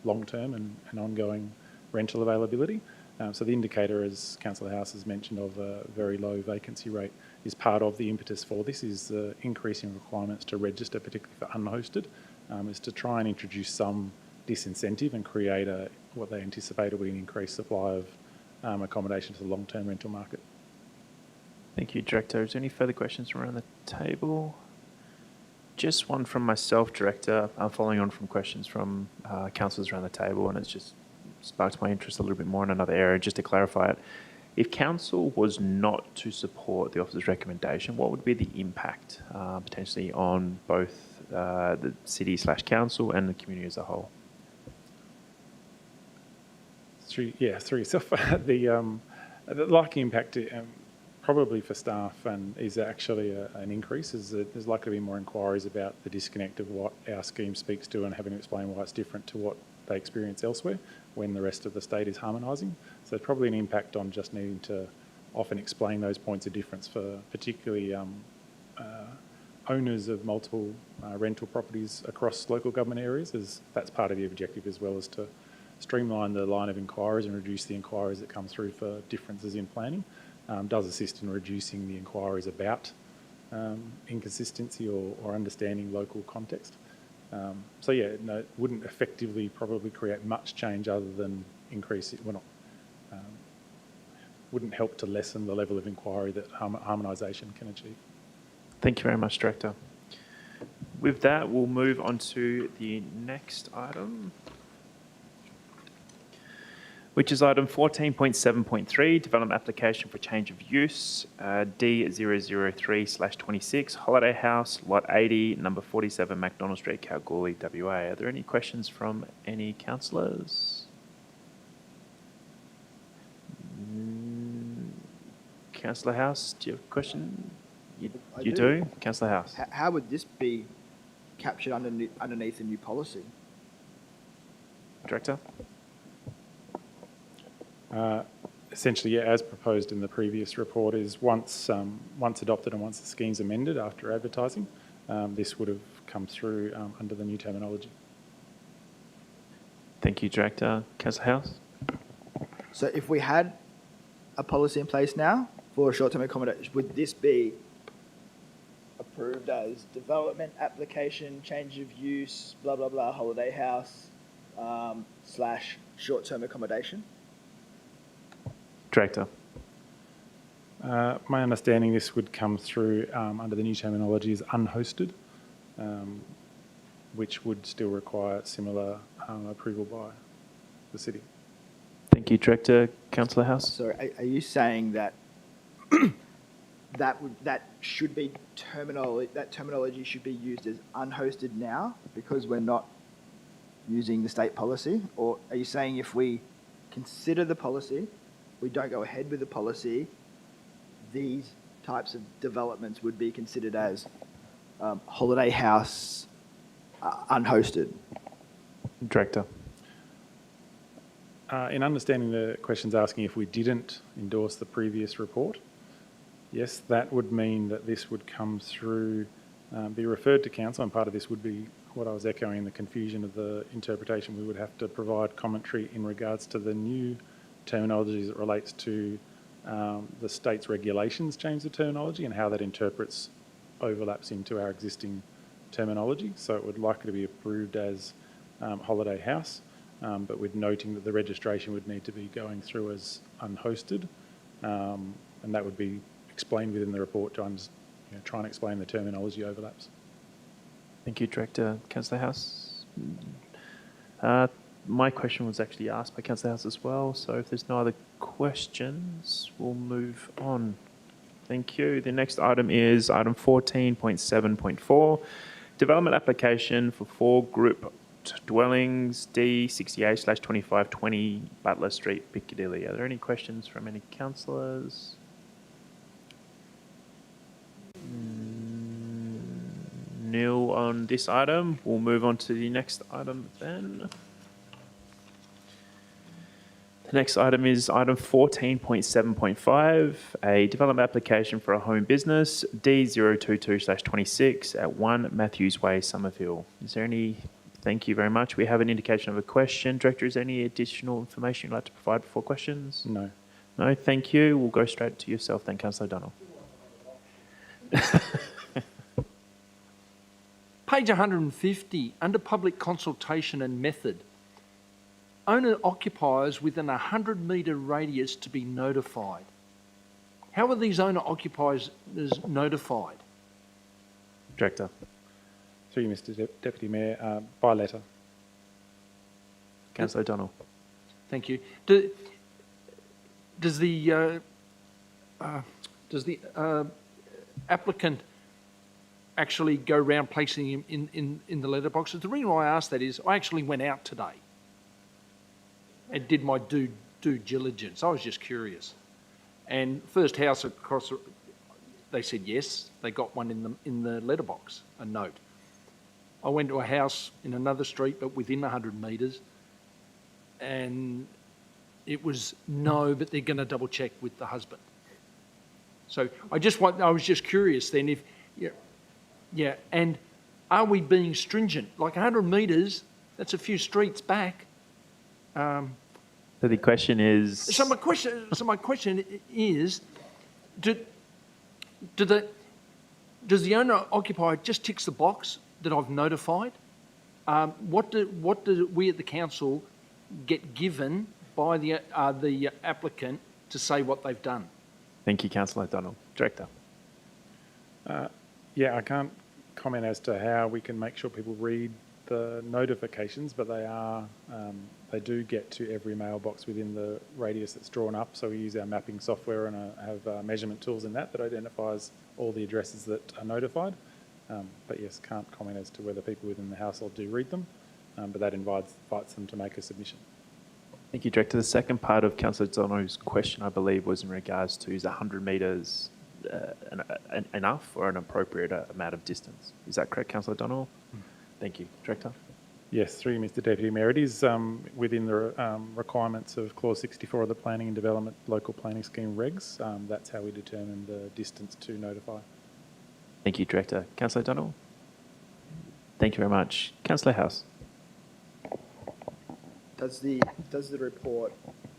long-term and ongoing rental availability. So the indicator, as Councillor House has mentioned, of a very low vacancy rate is part of the impetus for this, is the increasing requirements to register, particularly for unhosted, is to try and introduce some disincentive and create what they anticipate will be an increased supply of accommodation to the long-term rental market. Thank you, Director. Is there any further questions from around the table? Just one from myself, Director. I'm following on from questions from councillors around the table, and it's just sparked my interest a little bit more in another area. Just to clarify it, if council was not to support the officer's recommendation, what would be the impact potentially on both the city/council and the community as a whole? Through yourself, the likely impact probably for staff and is actually an increase. There's likely to be more inquiries about the disconnect of what our scheme speaks to and having to explain why it's different to what they experience elsewhere when the rest of the state is harmonising. So there's probably an impact on just needing to often explain those points of difference for particularly owners of multiple rental properties across local government areas, as that's part of the objective, as well as to streamline the line of inquiries and reduce the inquiries that come through for differences in planning. Does assist in reducing the inquiries about inconsistency or understanding local context. So yeah, no, it wouldn't effectively probably create much change other than increase it. Wouldn't help to lessen the level of inquiry that harmonisation can achieve. Thank you very much, Director. With that, we'll move on to the next item, which is item 14.7.3, development application for change of use, D003/26, Holiday House, Lot 80, number 47, MacDonald Street, Kalgoorlie, WA. Are there any questions from any councillors? Councillor House, do you have a question? You do? Councillor House. How would this be captured underneath the new policy? Director? Essentially, yeah, as proposed in the previous report, is once adopted and once the scheme's amended after advertising, this would have come through under the new terminology. Thank you, Director. Councillor House? So if we had a policy in place now for short-term accommodation, would this be approved as development application, change of use, blah, blah, blah, holiday house, / short-term accommodation? Director. My understanding this would come through under the new terminology as unhosted, which would still require similar approval by the city. Thank you, Director. Councillor House? So are you saying that that should be terminology should be used as unhosted now because we're not using the state policy? Or are you saying if we consider the policy, we don't go ahead with the policy, these types of developments would be considered as holiday house unhosted? Director. In understanding the questions asking if we didn't endorse the previous report, yes, that would mean that this would come through, be referred to council, and part of this would be what I was echoing, the confusion of the interpretation. We would have to provide commentary in regards to the new terminology as it relates to the state's regulations change the terminology and how that interprets overlaps into our existing terminology. So it would likely to be approved as holiday house, but with noting that the registration would need to be going through as unhosted, and that would be explained within the report to try and explain the terminology overlaps. Thank you, Director. Councillor House? My question was actually asked by Councillor House as well, so if there's no other questions, we'll move on. Thank you. The next item is item 14.7.4, development application for 4 group dwellings, D68/2520 Butler Street, Piccadilly. Are there any questions from any councillors? Nil on this item. We'll move on to the next item then. The next item is item 14.7.5, a development application for a home business, D022/26 at 1 Matthews Way, Somerville. Is there any... Thank you very much. We have an indication of a question. Director, is there any additional information you'd like to provide before questions? No. No, thank you. We'll go straight to yourself then, Councillor O'Donnell. Page 150, under public consultation and method. Owner occupiers within a 100-metre radius to be notified. how are these owner-occupiers notified? Director. Through you, Mr Deputy Mayor, by letter. Councillor O'Donnell. Thank you. Does the applicant actually go around placing him in the letterboxes? The reason why I ask that is I actually went out today and did my due diligence. I was just curious. And first house across, they said yes, they got one in the letterbox, a note. I went to a house in another street, but within 100 metres, and it was no, but they're going to double check with the husband. So I was just curious then if, yeah, and are we being stringent? Like 100 metres, that's a few streets back. So the question is... So my question is, does the owner occupier just ticks the box that I've notified? What do we at the council get given by the applicant to say what they've done? Thank you, Councillor O'Donnell. Director. Yeah, I can't comment as to how we can make sure people read the notifications, but they do get to every mailbox within the radius that's drawn up. So we use our mapping software and have measurement tools in that identifies all the addresses that are notified. But yes, can't comment as to whether people within the household do read them, but that invites them to make a submission. Thank you, Director. The second part of Councillor O'Donnell's question, I believe, was in regards to is 100 metres enough or an appropriate amount of distance? Is that correct, Councillor O'Donnell? Thank you. Director. Yes, through you, Mr Deputy Mayor. It is within the requirements of Clause 64 of the Planning and Development Local Planning Scheme regs. That's how we determine the distance to notify. Thank you, Director. Councillor O'Donnell. Thank you very much. Councillor House. Does the report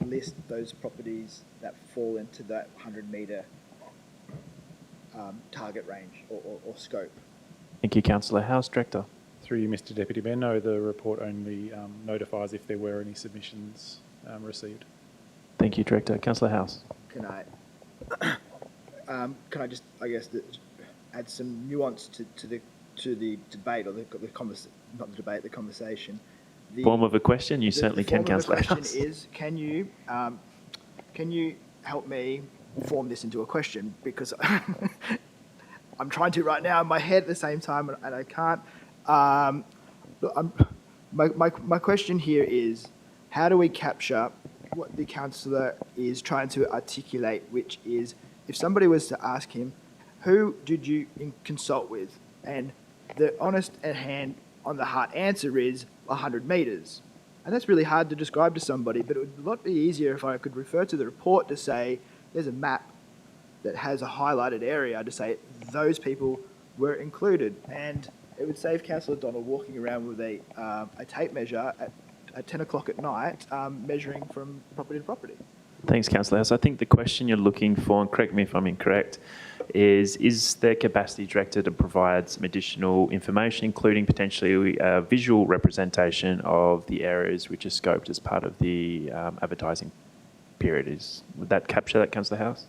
list those properties that fall into that 100-metre target range or scope? Thank you, Councillor House. Director. Through you, Mr Deputy Mayor. No, the report only notifies if there were any submissions received. Thank you, Director. Councillor House. Can I just, I guess, add some nuance to the debate or the conversation? Form of a question? You certainly can, Councillor House. The question is, can you help me form this into a question? Because I'm trying to right now in my head at the same time, and I can't. My question here is, how do we capture what the councillor is trying to articulate, which is, if somebody was to ask him, who did you consult with? And the honest at hand, on the heart answer is 100 metres. And that's really hard to describe to somebody, but it would a lot be easier if I could refer to the report to say, there's a map that has a highlighted area to say those people were included. And it would save Councillor Donald walking around with a tape measure at 10 o'clock at night, measuring from property to property. Thanks, Councillor House. I think the question you're looking for, and correct me if I'm incorrect, is there capacity director to provide some additional information, including potentially a visual representation of the areas which are scoped as part of the advertising period? Would that capture that, Councillor House?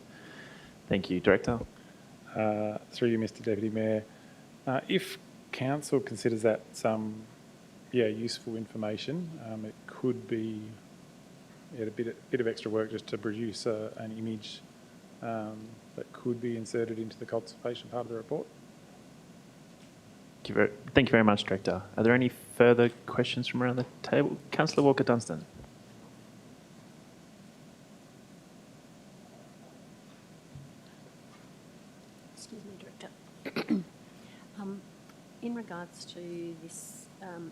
Thank you. Director? Through you, Mr Deputy Mayor. If Council considers that some useful information, it could be a bit of extra work just to produce an image that could be inserted into the consultation part of the report. Thank you very much, Director. Are there any further questions from around the table? Councillor Walker-Dunstan. Excuse me, Director. In regards to this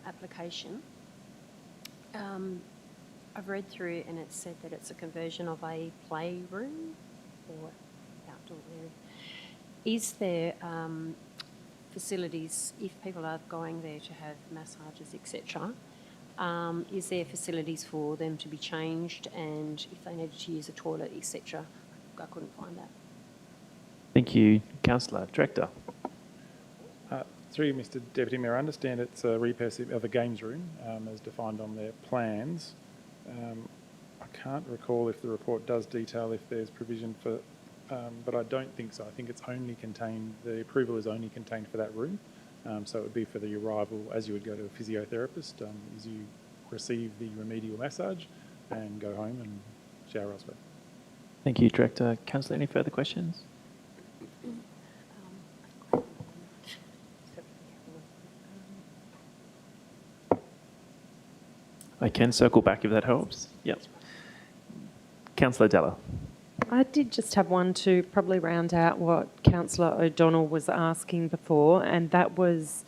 application, I've read through it and it said that it's a conversion of a playroom or outdoor area. Is there facilities, if people are going there to have massages, etc., is there facilities for them to be changed, and if they needed to use a toilet, etc.? I couldn't find that. Thank you. Councillor. Director. Through you, Mr Deputy Mayor, I understand it's a repurpose of a games room as defined on their plans. I can't recall if the report does detail if there's provision for but I don't think so. I think it's only contained, the approval is only contained for that room. So it would be for the arrival, as you would go to a physiotherapist, is you receive the remedial massage and go home and shower elsewhere. Thank you, Director. Councillor, any further questions? I can circle back if that helps. Yep. Councillor Della. I did just have one to probably round out what Councillor O'Donnell was asking before, and that was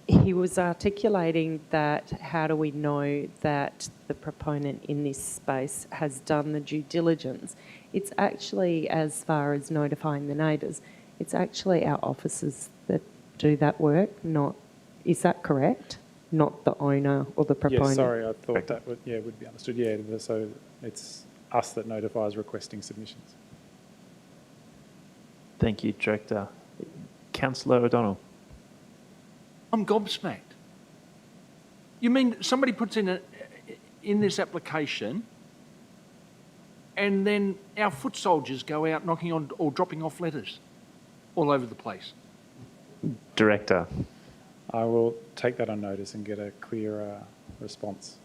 he was articulating that how do we know that the proponent in this space has done the due diligence? It's actually, as far as notifying the neighbours, it's actually our officers that do that work, not, is that correct? Not the owner or the proponent? Yes, sorry, I thought that would, would be understood. Yeah, so it's us that notifies requesting submissions. Thank you, Director. Councillor O'Donnell. I'm gobsmacked. You mean somebody puts in this application and then our foot soldiers go out knocking on or dropping off letters all over the place? Director. I will take that on notice and get a clearer response.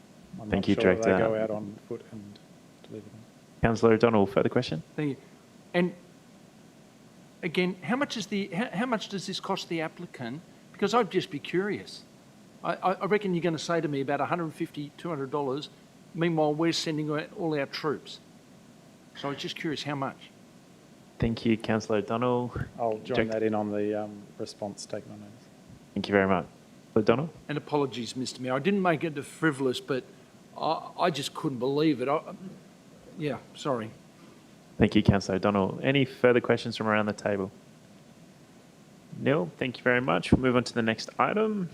I'm Thank not you, sure Director. They go out on foot and deliver them. Councillor O'Donnell, further question? Thank you. And again, how much does this cost the applicant? Because I'd just be curious. I reckon you're going to say to me about $150, $200. Meanwhile, we're sending out all our troops. So I was just curious, how much? Thank you, Councillor O'Donnell. I'll join that in on the response taken on notice. Thank you very much. O'Donnell? And apologies, Mr Mayor. I didn't make it frivolous, but I just couldn't believe it. Yeah, sorry. Thank you, Councillor O'Donnell. Any further questions from around the table? Neil, thank you very much. We'll move on to the next item.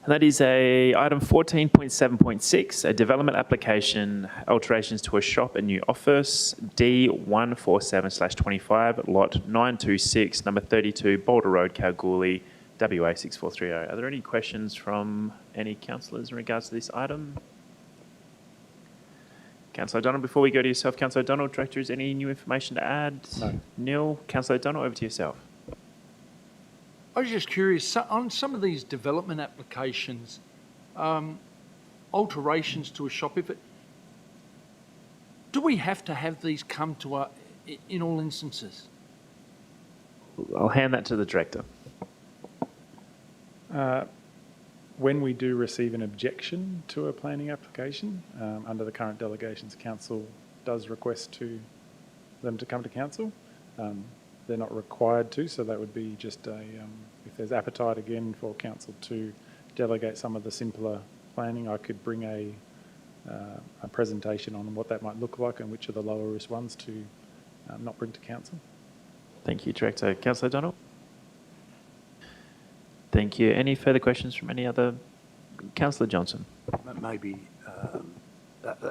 And that is item 14.7.6, a development application, alterations to a shop and new office, D147/25, lot 926, number 32, Boulder Road, Kalgoorlie, WA 6430. Are there any questions from any councillors in regards to this item? Councillor O'Donnell, before we go to yourself, Councillor O'Donnell, Director, is any new information to add? No. Neil, Councillor O'Donnell, over to yourself. I was just curious, on some of these development applications, alterations to a shop, do we have to have these come to in all instances? I'll hand that to the Director. When we do receive an objection to a planning application, under the current delegations, Council does request them to come to Council. They're not required to, so that would be just if there's appetite again for Council to delegate some of the simpler planning, I could bring a presentation on what that might look like and which are the lower risk ones to not bring to Council. Thank you, Director. Councillor O'Donnell? Thank you. Any further questions from any other? Councillor Johnson? Maybe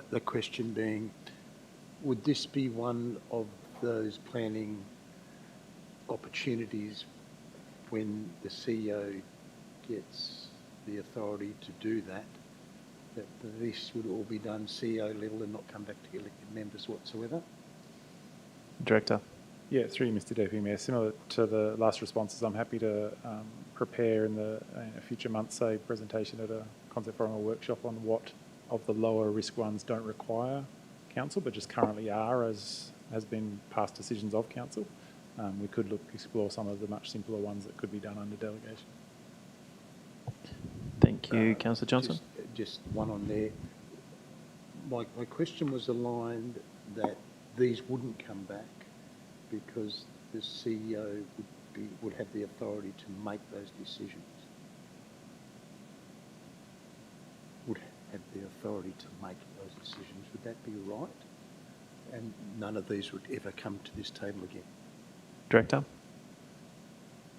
the question being, would this be one of those planning opportunities when the CEO gets the authority to do that this would all be done CEO level and not come back to elected members whatsoever? Director? Yeah, through you, Mr Deputy Mayor. Similar to the last responses, I'm happy to prepare in the future months a presentation at a concept forum or workshop on what of the lower risk ones don't require Council, but just currently are, as has been past decisions of Council. We could explore some of the much simpler ones that could be done under delegation. Thank you, Councillor Johnson. Just one on there. My question was aligned that these wouldn't come back because the CEO would have the authority to make those decisions. Would have the authority to make those decisions. Would that be right? And none of these would ever come to this table again. Director?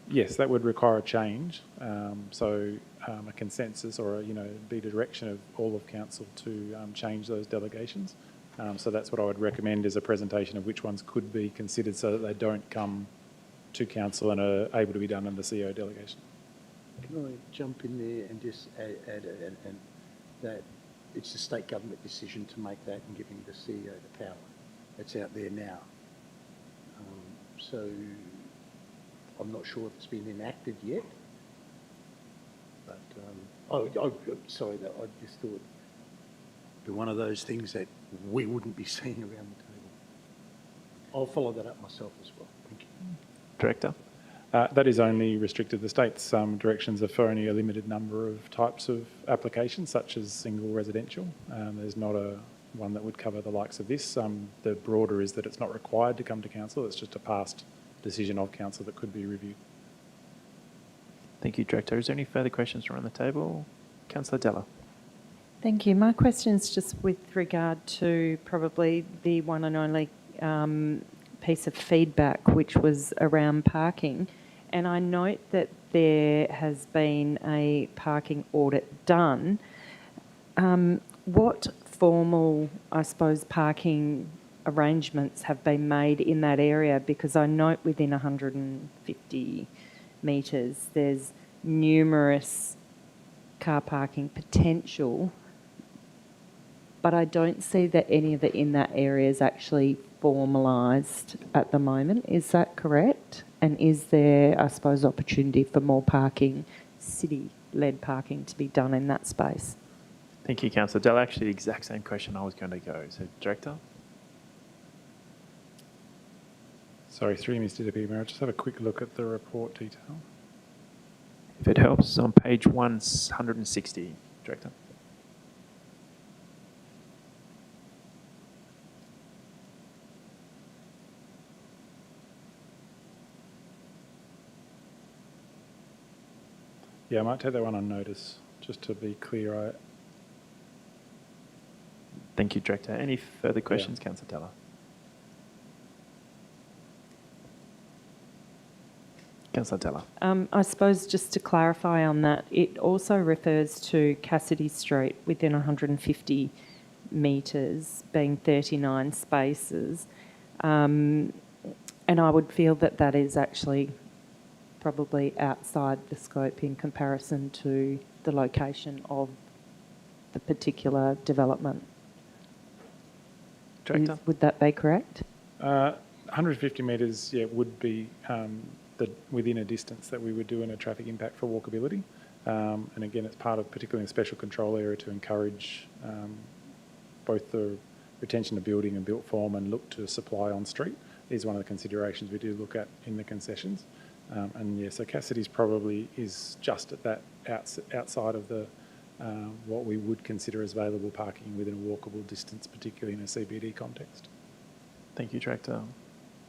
Yes, that would require a change. A consensus or be the direction of all of Council to change those delegations. So that's what I would recommend is a presentation of which ones could be considered so that they don't come to Council and are able to be done under CEO delegation. Can I jump in there and just add that it's the state government decision to make that and giving the CEO the power. It's out there now. So I'm not sure if it's been enacted yet. But, sorry, I just thought it'd be one of those things that we wouldn't be seeing around the table. I'll follow that up myself as well. Thank you. Director? That is only restricted. The state's directions are for only a limited number of types of applications, such as single residential. There's not one that would cover the likes of this. The broader is that it's not required to come to council. It's just a past decision of council that could be reviewed. Thank you, Director. Is there any further questions around the table? Councillor Della. Thank you. My question is just with regard to probably the one and only piece of feedback, which was around parking. And I note that there has been a parking audit done. What formal, I suppose, parking arrangements have been made in that area? Because I note within 150 metres there's numerous car parking potential, but I don't see that any of it in that area is actually formalised at the moment. Is that correct? And is there, I suppose, opportunity for more parking, city-led parking, to be done in that space? Thank you, Councillor Della. Actually, the exact same question I was going to go. So, Director? Sorry, through you, Mr Deputy Mayor. I'll just have a quick look at the report detail. If it helps, it's on page 160, Director. Yeah, I might take that one on notice, just to be clear. Thank you, Director. Any further questions, Councillor Della? Councillor Della. I suppose just to clarify on that, it also refers to Cassidy Street within 150 metres being 39 spaces. And I would feel that that is actually probably outside the scope in comparison to the location of the particular development. Director? Would that be correct? 150 metres, yeah, would be within a distance that we would do in a traffic impact for walkability. And again, it's part of particularly in the special control area to encourage both the retention of building and built form and look to supply on street is one of the considerations we do look at in the concessions. And yeah, so Cassidy's probably is just at that outside of the what we would consider as available parking within a walkable distance, particularly in a CBD context. Thank you, Director.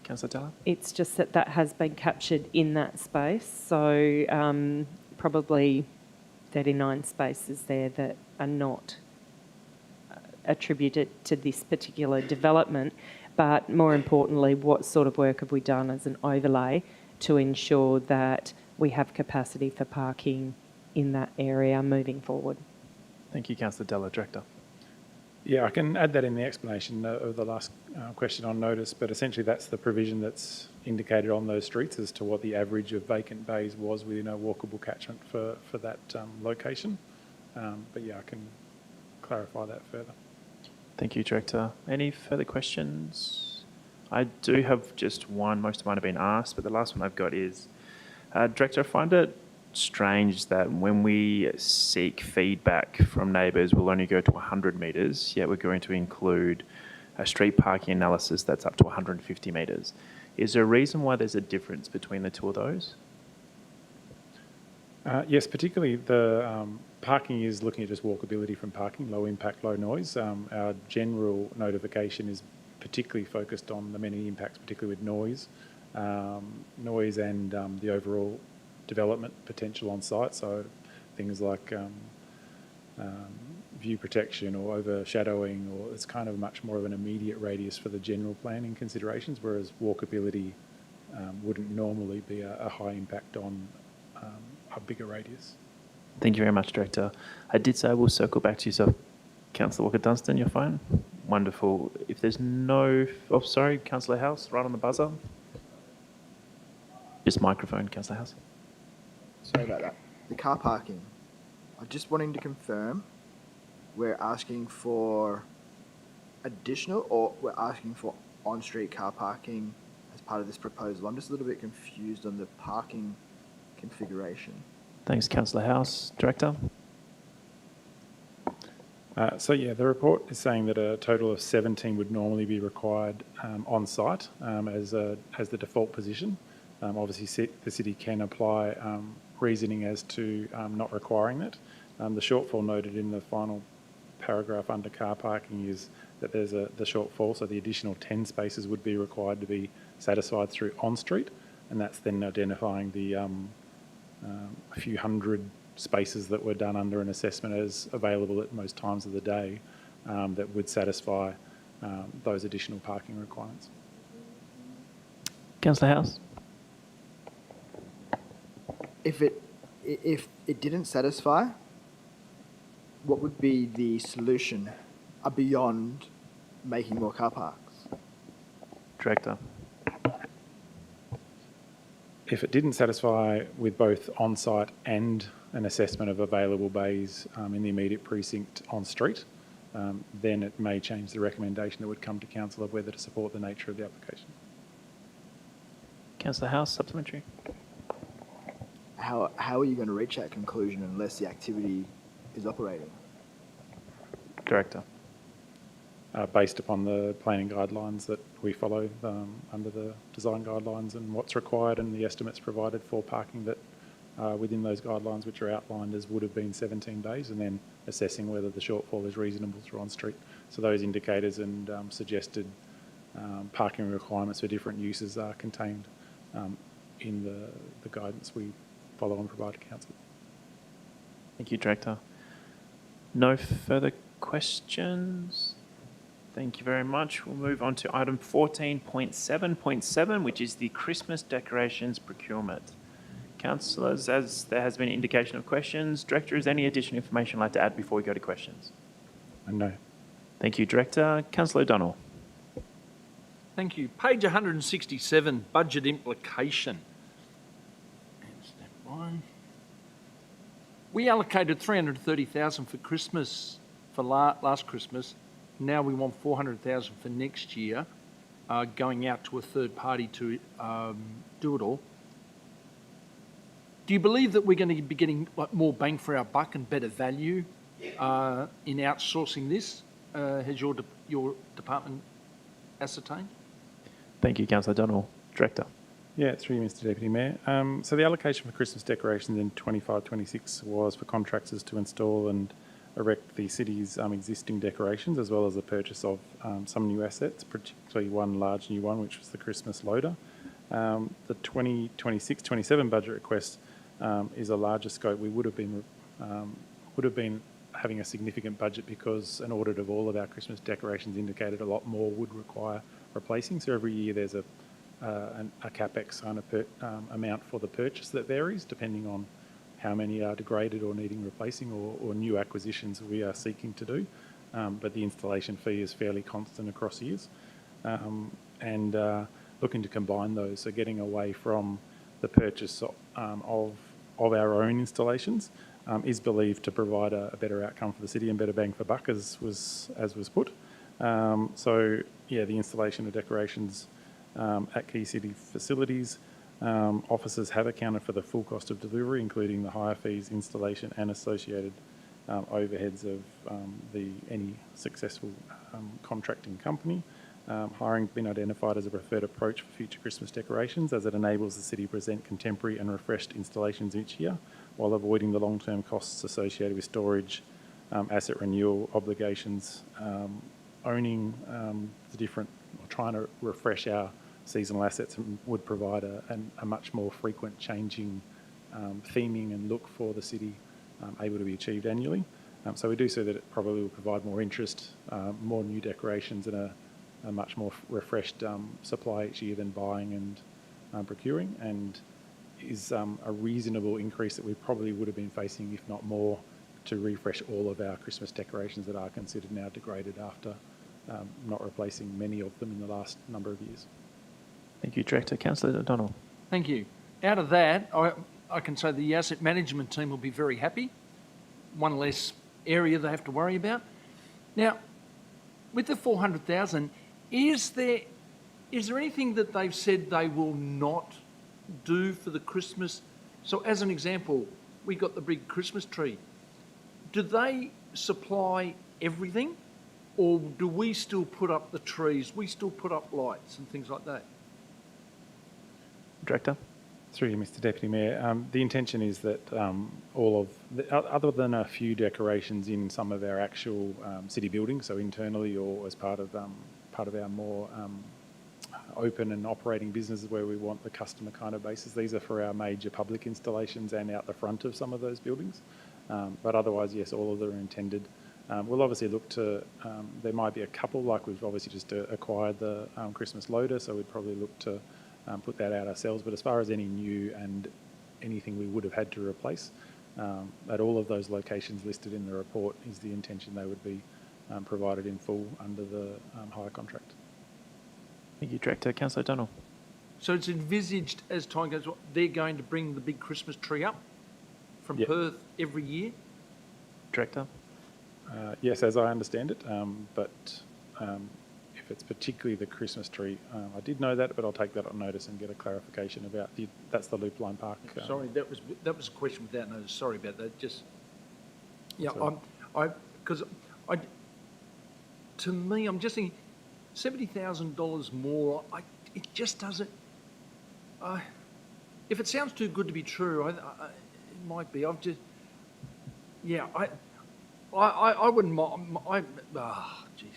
Councillor Della? It's just that that has been captured in that space, so probably 39 spaces there that are not attributed to this particular development. But more importantly, what sort of work have we done as an overlay to ensure that we have capacity for parking in that area moving forward? Thank you, Councillor Della. Director? Yeah, I can add that in the explanation of the last question on notice, but essentially that's the provision that's indicated on those streets as to what the average of vacant bays was within a walkable catchment for that location. But yeah, I can clarify that further. Thank you, Director. Any further questions? I do have just one. Most of mine have been asked, but the last one I've got is, Director, I find it strange that when we seek feedback from neighbours, we'll only go to 100 metres, yet we're going to include a street parking analysis that's up to 150 metres. Is there a reason why there's a difference between the two of those? Yes, particularly the parking is looking at just walkability from parking, low impact, low noise. Our general notification is particularly focused on the many impacts, particularly with noise and the overall development potential on site. So things like view protection or overshadowing, or it's kind of much more of an immediate radius for the general planning considerations, whereas walkability wouldn't normally be a high impact on a bigger radius. Thank you very much, Director. I did say we'll circle back to yourself. Councillor Walker-Dunstan, you're fine? Wonderful. If there's no... Oh, sorry, Councillor House, right on the buzzer. Just microphone, Councillor House. Sorry about that. The car parking. I'm just wanting to confirm we're asking for additional, or we're asking for on-street car parking as part of this proposal? I'm just a little bit confused on the parking configuration. Thanks, Councillor House. Director? The report is saying that a total of 17 would normally be required on site as the default position. Obviously, the city can apply reasoning as to not requiring that. The shortfall noted in the final paragraph under car parking is that there's the shortfall, so the additional 10 spaces would be required to be satisfied through on-street, and that's then identifying the a few hundred spaces that were done under an assessment as available at most times of the day that would satisfy those additional parking requirements. Councillor House? If it didn't satisfy, what would be the solution beyond making more car parks? Director? If it didn't satisfy with both on-site and an assessment of available bays in the immediate precinct on street, then it may change the recommendation that would come to council of whether to support the nature of the application. Councillor House, supplementary. How are you going to reach that conclusion unless the activity is operating? Director? Based upon the planning guidelines that we follow under the design guidelines and what's required and the estimates provided for parking that within those guidelines, which are outlined as would have been 17 days, and then assessing whether the shortfall is reasonable through on-street. So those indicators and suggested parking requirements for different uses are contained in the guidance we follow and provide to council. Thank you, Director. No further questions? Thank you very much. We'll move on to item 14.7.7, which is the Christmas decorations procurement. Councillors, as there has been an indication of questions, Director, is there any additional information you'd like to add before we go to questions? No. Thank you, Director. Councillor O'Donnell. Thank you. Page 167, budget implication. And step one. We allocated $330,000 for Christmas, for last Christmas. Now we want $400,000 for next year, going out to a third party to do it all. Do you believe that we're going to be getting more bang for our buck and better value in outsourcing this? Has your department ascertained? Thank you, Councillor O'Donnell. Director. Yeah, through you, Mr Deputy Mayor. So the allocation for Christmas decorations in 25-26 was for contractors to install and erect the city's existing decorations, as well as the purchase of some new assets, particularly one large new one, which was the Christmas loader. The 2026-27 budget request is a larger scope. We would have been having a significant budget because an audit of all of our Christmas decorations indicated a lot more would require replacing. So every year there's a capex kind of amount for the purchase that varies depending on how many are degraded or needing replacing or new acquisitions we are seeking to do. But the installation fee is fairly constant across years. And looking to combine those, so getting away from the purchase of our own installations is believed to provide a better outcome for the city and better bang for buck, as was put. So yeah, the installation of decorations at key city facilities. Officers have accounted for the full cost of delivery, including the hire fees, installation and associated overheads of any successful contracting company. Hiring has been identified as a preferred approach for future Christmas decorations, as it enables the city to present contemporary and refreshed installations each year, while avoiding the long-term costs associated with storage, asset renewal obligations, owning the different, or trying to refresh our seasonal assets would provide a much more frequent changing theming and look for the city able to be achieved annually. So we do see that it probably will provide more interest, more new decorations and a much more refreshed supply each year than buying and procuring, and is a reasonable increase that we probably would have been facing, if not more, to refresh all of our Christmas decorations that are considered now degraded after not replacing many of them in the last number of years. Thank you, Director. Councillor O'Donnell. Thank you. Out of that, I can say the asset management team will be very happy. One less area they have to worry about. Now, with the 400,000, is there anything that they've said they will not do for the Christmas? So as an example, we got the big Christmas tree. Do they supply everything, or do we still put up the trees? We still put up lights and things like that? Director? Through you, Mr Deputy Mayor. The intention is that other than a few decorations in some of our actual city buildings, so internally or as part of our more open and operating businesses where we want the customer kind of basis, these are for our major public installations and out the front of some of those buildings. But otherwise, yes, all of them are intended. We'll obviously look to, there might be a couple, like we've obviously just acquired the Christmas loader, so we'd probably look to put that out ourselves. But as far as any new and anything we would have had to replace, at all of those locations listed in the report is the intention they would be provided in full under the hire contract. Thank you, Director. Councillor O'Donnell? So it's envisaged as time goes on, they're going to bring the big Christmas tree up from Yep. Perth every year? Director? Yes, as I understand it, but if it's particularly the Christmas tree, I did know that, but I'll take that on notice and get a clarification about that's the Loop Line Park. Sorry, that was a question without notice. Sorry about that. Just yeah, Sorry. to me, I'm just thinking $70,000 more. It just doesn't. If it sounds too good to be true, it might be. I wouldn't mind. Geez.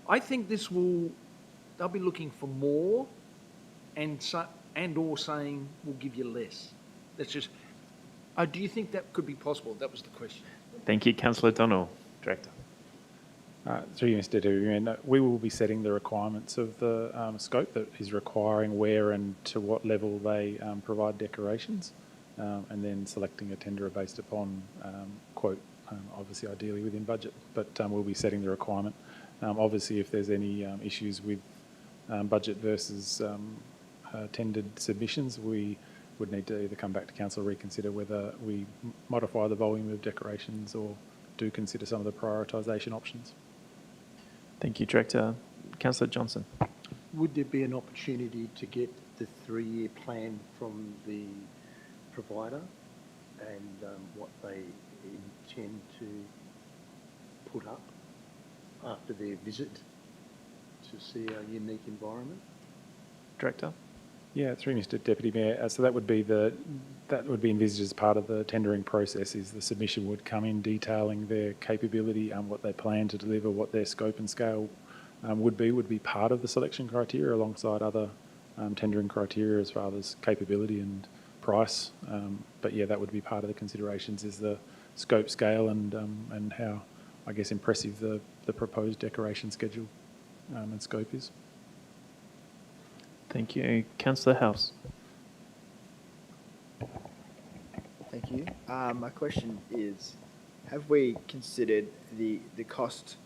I think they'll be looking for more or saying we'll give you less. That's just, do you think that could be possible? That was the question. Thank you, Councillor O'Donnell. Director? Through you, Mr Deputy Mayor, we will be setting the requirements of the scope that is requiring where and to what level they provide decorations, and then selecting a tenderer based upon quote, obviously ideally within budget, but we'll be setting the requirement. Obviously, if there's any issues with budget versus tendered submissions, we would need to either come back to council or reconsider whether we modify the volume of decorations or do consider some of the prioritisation options. Thank you, Director. Councillor Johnson? Would there be an opportunity to get the 3-year plan from the provider and what they intend to put up after their visit to see our unique environment? Director? Yeah, through Mr Deputy Mayor. So that would be envisaged as part of the tendering process. Is the submission would come in detailing their capability and what they plan to deliver, what their scope and scale would be part of the selection criteria alongside other tendering criteria as far as capability and price. But yeah, that would be part of the considerations, is the scope, scale, and how, I guess, impressive the proposed decoration schedule and scope is. Thank you. Councillor House? Thank you. My question is, have we considered the cost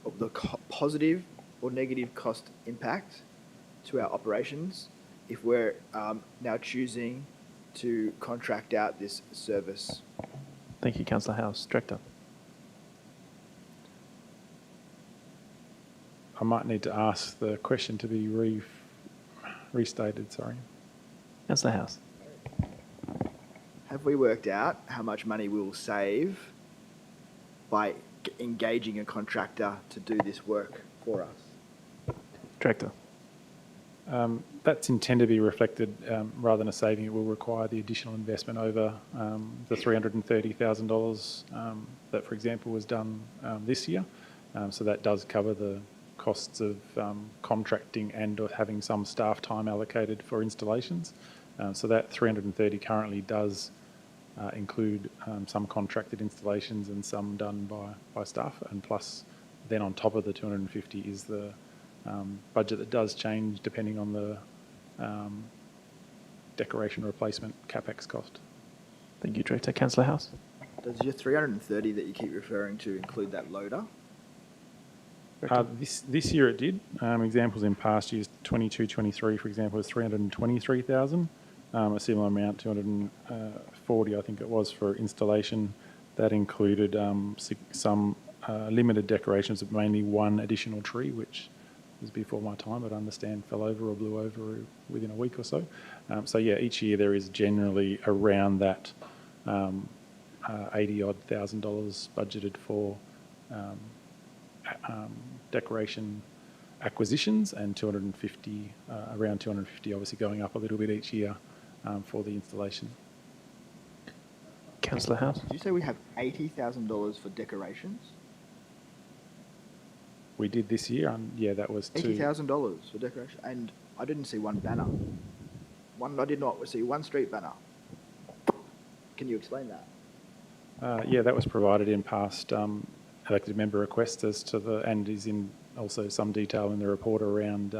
of the positive or negative cost impact to our operations if we're now choosing to contract out this service? Thank you, Councillor House. Director? I might need to ask the question to be restated, sorry. Councillor House? Have we worked out how much money we'll save by engaging a contractor to do this work for us? Director? That's intended to be reflected, rather than a saving, it will require the additional investment over the $330,000 that, for example, was done this year. So that does cover the costs of contracting and or having some staff time allocated for installations. So that 330 currently does include some contracted installations and some done by staff, and plus then on top of the 250 is the budget that does change depending on the decoration replacement CapEx cost. Thank you, Director. Councillor House? Does your 330 that you keep referring to include that loader? This year it did. Examples in past years, 22-23, for example, was 323,000. A similar amount, 240, I think it was, for installation That included some limited decorations of mainly one additional tree, which was before my time, but I understand fell over or blew over within a week or so. So yeah, each year there is generally around that 80 odd thousand dollars budgeted for decoration acquisitions, and 250, around 250, obviously going up a little bit each year for the installation. Councillor House? Did you say we have $80,000 for decorations? We did this year, yeah, that was to... $80,000 for decoration, and I didn't see one banner. I did not see one street banner. Can you explain that? Yeah, that was provided in past elected member requests as to the, and is in also some detail in the report around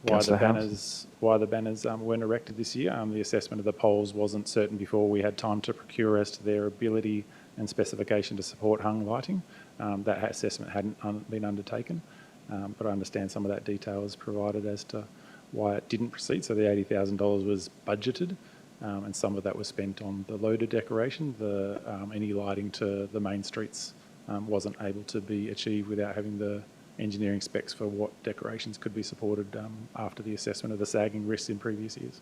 why the banners weren't erected this year. The assessment of the poles wasn't certain before we had time to procure as to their ability and specification to support hung lighting. That assessment hadn't been undertaken, but I understand some of that detail is provided as to why it didn't proceed. So the $80,000 was budgeted, and some of that was spent on the loader decoration. Any lighting to the main streets wasn't able to be achieved without having the engineering specs for what decorations could be supported after the assessment of the sagging risks in previous years.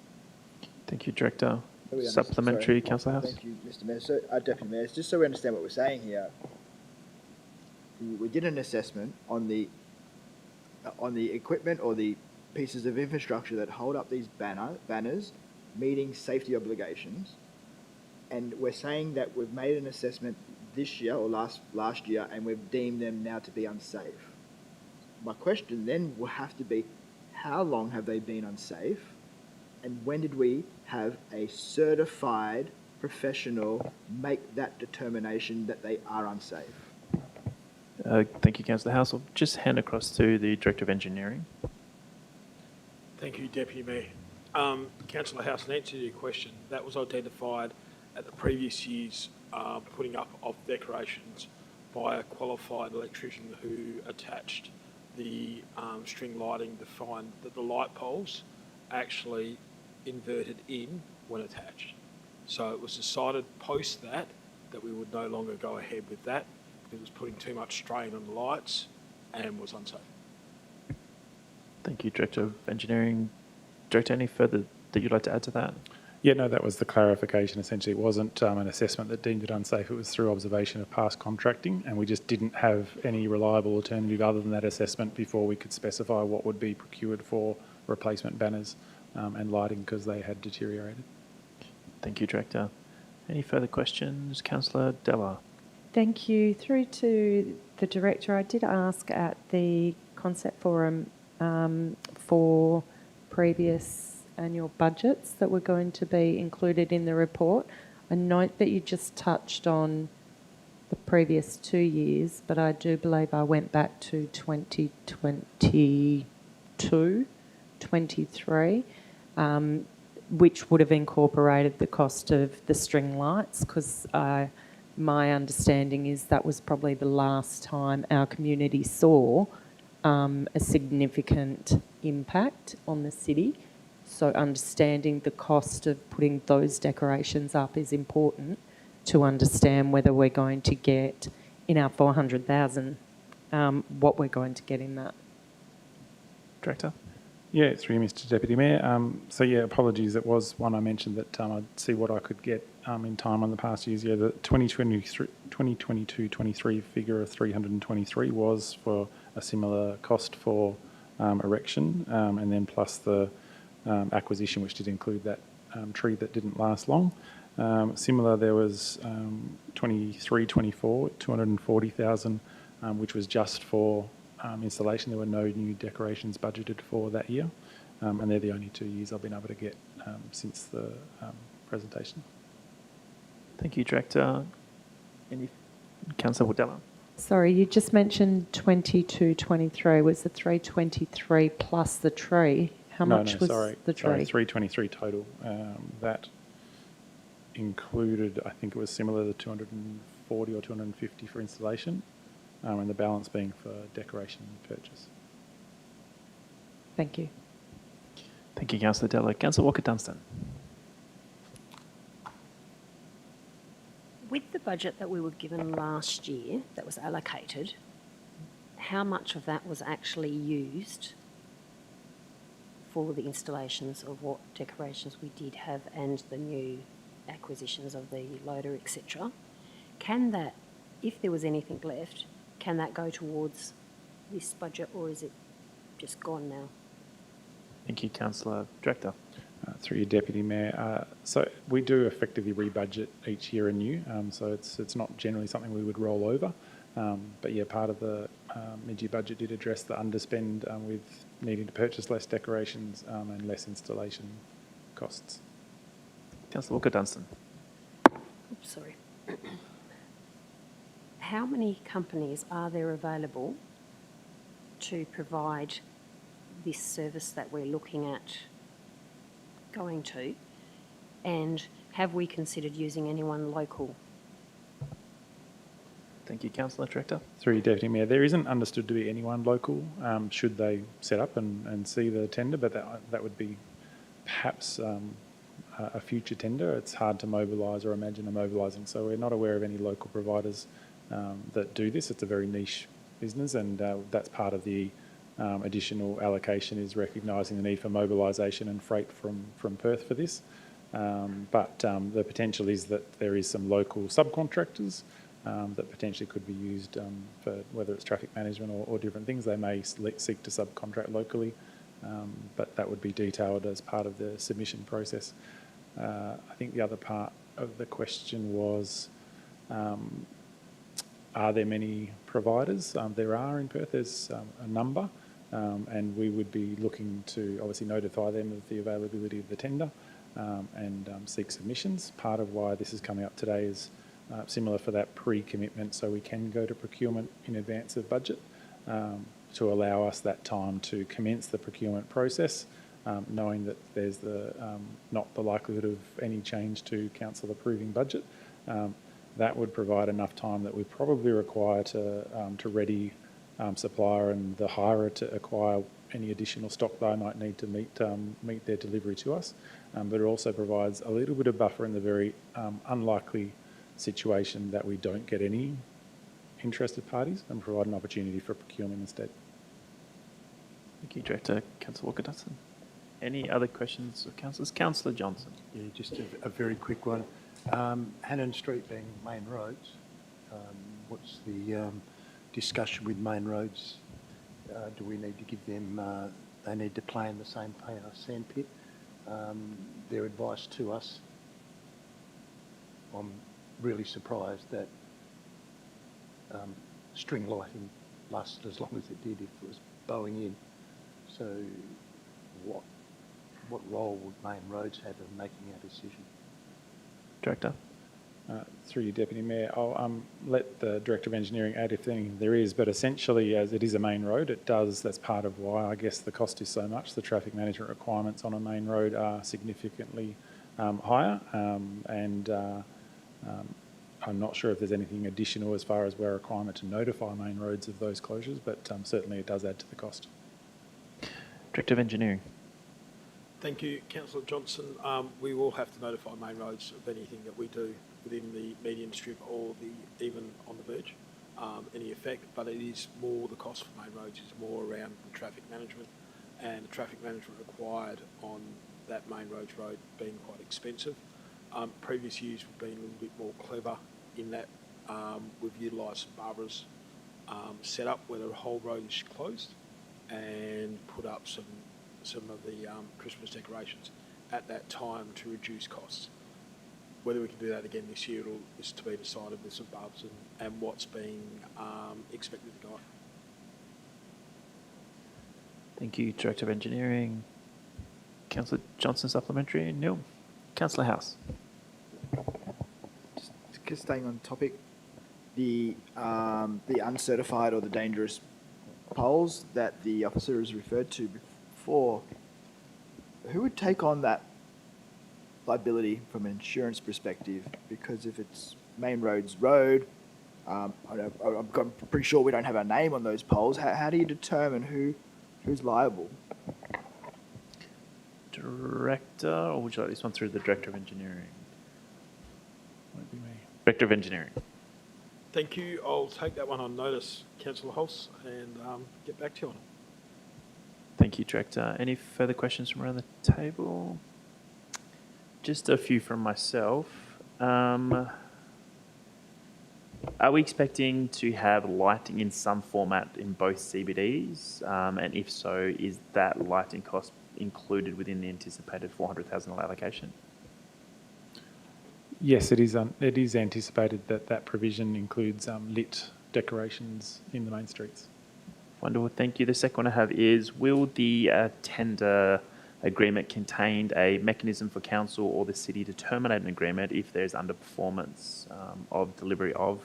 Thank you, Director. Supplementary, Councillor House? Thank you, Mr Mayor. So, Deputy Mayor, just so we understand what we're saying here, we did an assessment on the equipment or the pieces of infrastructure that hold up these banners meeting safety obligations, and we're saying that we've made an assessment this year or last year and we've deemed them now to be unsafe. My question then will have to be, how long have they been unsafe, and when did we have a certified professional make that determination that they are unsafe? Thank you, Councillor House. I'll just hand across to the Director of Engineering. Thank you, Deputy Mayor. Councillor House, in answer to your question, that was identified at the previous year's putting up of decorations by a qualified electrician who attached the string lighting to find that the light poles actually inverted in when attached. So it was decided post that we would no longer go ahead with that because it was putting too much strain on the lights and was unsafe. Thank you, Director of Engineering. Director, any further that you'd like to add to that? Yeah, no, that was the clarification. Essentially, it wasn't an assessment that deemed it unsafe. It was through observation of past contracting, and we just didn't have any reliable alternative other than that assessment before we could specify what would be procured for replacement banners and lighting because they had deteriorated. Thank you, Director. Any further questions? Councillor Della. Thank you. Through to the Director, I did ask at the Concept Forum for previous annual budgets that were going to be included in the report. I note that you just touched on the previous 2 years, but I do believe I went back to 2022, 23, which would have incorporated the cost of the string lights, because my understanding is that was probably the last time our community saw a significant impact on the city. So understanding the cost of putting those decorations up is important to understand whether we're going to get in our 400,000, what we're going to get in that. Director? Yeah, through you, Mr Deputy Mayor. So yeah, apologies, it was one I mentioned that I'd see what I could get in time on the past years. Yeah, the 2022-23 figure of 323 was for a similar cost for erection, and then plus the acquisition, which did include that tree that didn't last long. Similar, there was 23-24, 240,000, which was just for installation. There were no new decorations budgeted for that year, and they're the only 2 years I've been able to get since the presentation. Thank you, Director. Councillor Waddella. Sorry, you just mentioned 22-23. Was the 323 plus the tree? How much was the tree? Sorry, 323 total. That included, I think it was similar to 240 or 250 for installation, and the balance being for decoration purchase. Thank you. Thank you, Councillor Della. Councillor Walker-Dunstan. budget that we were given last year that was allocated, how much of that was actually used for the installations of what decorations we did have and the new acquisitions of the loader, etc.? Can that, if there was anything left, can that go towards this budget, or is it just gone now? Thank you, Councillor. Director. Through your Deputy Mayor. So we do effectively rebudget each year anew, so it's not generally something we would roll over. But yeah, part of the mid-year budget did address the underspend with needing to purchase less decorations and less installation costs. Councillor Walker-Dunstan. Oops, sorry. How many companies are there available to provide this service that we're looking at going to? And have we considered using anyone local? Thank you, Councillor. Director. Through your Deputy Mayor, there isn't understood to be anyone local should they set up and see the tender, but that would be perhaps a future tender. It's hard to mobilise or imagine them mobilising, so we're not aware of any local providers that do this. It's a very niche business, and that's part of the additional allocation, is recognising the need for mobilisation and freight from Perth for this. But the potential is that there is some local subcontractors that potentially could be used for whether it's traffic management or different things. They may seek to subcontract locally, but that would be detailed as part of the submission process. I think the other part of the question was, are there many providers? There are in Perth. There's a number, and we would be looking to obviously notify them of the availability of the tender and seek submissions. Part of why this is coming up today is similar for that pre-commitment, so we can go to procurement in advance of budget to allow us that time to commence the procurement process, knowing that there's not the likelihood of any change to council approving budget. That would provide enough time that we probably require to ready supplier and the hirer to acquire any additional stock they might need to meet their delivery to us. But it also provides a little bit of buffer in the very unlikely situation that we don't get any interested parties, and provide an opportunity for procurement instead. Thank you, Director. Councillor Walker-Dunstan. Any other questions of councillors? Councillor Johnson. Yeah, just a very quick one. Hannon Street being main roads, what's the discussion with main roads? Do we need to give them, they need to play in the same sandpit? Their advice to us, I'm really surprised that string lighting lasted as long as it did if it was bowing in. So what role would main roads have in making our decision? Director. Through your Deputy Mayor, I'll let the Director of Engineering add if there is, but essentially as it is a main road, that's part of why I guess the cost is so much. The traffic management requirements on a main road are significantly higher, and I'm not sure if there's anything additional as far as our requirement to notify main roads of those closures, but certainly it does add to the cost. Director of Engineering. Thank you, Councillor Johnson. We will have to notify main roads of anything that we do within the median strip or even on the verge, any effect, but it is more, the cost for main roads is more around the traffic management, and the traffic management required on that main road being quite expensive. Previous years we've been a little bit more clever in that we've utilised Barbara's setup where the whole road is closed and put up some of the Christmas decorations at that time to reduce costs. Whether we can do that again this year is to be decided with St Barb's and what's being expected to go on. Thank you, Director of Engineering. Councillor Johnson, supplementary. Neil. Councillor House. Just staying on topic, the uncertified or the dangerous poles that the officer has referred to before, who would take on that liability from an insurance perspective? Because if it's main road, I'm pretty sure we don't have our name on those poles. How do you determine who's liable? Director, or would you like this one through the Director of Engineering? Won't be me. Director of Engineering. Thank you. I'll take that one on notice, Councillor Hulse, and get back to you on it. Thank you, Director. Any further questions from around the table? Just a few from myself. Are we expecting to have lighting in some format in both CBDs? And if so, is that lighting cost included within the anticipated $400,000 allocation? Yes, it is anticipated that that provision includes lit decorations in the main streets. Wonderful, thank you. The second one I have is, will the tender agreement contain a mechanism for council or the city to terminate an agreement if there's underperformance of delivery of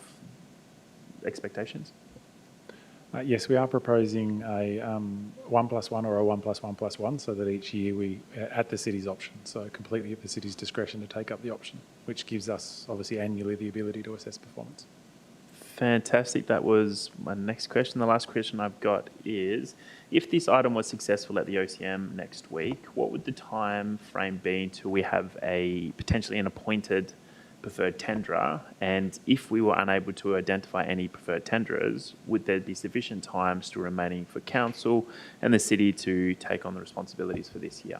expectations? Yes, we are proposing a 1+1 or a 1+1+1, so that each year we, at the city's option, so completely at the city's discretion to take up the option, which gives us obviously annually the ability to assess performance. Fantastic. That was my next question. The last question I've got is, if this item was successful at the OCM next week, what would the time frame be until we have a potentially an appointed preferred tenderer? And if we were unable to identify any preferred tenderers, would there be sufficient time still remaining for council and the city to take on the responsibilities for this year?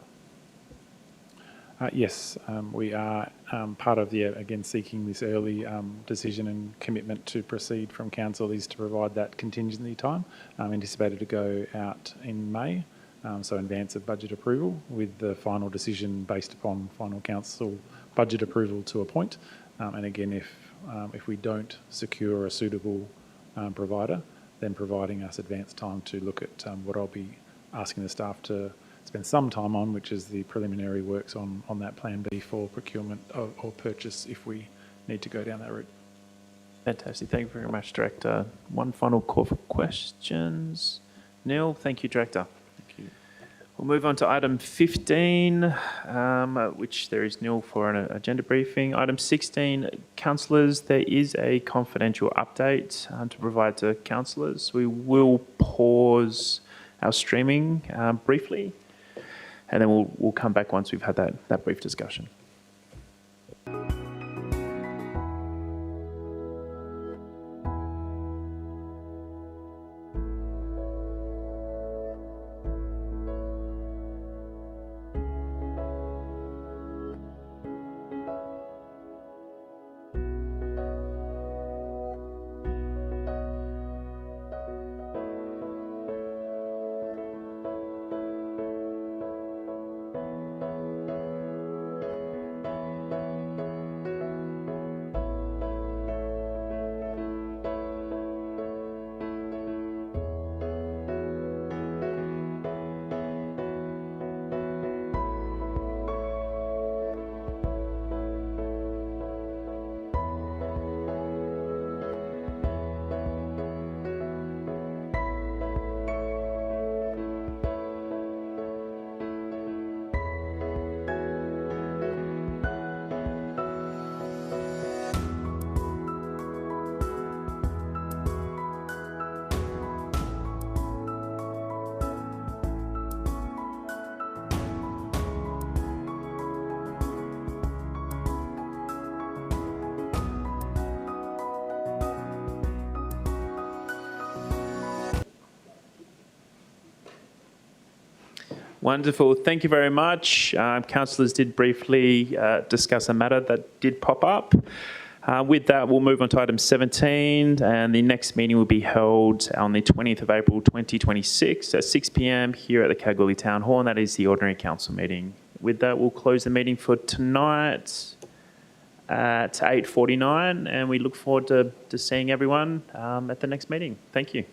Yes, we are part of the, again, seeking this early decision and commitment to proceed from council is to provide that contingency time, anticipated to go out in May, so in advance of budget approval, with the final decision based upon final council budget approval to appoint. And again, if we don't secure a suitable provider, then providing us advance time to look at what I'll be asking the staff to spend some time on, which is the preliminary works on that plan B for procurement or purchase if we need to go down that route. Fantastic. Thank you very much, Director. One final call for questions. Neil, thank you, Director. Thank you. We'll move on to item 15, which there is Neil for an agenda briefing. Item 16, councillors, there is a confidential update to provide to councillors. We will pause our streaming briefly, and then we'll come back once we've had that brief discussion. Wonderful. Thank you very much. Councillors did briefly discuss a matter that did pop up. With that, we'll move on to item 17, and the next meeting will be held on the 20th of April 2026 at 6 p.m. here at the Kalgoorlie Town Hall, and that is the ordinary council meeting. With that, we'll close the meeting for tonight at 8:49, and we look forward to seeing everyone at the next meeting. Thank you.